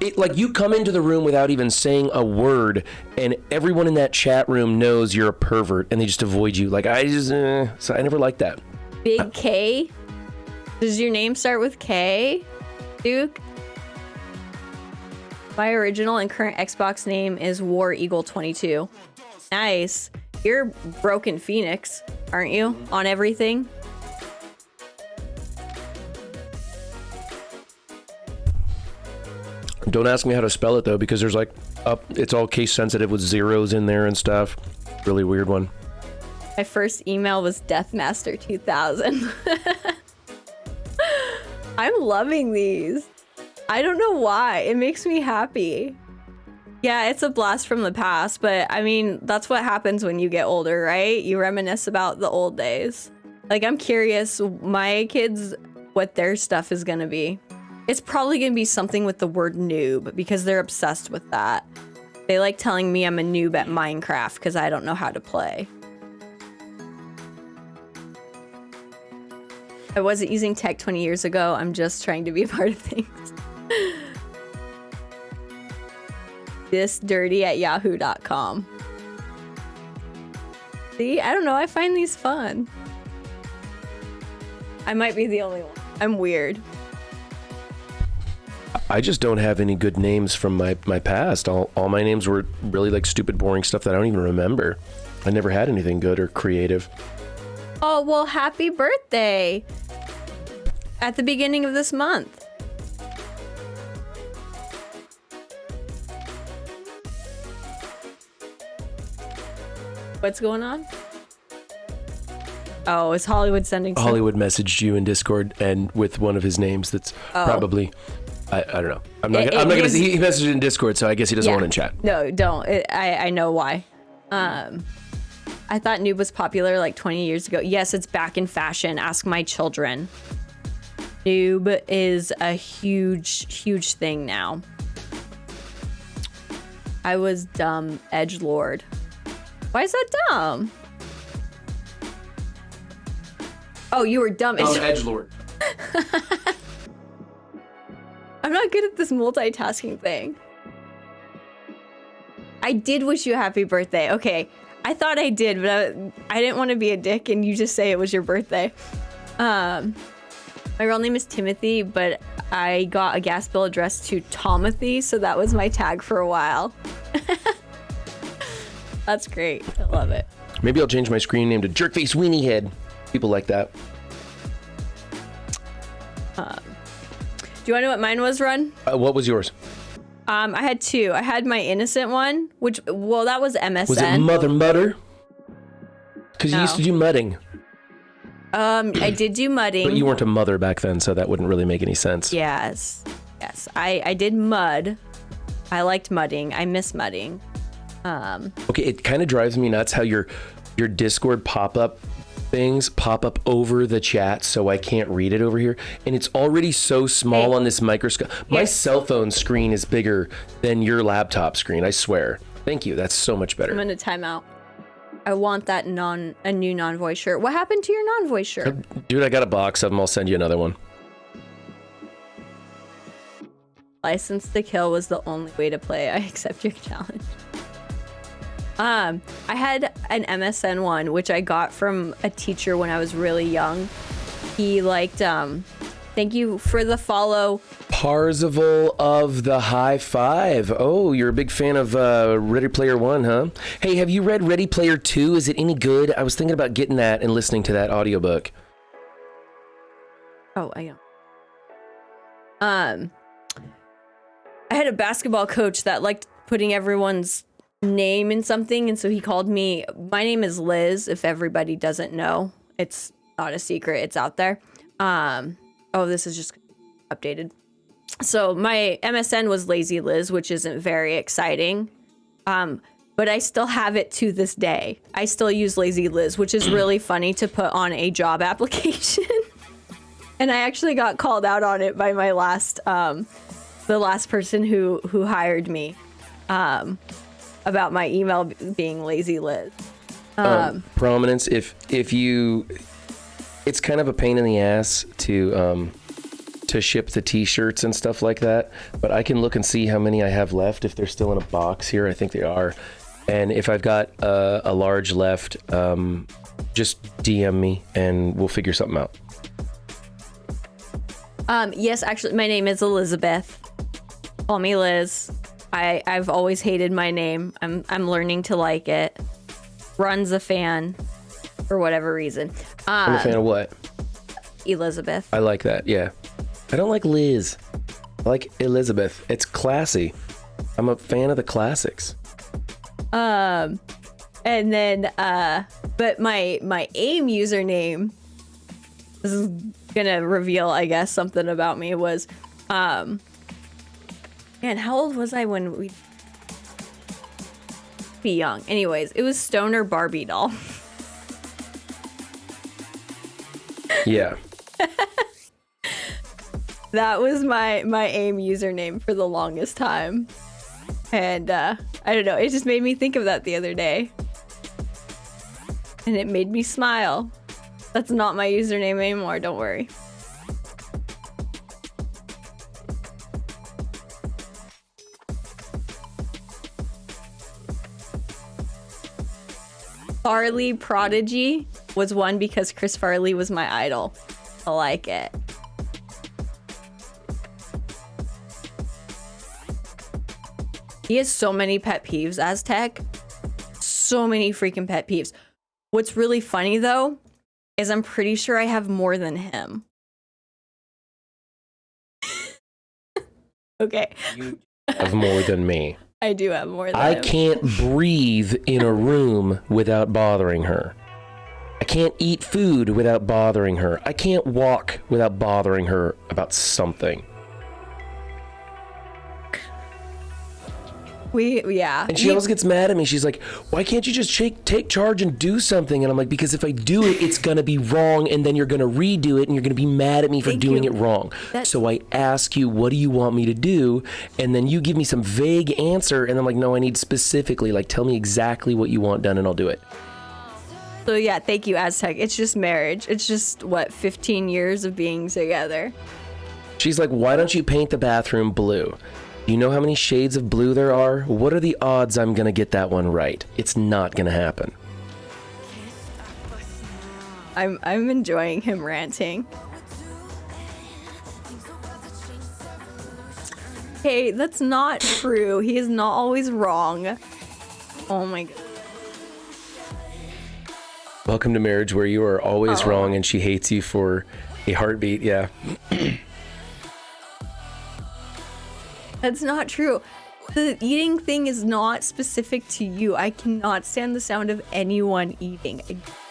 it, like, you come into the room without even saying a word, and everyone in that chat room knows you're a pervert, and they just avoid you. Like so I never liked that. Big K. Does your name start with K, Duke? My original and current Xbox name is War Eagle 22. Nice. You're Broken Phoenix, aren't you? On everything? Don't ask me how to spell it though, because there's like it's all case sensitive with zeros in there and stuff. Really weird one. My first email was Deathmaster 2000. I'm loving these. I don't know why. It makes me happy. Yeah, it's a blast from the past, but I mean, that's what happens when you get older, right? You reminisce about the old days. Like, I'm curious, my kids, what their stuff is gonna be. It's probably gonna be something with the word noob, because they're obsessed with that. They like telling me I'm a noob at Minecraft because I don't know how to play. I wasn't using tech 20 years ago. I'm just trying to be a part of things. thisdirty@yahoo.com. See, I don't know. I find these fun. I might be the only one. I'm weird. I just don't have any good names from my past. All my names were really like stupid, boring stuff that I don't even remember. I never had anything good or creative. Oh, well, happy birthday at the beginning of this month. What's going on? Oh, is Hollywood sending some? Hollywood messaged you in Discord and with one of his names that's probably, I don't know. I'm not gonna he messaged in Discord, so I guess he doesn't want to chat. No, don't. I know why. I thought noob was popular like 20 years ago. Yes, it's back in fashion. Ask my children. Noob is a huge thing now. I was dumb, edgelord. Why is that dumb? Oh, you were dumb. Oh, edgelord. I'm not good at this multitasking thing. I did wish you a happy birthday. Okay. I thought I did, but I didn't want to be a dick and you just say it was your birthday. My real name is Timothy, but I got a gas bill addressed to Tomothy, so that was my tag for a while. That's great. I love it. Maybe I'll change my screen name to Jerkface Weenie Head. People like that. Do you want to know what mine was, Run? What was yours? I had two. I had my innocent one, which, well, that was MSN. Was it Mother Mutter? Because you used to do mudding. I did do mudding. But you weren't a mother back then, so that wouldn't really make any sense. Yes. I did mud. I liked mudding. I miss mudding. Okay, it kind of drives me nuts how your Discord pop-up things pop up over the chat, so I can't read it over here, and it's already so small on this microscope. My cell phone screen is bigger than your laptop screen, I swear. Thank you, that's so much better. I'm gonna time out. I want that a new non-voice shirt. What happened to your non-voice shirt? Dude, I got a box of them. I'll send you another one. License to Kill was the only way to play. I accept your challenge. I had an MSN one, which I got from a teacher when I was really young. He liked, thank you for the follow. Parzival of the High Five. Oh, you're a big fan of Ready Player One, huh? Hey, have you read Ready Player 2? Is it any good? I was thinking about getting that and listening to that audiobook. Oh, I know. I had a basketball coach that liked putting everyone's name in something, and so he called me. My name is Liz, if everybody doesn't know. It's not a secret, it's out there. Oh, this is just updated. So my MSN was Lazy Liz, which isn't very exciting. But I still have it to this day. I still use Lazy Liz, which is really funny to put on a job application. And I actually got called out on it by my the last person who hired me. About my email being Lazy Liz. Prominence, if you, it's kind of a pain in the ass to ship the t-shirts and stuff like that, but I can look and see how many I have left. If they're still in a box here, I think they are. And if I've got a large left, just DM me and we'll figure something out. Yes, actually, my name is Elizabeth. Call me Liz. I've always hated my name. I'm learning to like it. Run's a fan for whatever reason. I'm a fan of what? Elizabeth. I like that, yeah. I don't like Liz. I like Elizabeth. It's classy. I'm a fan of the classics. And then but my AIM username, this is gonna reveal, I guess, something about me, was man, how old was I when we be young? Anyways, it was Stoner Barbie Doll. Yeah. That was my AIM username for the longest time. And I don't know, it just made me think of that the other day. And it made me smile. That's not my username anymore, don't worry. Farley Prodigy was one because Chris Farley was my idol. I like it. He has so many pet peeves, Aztec. So many freaking pet peeves. What's really funny though, is I'm pretty sure I have more than him. Okay. You have more than me. I do have more than I him. can't breathe in a room without bothering her. I can't eat food without bothering her. I can't walk without bothering her about something. Yeah. And she always gets mad at me. She's like, why can't you just take charge and do something? And I'm like, because if I do it, it's going to be wrong. And then you're going to redo it and you're going to be mad at me for doing it wrong. So I ask you, what do you want me to do? And then you give me some vague answer. And I'm like, no, I need specifically, like, tell me exactly what you want done and I'll do it. So yeah, thank you, Aztec. It's just marriage. It's just, what, 15 years of being together. She's like, why don't you paint the bathroom blue? You know how many shades of blue there are? What are the odds I'm gonna get that one right? It's not gonna happen. I'm enjoying him ranting. Hey, that's not true. He is not always wrong. Oh my god. Welcome to marriage where you are always wrong and she hates you for a heartbeat. Yeah. That's not true. The eating thing is not specific to you. I cannot stand the sound of anyone eating.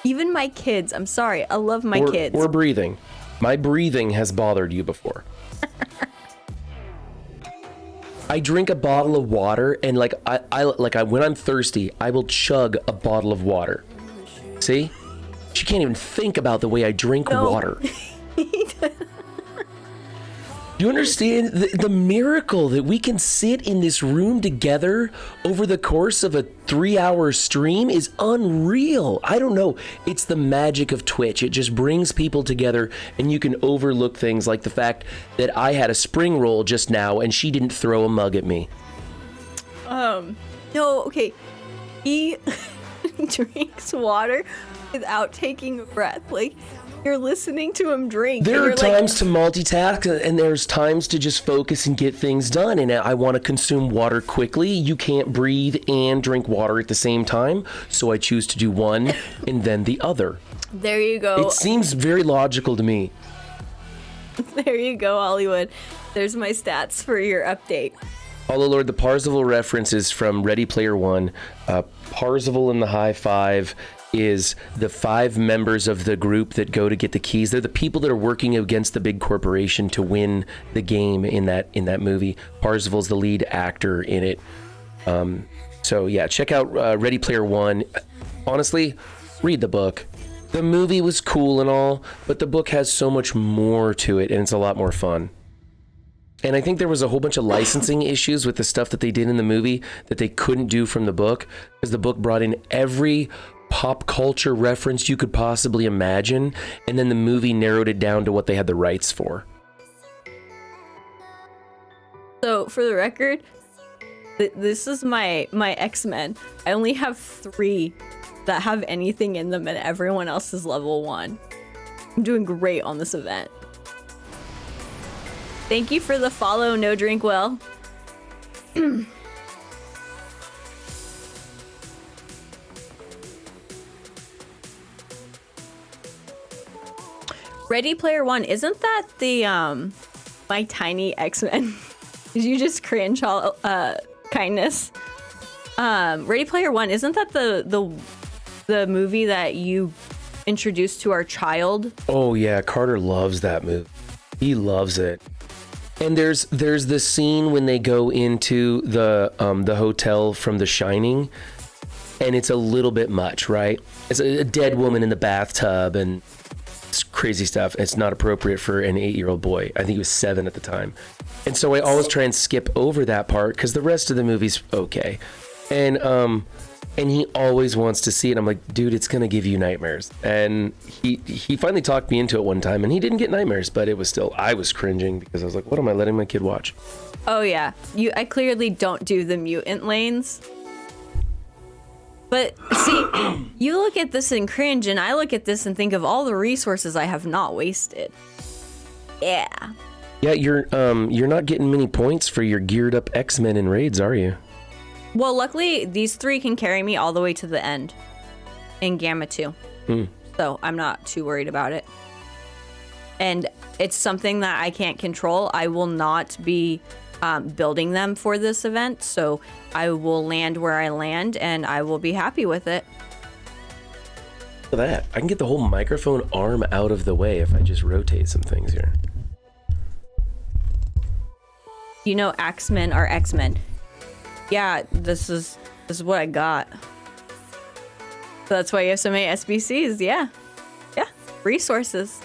Even my kids. I'm sorry. I love my kids. Or breathing. My breathing has bothered you before. I drink a bottle of water and when I'm thirsty, I will chug a bottle of water. See? She can't even think about the way I drink water. Do you understand the miracle that we can sit in this room together over the course of a 3-hour stream is unreal. I don't know. It's the magic of Twitch. It just brings people together and you can overlook things like the fact that I had a spring roll just now and she didn't throw a mug at me. No, okay. He drinks water without taking a breath. Like, you're listening to him drink. There are times to multitask and there's times to just focus and get things done. And I want to consume water quickly. You can't breathe and drink water at the same time. So I choose to do one and then the other. There you go. It seems very logical to me. There you go, Hollywood. There's my stats for your update. Although, Lord, the Parzival reference is from Ready Player One. Parzival in the high five is the 5 members of the group that go to get the keys. They're the people that are working against the big corporation to win the game in that movie. Parzival's the lead actor in it. So yeah, check out Ready Player One. Honestly, read the book. The movie was cool and all, but the book has so much more to it, and it's a lot more fun. And I think there was a whole bunch of licensing issues with the stuff that they did in the movie that they couldn't do from the book, because the book brought in every pop culture reference you could possibly imagine, and then the movie narrowed it down to what they had the rights for. So, for the record, this is my X-Men. I only have 3 that have anything in them, and everyone else is level 1. I'm doing great on this event. Thank you for the follow, No Drink Well. Ready Player One, isn't that the My Tiny X-Men? Did you just cringe all kindness? Ready Player One, isn't that the movie that you introduced to our child? Oh yeah, Carter loves that movie. He loves it. And there's this scene when they go into the hotel from The Shining, and it's a little bit much, right? It's a dead woman in the bathtub and it's crazy stuff. It's not appropriate for an 8-year-old boy. I think he was 7 at the time. And so I always try and skip over that part because the rest of the movie's okay. And he always wants to see it. I'm like, dude, it's gonna give you nightmares. And he finally talked me into it one time, and he didn't get nightmares, but it was still, I was cringing because I was like, what am I letting my kid watch? Oh yeah, I clearly don't do the mutant lanes. But see, you look at this and cringe, and I look at this and think of all the resources I have not wasted. Yeah. Yeah, you're not getting many points for your geared up X-Men in raids, are you? Well, luckily, these 3 can carry me all the way to the end in Gamma 2. So I'm not too worried about it. And it's something that I can't control. I will not be building them for this event, so I will land where I land, and I will be happy with it. Look at that. I can get the whole microphone arm out of the way if I just rotate some things here. You know, X-Men are X-Men. Yeah, this is what I got. So that's why you have so many SBCs. Yeah, resources.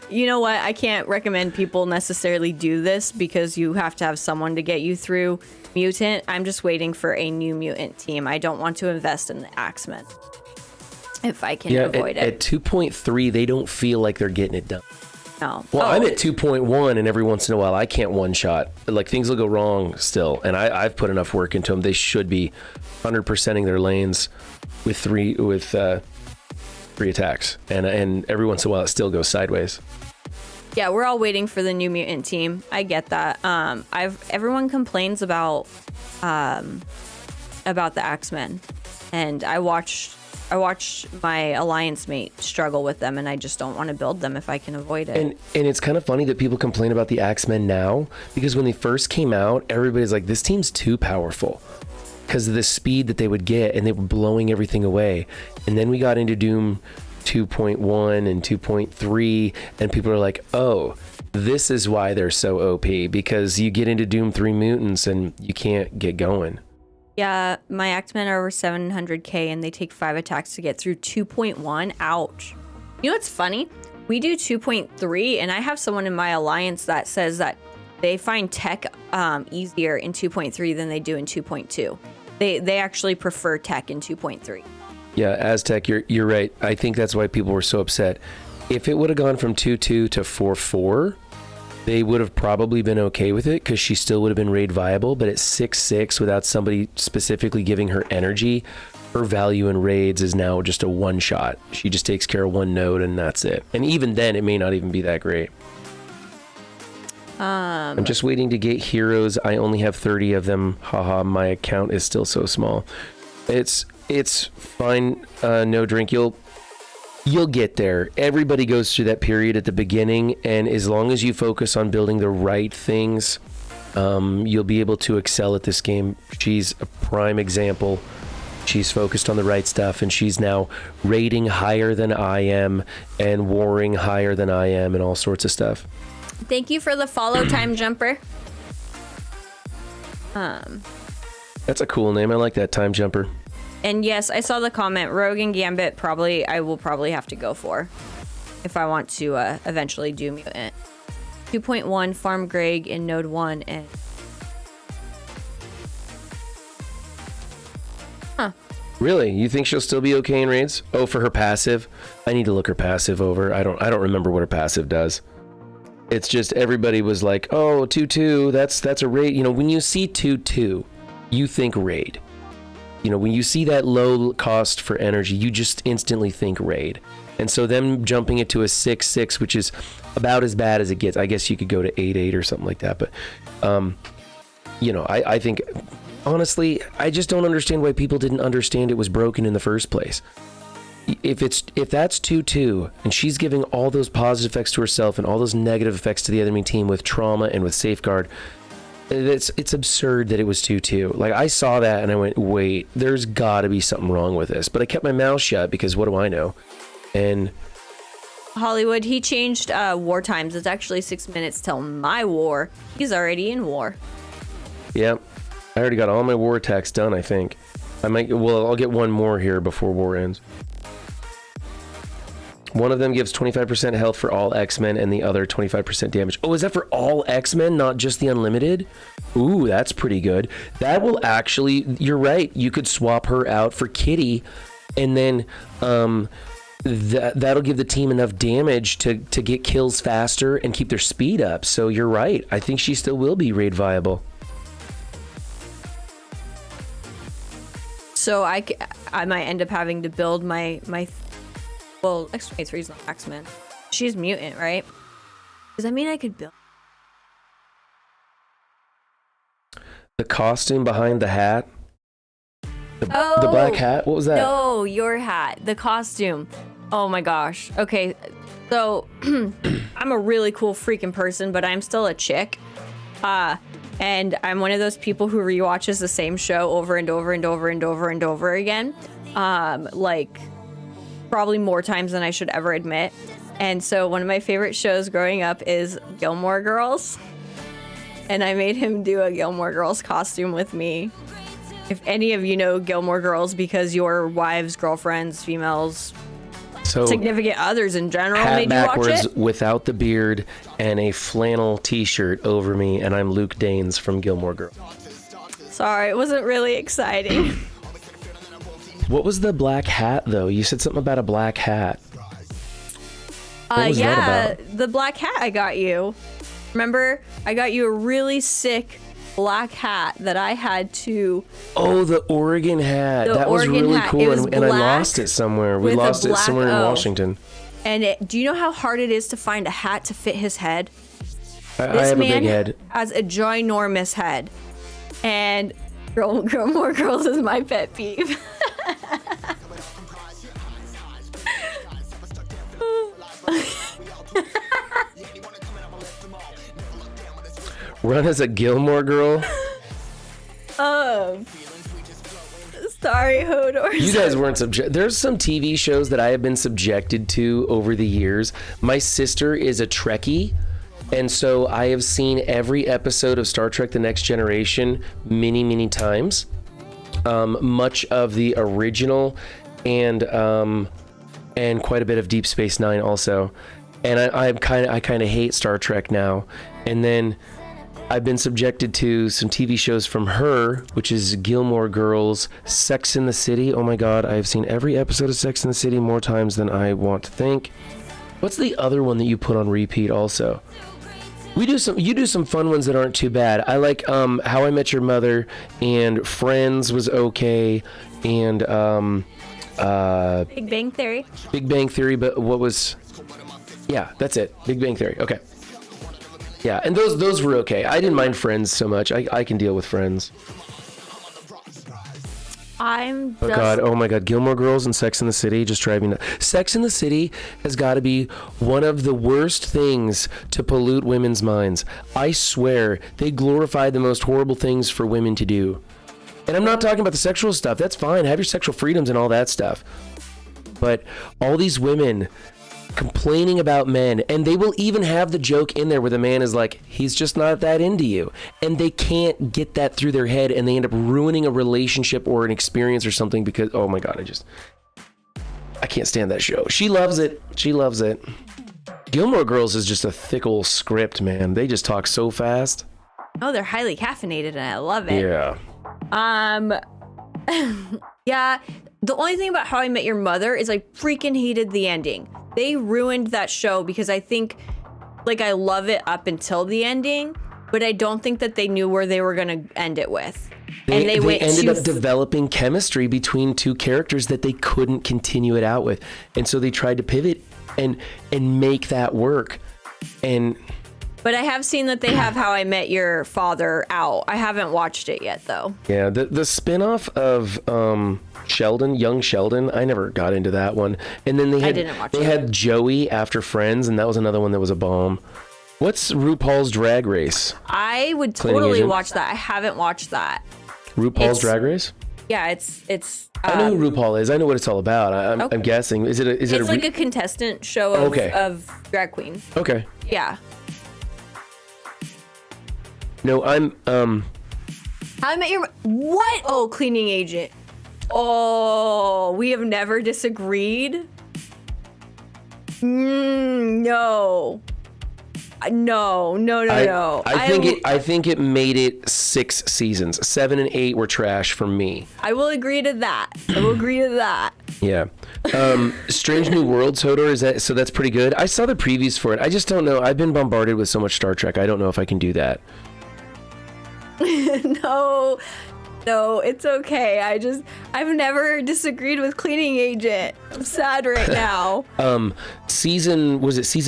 You know what? I can't recommend people necessarily do this because you have to have someone to get you through mutant. I'm just waiting for a new mutant team. I don't want to invest in the X-Men if I can avoid it. At 2.3, they don't feel like they're getting it done. No. Well, I'm at 2.1, and every once in a while I can't one shot. Like things will go wrong still, and I've put enough work into them. They should be 100%ing their lanes with three attacks, and every once in a while it still goes sideways. Yeah, we're all waiting for the new mutant team. I get that. Everyone complains about the Axemen, and I watched my alliance mate struggle with them, and I just don't want to build them if I can avoid it. And it's kind of funny that people complain about the Axemen now, because when they first came out, everybody's like, this team's too powerful because of the speed that they would get, and they were blowing everything away. And then we got into Doom 2.1 and 2.3, and people are like, oh, this is why they're so OP, because you get into Doom 3 mutants and you can't get going. Yeah, my Axemen are over 700k, and they take 5 attacks to get through 2.1. Ouch. You know what's funny? We do 2.3, and I have someone in my alliance that says that they find tech easier in 2.3 than they do in 2.2. They actually prefer tech in 2.3. Yeah, Aztec, you're right. I think that's why people were so upset. If it would have gone from 2.2 to 4.4, they would have probably been okay with it, because she still would have been raid viable. But at 6.6, without somebody specifically giving her energy, her value in raids is now just a one shot. She just takes care of one node, and that's it. And even then, it may not even be that great. I'm just waiting to get heroes. I only have 30 of them. Haha, my account is still so small. It's fine. No drink. You'll get there. Everybody goes through that period at the beginning, and as long as you focus on building the right things, you'll be able to excel at this game. She's a prime example. She's focused on the right stuff, and she's now rating higher than I am and warring higher than I am and all sorts of stuff. Thank you for the follow, Time Jumper. That's a cool name. I like that, Time Jumper. And yes, I saw the comment. Rogue and Gambit I will probably have to go for if I want to eventually do Mutant. 2.1 Farm Greg in Node 1 and... Huh. Really? You think she'll still be okay in raids? Oh, for her passive? I need to look her passive over. I don't remember what her passive does. It's just everybody was like, oh, 2-2, that's a raid. You know, when you see 2-2, you think raid. You know, when you see that low cost for energy, you just instantly think raid. And so them jumping it to a 6-6, which is about as bad as it gets. I guess you could go to 8-8 or something like that. But, you know, I think, honestly, I just don't understand why people didn't understand it was broken in the first place. If that's 2-2 and she's giving all those positive effects to herself and all those negative effects to the enemy team with trauma and with safeguard, it's absurd that it was 2-2. Like, I saw that and I went, wait, there's got to be something wrong with this. But I kept my mouth shut because what do I know? And Hollywood, he changed war times. It's actually 6 minutes till my war. He's already in war. Yeah, I already got all my war attacks done, I think. I'll get one more here before war ends. One of them gives 25% health for all X-Men and the other 25% damage. Oh, is that for all X-Men, not just the unlimited? Ooh, that's pretty good. That will actually, you're right, you could swap her out for Kitty, and then that'll give the team enough damage to get kills faster and keep their speed up. So you're right. I think she still will be raid viable. So I might end up having to build my well, X-23 is not X-Men. She's mutant, right? Does that mean I could build? The costume behind the hat? The black hat? What was that? No, your hat. The costume. Oh my gosh. Okay, so I'm a really cool freaking person, but I'm still a chick. And I'm one of those people who rewatches the same show over and over and over and over and over again. Like, probably more times than I should ever admit. And so one of my favorite shows growing up is Gilmore Girls. And I made him do a Gilmore Girls costume with me. If any of you know Gilmore Girls, because your wives, girlfriends, females, significant others in general made you watch it. Without the beard and a flannel t-shirt over me, and I'm Luke Danes from Gilmore Girls. Sorry, it wasn't really exciting. What was the black hat, though? You said something about a black hat. What was that about? The black hat I got you. Remember, I got you a really sick black hat that I had to. Oh, the Oregon hat. That was really cool, and I lost it somewhere. We lost it somewhere in Washington. And do you know how hard it is to find a hat to fit his head? I have a big head. Has a ginormous head, and more girls is my pet peeve. Run as a Gilmore Girl. Sorry, Hodor. You guys weren't There's some TV shows that I have been subjected to over the years. My sister is a Trekkie, and so I have seen every episode of Star Trek: The Next Generation many, many times. Much of the original, and quite a bit of Deep Space Nine also. And I kind of hate Star Trek now. And then I've been subjected to some TV shows from her, which is Gilmore Girls, Sex in the City. Oh my God, I have seen every episode of Sex in the City more times than I want to think. What's the other one that you put on repeat also? You do some fun ones that aren't too bad. I like How I Met Your Mother, and Friends was okay, and Big Bang Theory. Big Bang Theory, but what was? Yeah, that's it. Big Bang Theory. Okay. Yeah, and those were okay. I didn't mind Friends so much. I can deal with Friends. Oh my God, Gilmore Girls and Sex in the City just drive me nuts. Sex in the City has got to be one of the worst things to pollute women's minds. I swear, they glorify the most horrible things for women to do. And I'm not talking about the sexual stuff. That's fine. Have your sexual freedoms and all that stuff. But all these women complaining about men, and they will even have the joke in there where the man is like, he's just not that into you, and they can't get that through their head, and they end up ruining a relationship or an experience or something because, oh my God, I can't stand that show. She loves it. Gilmore Girls is just a thick old script, man. They just talk so fast. Oh, they're highly caffeinated, and I love it. Yeah. Yeah, the only thing about How I Met Your Mother is I freaking hated the ending. They ruined that show because I think, like, I love it up until the ending, but I don't think that they knew where they were going to end it with. They ended up developing chemistry between two characters that they couldn't continue it out with. And so they tried to pivot and make that work. But I have seen that they have How I Met Your Father out. I haven't watched it yet, though. Yeah, the spinoff of young Sheldon, I never got into that one. And then they had Joey after Friends, and that was another one that was a bomb. What's RuPaul's Drag Race? I would totally watch that. I haven't watched that. RuPaul's Drag Race? Yeah, it's. I know who RuPaul is. I know what it's all about. I'm guessing. It's like a contestant show of drag queens. Okay. Yeah. No, I'm How I Met Your what? Oh, cleaning agent. Oh, we have never disagreed. No. No. I think it made it 6 seasons. 7 and 8 were trash for me. I will agree to that. Yeah. Strange New Worlds, Hodor, so that's pretty good. I saw the previews for it. I just don't know. I've been bombarded with so much Star Trek. I don't know if I can do that. No, it's okay. I've never disagreed with Cleaning Agent. I'm sad right now. Season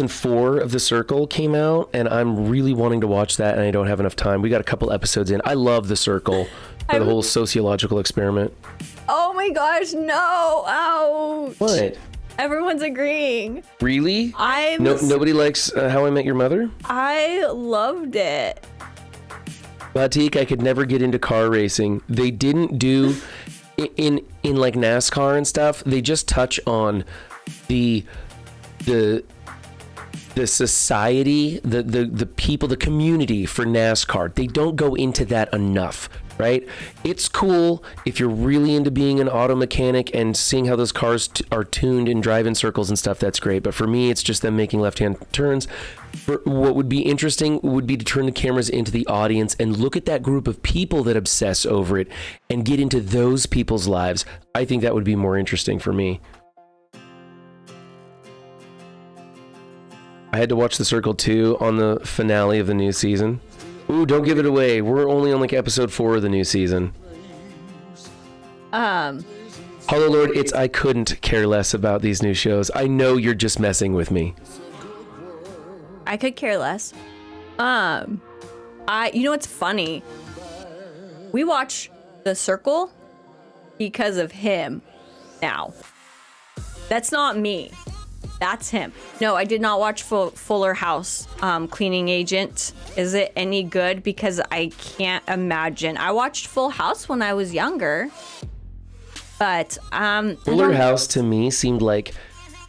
4 of The Circle came out, and I'm really wanting to watch that, and I don't have enough time. We got a couple episodes in. I love The Circle for the whole sociological experiment. Oh my gosh, no! Ouch! What? Everyone's agreeing. Really? Nobody likes How I Met Your Mother? I loved it. Batik, I could never get into car racing. They didn't do in like NASCAR and stuff. They just touch on the society, the people, the community for NASCAR. They don't go into that enough, right? It's cool if you're really into being an auto mechanic and seeing how those cars are tuned and drive in circles and stuff. That's great. But for me, it's just them making left-hand turns. What would be interesting would be to turn the cameras into the audience and look at that group of people that obsess over it and get into those people's lives. I think that would be more interesting for me. I had to watch The Circle 2 on the finale of the new season. Ooh, don't give it away. We're only on like episode 4 of the new season. Hello, Lord. I couldn't care less about these new shows. I know you're just messing with me. I could care less. You know what's funny? We watch The Circle because of him now. That's not me. That's him. No, I did not watch Fuller House, Cleaning Agent. Is it any good? Because I can't imagine. I watched Full House when I was younger. But, Fuller House to me seemed like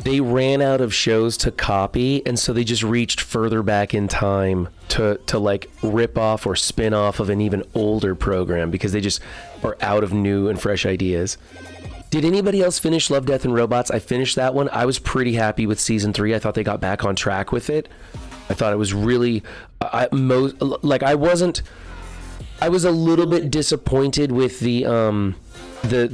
they ran out of shows to copy, and so they just reached further back in time to like rip off or spin off of an even older program because they just are out of new and fresh ideas. Did anybody else finish Love, Death, and Robots? I finished that one. I was pretty happy with season 3. I thought they got back on track with it. I thought it was really, I was a little bit disappointed with the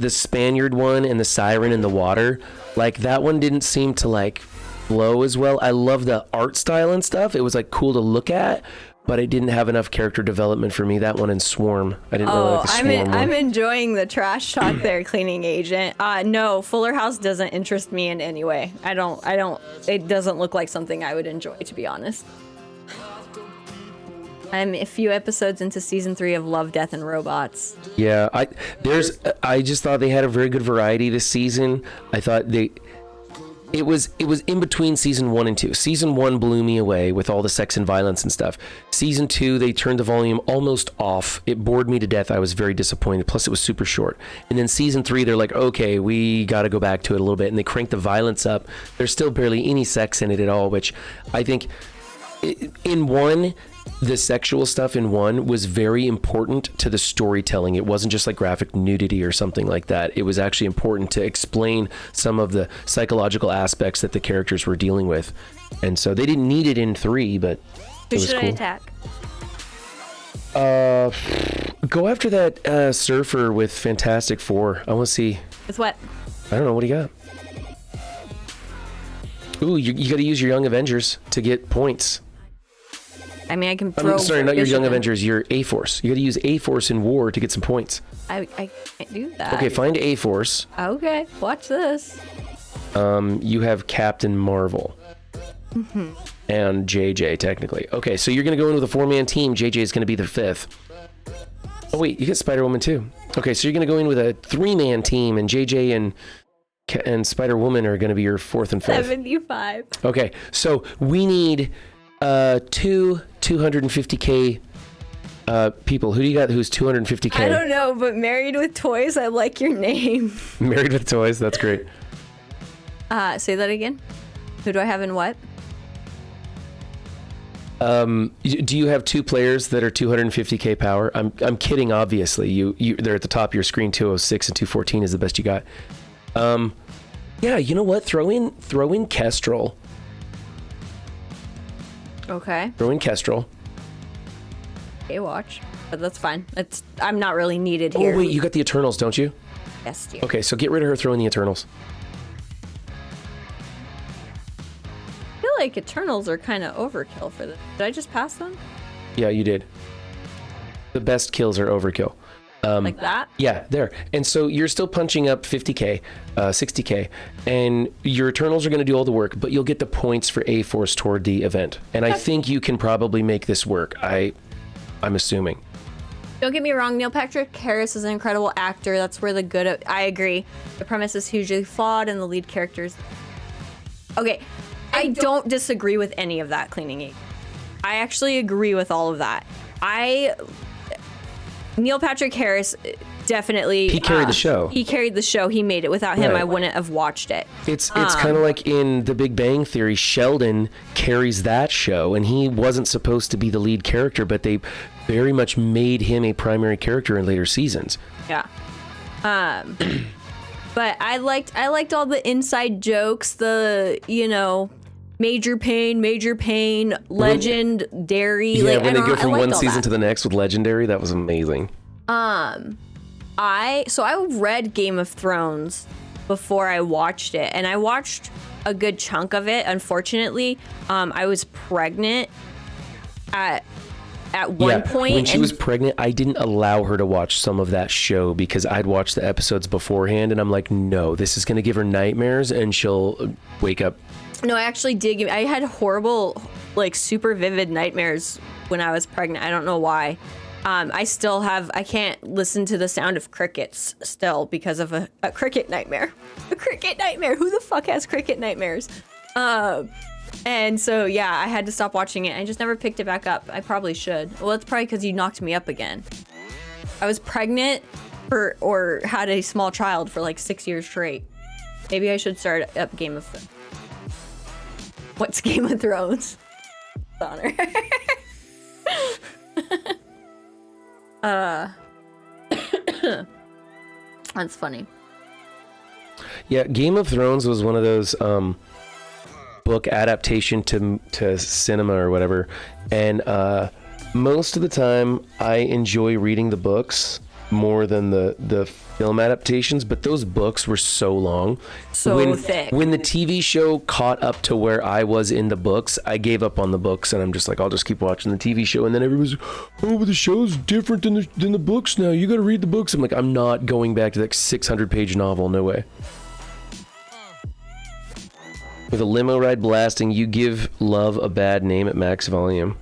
Spaniard one and the siren in the water. Like that one didn't seem to like flow as well. I love the art style and stuff. It was like cool to look at, but it didn't have enough character development for me. That one and Swarm. I didn't really like the Swarm one. I'm enjoying the trash talk there, Cleaning Agent. No, Fuller House doesn't interest me in any way. I don't, it doesn't look like something I would enjoy, to be honest. I'm a few episodes into season 3 of Love, Death, and Robots. Yeah, I just thought they had a very good variety this season. I thought it was in between season 1 and 2. Season 1 blew me away with all the sex and violence and stuff. Season 2, they turned the volume almost off. It bored me to death. I was very disappointed. Plus, it was super short. And then season 3, they're like, okay, we got to go back to it a little bit. And they cranked the violence up. There's still barely any sex in it at all, which I think in one, the sexual stuff in one was very important to the storytelling. It wasn't just like graphic nudity or something like that. It was actually important to explain some of the psychological aspects that the characters were dealing with. And so they didn't need it in 3, but it was cool. Who should I attack? Go after that surfer with Fantastic Four. I want to see. With what? I don't know. What do you got? Ooh, you got to use your Young Avengers to get points. I mean, I can throw... Sorry, not your Young Avengers, your A-Force. You got to use A-Force in war to get some points. I can't do that. Okay, find A-Force. Okay, watch this. You have Captain Marvel. Mm-hmm. And JJ, technically. Okay, so you're going to go in with a 4-man team. JJ is going to be the 5th. Oh, wait, you get Spider-Woman too. Okay, so you're going to go in with a 3-man team, and JJ and Spider-Woman are going to be your 4th and 5th. 75. Okay, so we need... 2 250k people. Who do you got who's 250k? I don't know, but Married with Toys, I like your name. Married with Toys, that's great. Say that again. Who do I have in what? Do you have 2 players that are 250k power? I'm kidding, obviously. You they're at the top of your screen. 206 and 214 is the best you got. Yeah, you know what? Throw in Kestrel. Okay. Throw in Kestrel. Okay, watch. But that's fine. I'm not really needed here. Oh, wait, you got the Eternals, don't you? Yes, dear. Okay, so get rid of her, throw in the Eternals. I feel like Eternals are kind of overkill for this. Did I just pass them? Yeah, you did. The best kills are overkill. Like that? Yeah, there. And so you're still punching up 50k, 60k, and your Eternals are going to do all the work, but you'll get the points for A-Force toward the event. And I think you can probably make this work. I'm assuming. Don't get me wrong, Neil Patrick Harris is an incredible actor. That's where the good... I agree. The premise is hugely flawed, and the lead characters... Okay, I don't disagree with any of that, Cleaning Agent. I actually agree with all of that. Neil Patrick Harris definitely... He carried the show. He carried the show. He made it. Without him, right. I wouldn't have watched it. It's kind of like in The Big Bang Theory, Sheldon carries that show, and he wasn't supposed to be the lead character, but they very much made him a primary character in later seasons. Yeah. But I liked all the inside jokes, the, Major Pain, Legendary. Yeah, when they go from one season to the next with Legendary, that was amazing. I read Game of Thrones before I watched it, and I watched a good chunk of it. Unfortunately, I was pregnant at one point. When she was pregnant, I didn't allow her to watch some of that show because I'd watched the episodes beforehand, and I'm like, no, this is going to give her nightmares, and she'll wake up. No, I actually did. I had horrible, like, super vivid nightmares when I was pregnant. I don't know why. I can't listen to the sound of crickets still because of a cricket nightmare. A cricket nightmare. Who the fuck has cricket nightmares? And so, yeah, I had to stop watching it. I just never picked it back up. I probably should. Well, it's probably because you knocked me up again. I was pregnant or had a small child for like 6 years straight. Maybe I should start up Game of Thrones. What's Game of Thrones? Honor. That's funny. Yeah, Game of Thrones was one of those book adaptation to cinema or whatever, and most of the time I enjoy reading the books more than the film adaptations, but those books were so long, thick. When the TV show caught up to where I was in the books, I gave up on the books, and I'm just like, I'll just keep watching the TV show. And then everybody's, oh, but the show's different than the books now, you gotta read the books. I'm like, I'm not going back to that 600-page novel, no way. With a limo ride blasting, you give love a bad name at max volume.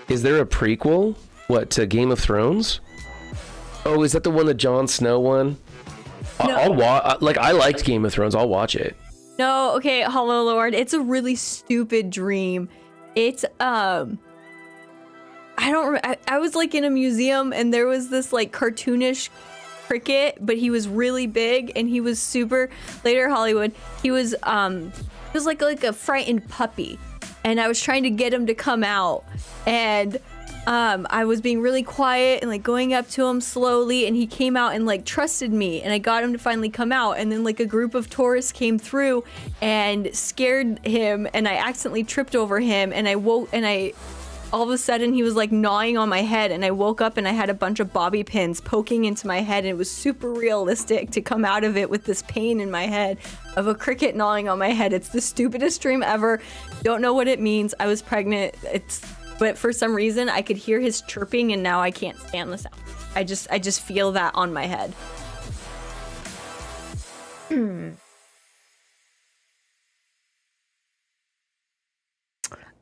Is there a prequel? What, to Game of Thrones? Oh, is that the one that Jon Snow won? No. I'll watch. Like, I liked Game of Thrones. I'll watch it. No, okay, hello, Lord. It's a really stupid dream. It's I was like in a museum, and there was this like cartoonish cricket, but he was really big, and he was super. Later, Hollywood. He was like a frightened puppy. And I was trying to get him to come out, and I was being really quiet and like going up to him slowly, and he came out and like trusted me, and I got him to finally come out. And then like a group of tourists came through and scared him, and I accidentally tripped over him, and all of a sudden he was like gnawing on my head, and I woke up and I had a bunch of bobby pins poking into my head, and it was super realistic to come out of it with this pain in my head of a cricket gnawing on my head. It's the stupidest dream ever. Don't know what it means. I was pregnant. But for some reason I could hear his chirping, and now I can't stand the sound. I just feel that on my head.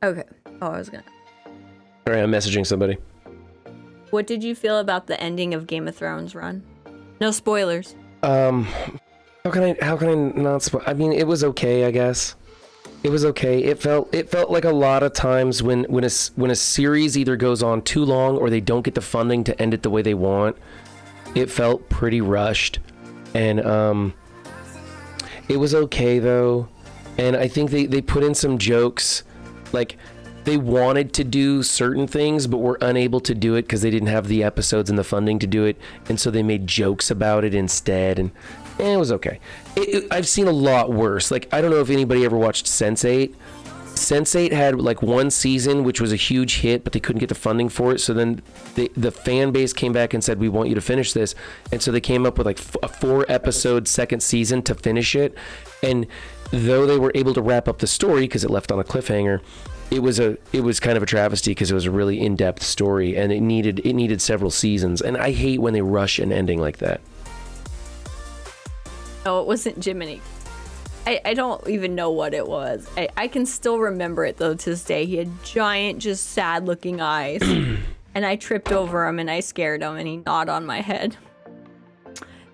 Okay. Oh, I was gonna. All right, I'm messaging somebody. What did you feel about the ending of Game of Thrones, Ron? No spoilers. How can I not spoil? I mean, it was okay, I guess. It was okay. It felt like a lot of times when a series either goes on too long or they don't get the funding to end it the way they want, it felt pretty rushed. And it was okay though. And I think they put in some jokes, like they wanted to do certain things but were unable to do it because they didn't have the episodes and the funding to do it, and so they made jokes about it instead, and it was okay. I've seen a lot worse. Like, I don't know if anybody ever watched Sense8. Sense8 had like one season which was a huge hit, but they couldn't get the funding for it, so then the fan base came back and said, we want you to finish this, and so they came up with like a 4-episode second season to finish it. And though they were able to wrap up the story because it left on a cliffhanger, it was kind of a travesty because it was a really in-depth story, and it needed several seasons, and I hate when they rush an ending like that. No, it wasn't Jiminy. I don't even know what it was. I can still remember it though to this day. He had giant, just sad looking eyes. And I tripped over him and I scared him and he gnawed on my head.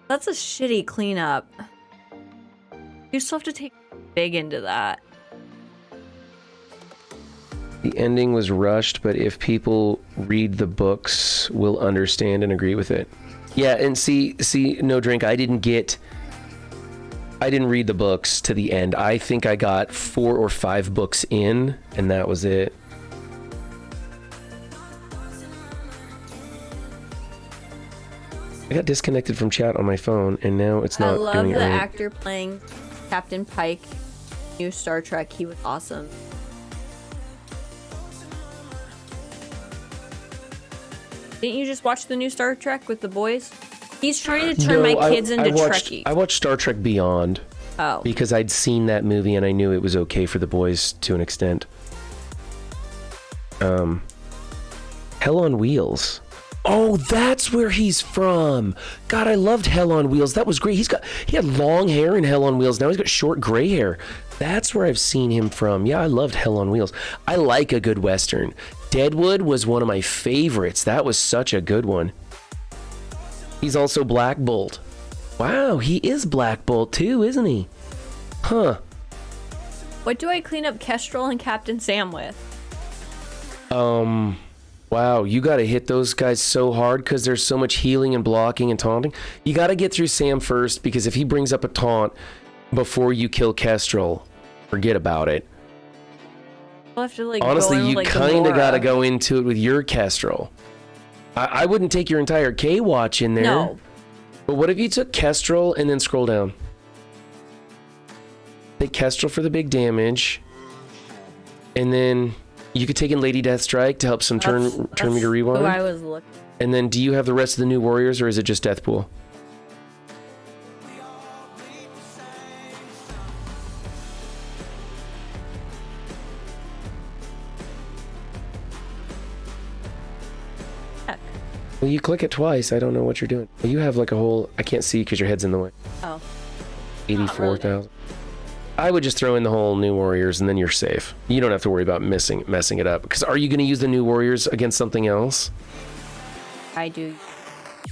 That's a shitty cleanup. You still have to take big into that. The ending was rushed, but if people read the books, will understand and agree with it. Yeah, and see, No Drink, I didn't read the books to the end. I think I got 4 or 5 books in, and that was it. I got disconnected from chat on my phone, and now it's not doing it right. I love the actor playing Captain Pike, new Star Trek. He was awesome. Didn't you just watch the new Star Trek with the boys? He's trying to turn my kids into Trekkies. I watched Star Trek Beyond. Oh. Because I'd seen that movie and I knew it was okay for the boys to an extent. Hell on Wheels. Oh, that's where he's from. God, I loved Hell on Wheels. That was great. He had long hair in Hell on Wheels. Now he's got short gray hair. That's where I've seen him from. Yeah, I loved Hell on Wheels. I like a good Western. Deadwood was one of my favorites. That was such a good one. He's also Black Bolt. Wow, he is Black Bolt too, isn't he? Huh. What do I clean up Kestrel and Captain Sam with? Wow, you got to hit those guys so hard because there's so much healing and blocking and taunting. You got to get through Sam first because if he brings up a taunt before you kill Kestrel, forget about it. We'll have to, like, honestly, go in, you like, kind of got to go into it with your Kestrel. I wouldn't take your entire K-Watch in there. No. But what if you took Kestrel and then scroll down? Take Kestrel for the big damage. And then you could take in Lady Deathstrike to help some turn meter rewind. Who I was looking. And then do you have the rest of the new warriors or is it just Deathpool? Well, you click it twice. I don't know what you're doing. Well, you have like a whole... I can't see because your head's in the way. Oh. 84,000. Really. I would just throw in the whole new warriors and then you're safe. You don't have to worry about messing it up. Because are you going to use the new warriors against something else? I do.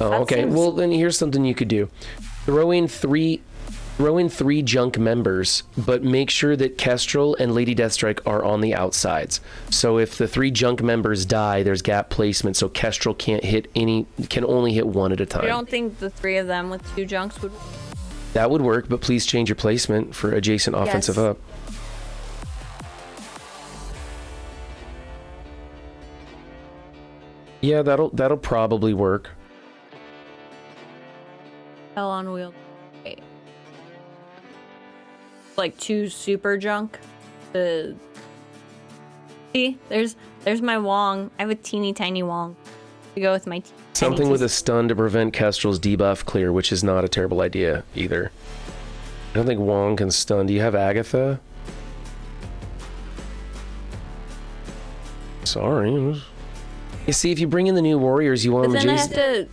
Oh, That okay. seems- Well, then here's something you could do. Throw in three junk members, but make sure that Kestrel and Lady Deathstrike are on the outsides. So if the 3 junk members die, there's gap placement, so Kestrel can only hit one at a time. I don't think the 3 of them with 2 junks would. That would work, but please change your placement for adjacent offensive Yes. up. Yeah, that'll probably work. Hell on Wheels. Wait. Like 2 super junk. See, there's my Wong. I have a teeny tiny Wong to go with my Something with a stun to prevent Kestrel's debuff clear, which is not a terrible idea either. I don't think Wong can stun. Do you have Agatha? Sorry. You see, if you bring in the new warriors, you want But them then I have to.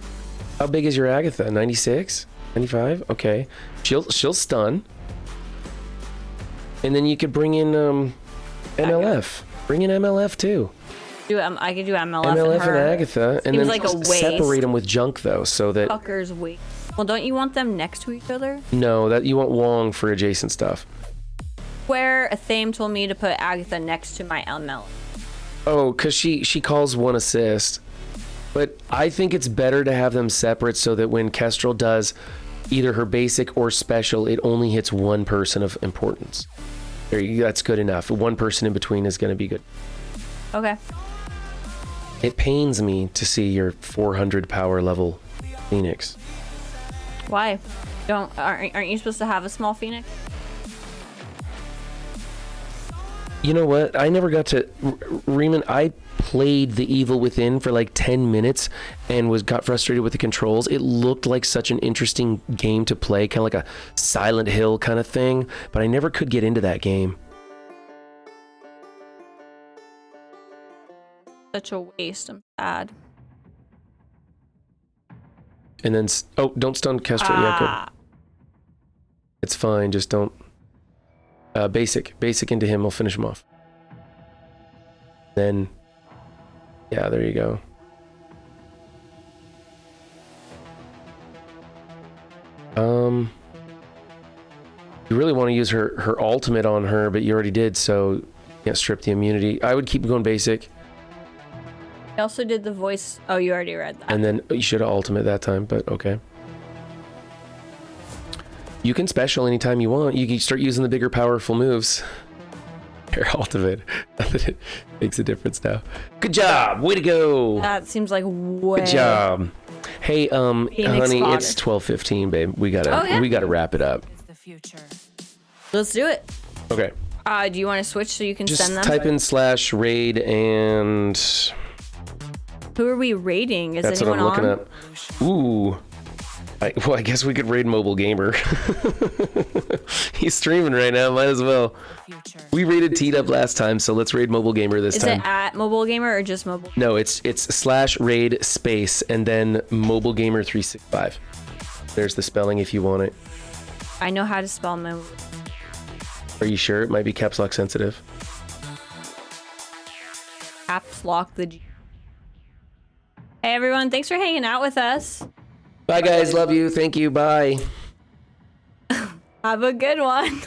How big is your Agatha? 96? 95? Okay. She'll stun. And then you could bring in MLF. Bring in MLF too. I could do MLF, MLF and her. and Agatha, and then like a waste. separate them with junk though, so that Fuckers wait. Well, don't you want them next to each other? no, that you want Wong for adjacent stuff. Where a Thame told me to put Agatha next to my ML. Oh, because she calls 1 assist. But I think it's better to have them separate so that when Kestrel does either her basic or special, it only hits 1 person of importance. There you go, that's good enough. 1 person in between is going to be good. Okay. It pains me to see your 400 power level Phoenix. Why? Aren't you supposed to have a small Phoenix? You know what? I never got to... Riemann, I played The Evil Within for like 10 minutes and got frustrated with the controls. It looked like such an interesting game to play, kind of like a Silent Hill kind of thing, but I never could get into that game. Such a waste. I'm sad. And then... Oh, don't stun Kestrel. Yeah, good. It's fine, just don't... Basic into him, we'll finish him off. Then... Yeah, there you go. You really want to use her ultimate on her, but you already did, so you can't strip the immunity. I would keep going basic. I also did the voice. Oh, you already read that. And then you should have ultimate that time, but okay. You can special anytime you want. You can start using the bigger, powerful moves. Your ultimate. Not that it makes a difference now. Good job! Way to go! That seems like way. Good job. Hey, honey, spotted. it's 12:15, babe. We gotta wrap it up. Let's do it. Okay. Do you want to switch so you can Just send them? type in /raid and Who are we raiding? Is That's what anyone I'm looking on? up. Ooh. I guess we could raid Mobile Gamer. He's streaming right now. Might as well. We raided T-Dub last time, so let's raid Mobile Gamer this Is time. it at Mobile Gamer or just Mobile? No, it's /raid space and then Mobile Gamer 365. There's the spelling if you want it. I know how to spell mobile. Are you sure? It might be caps lock sensitive. Caps lock the G. Hey everyone, thanks for hanging out with us. Bye guys, love you. Thank you. Bye. Have a good one.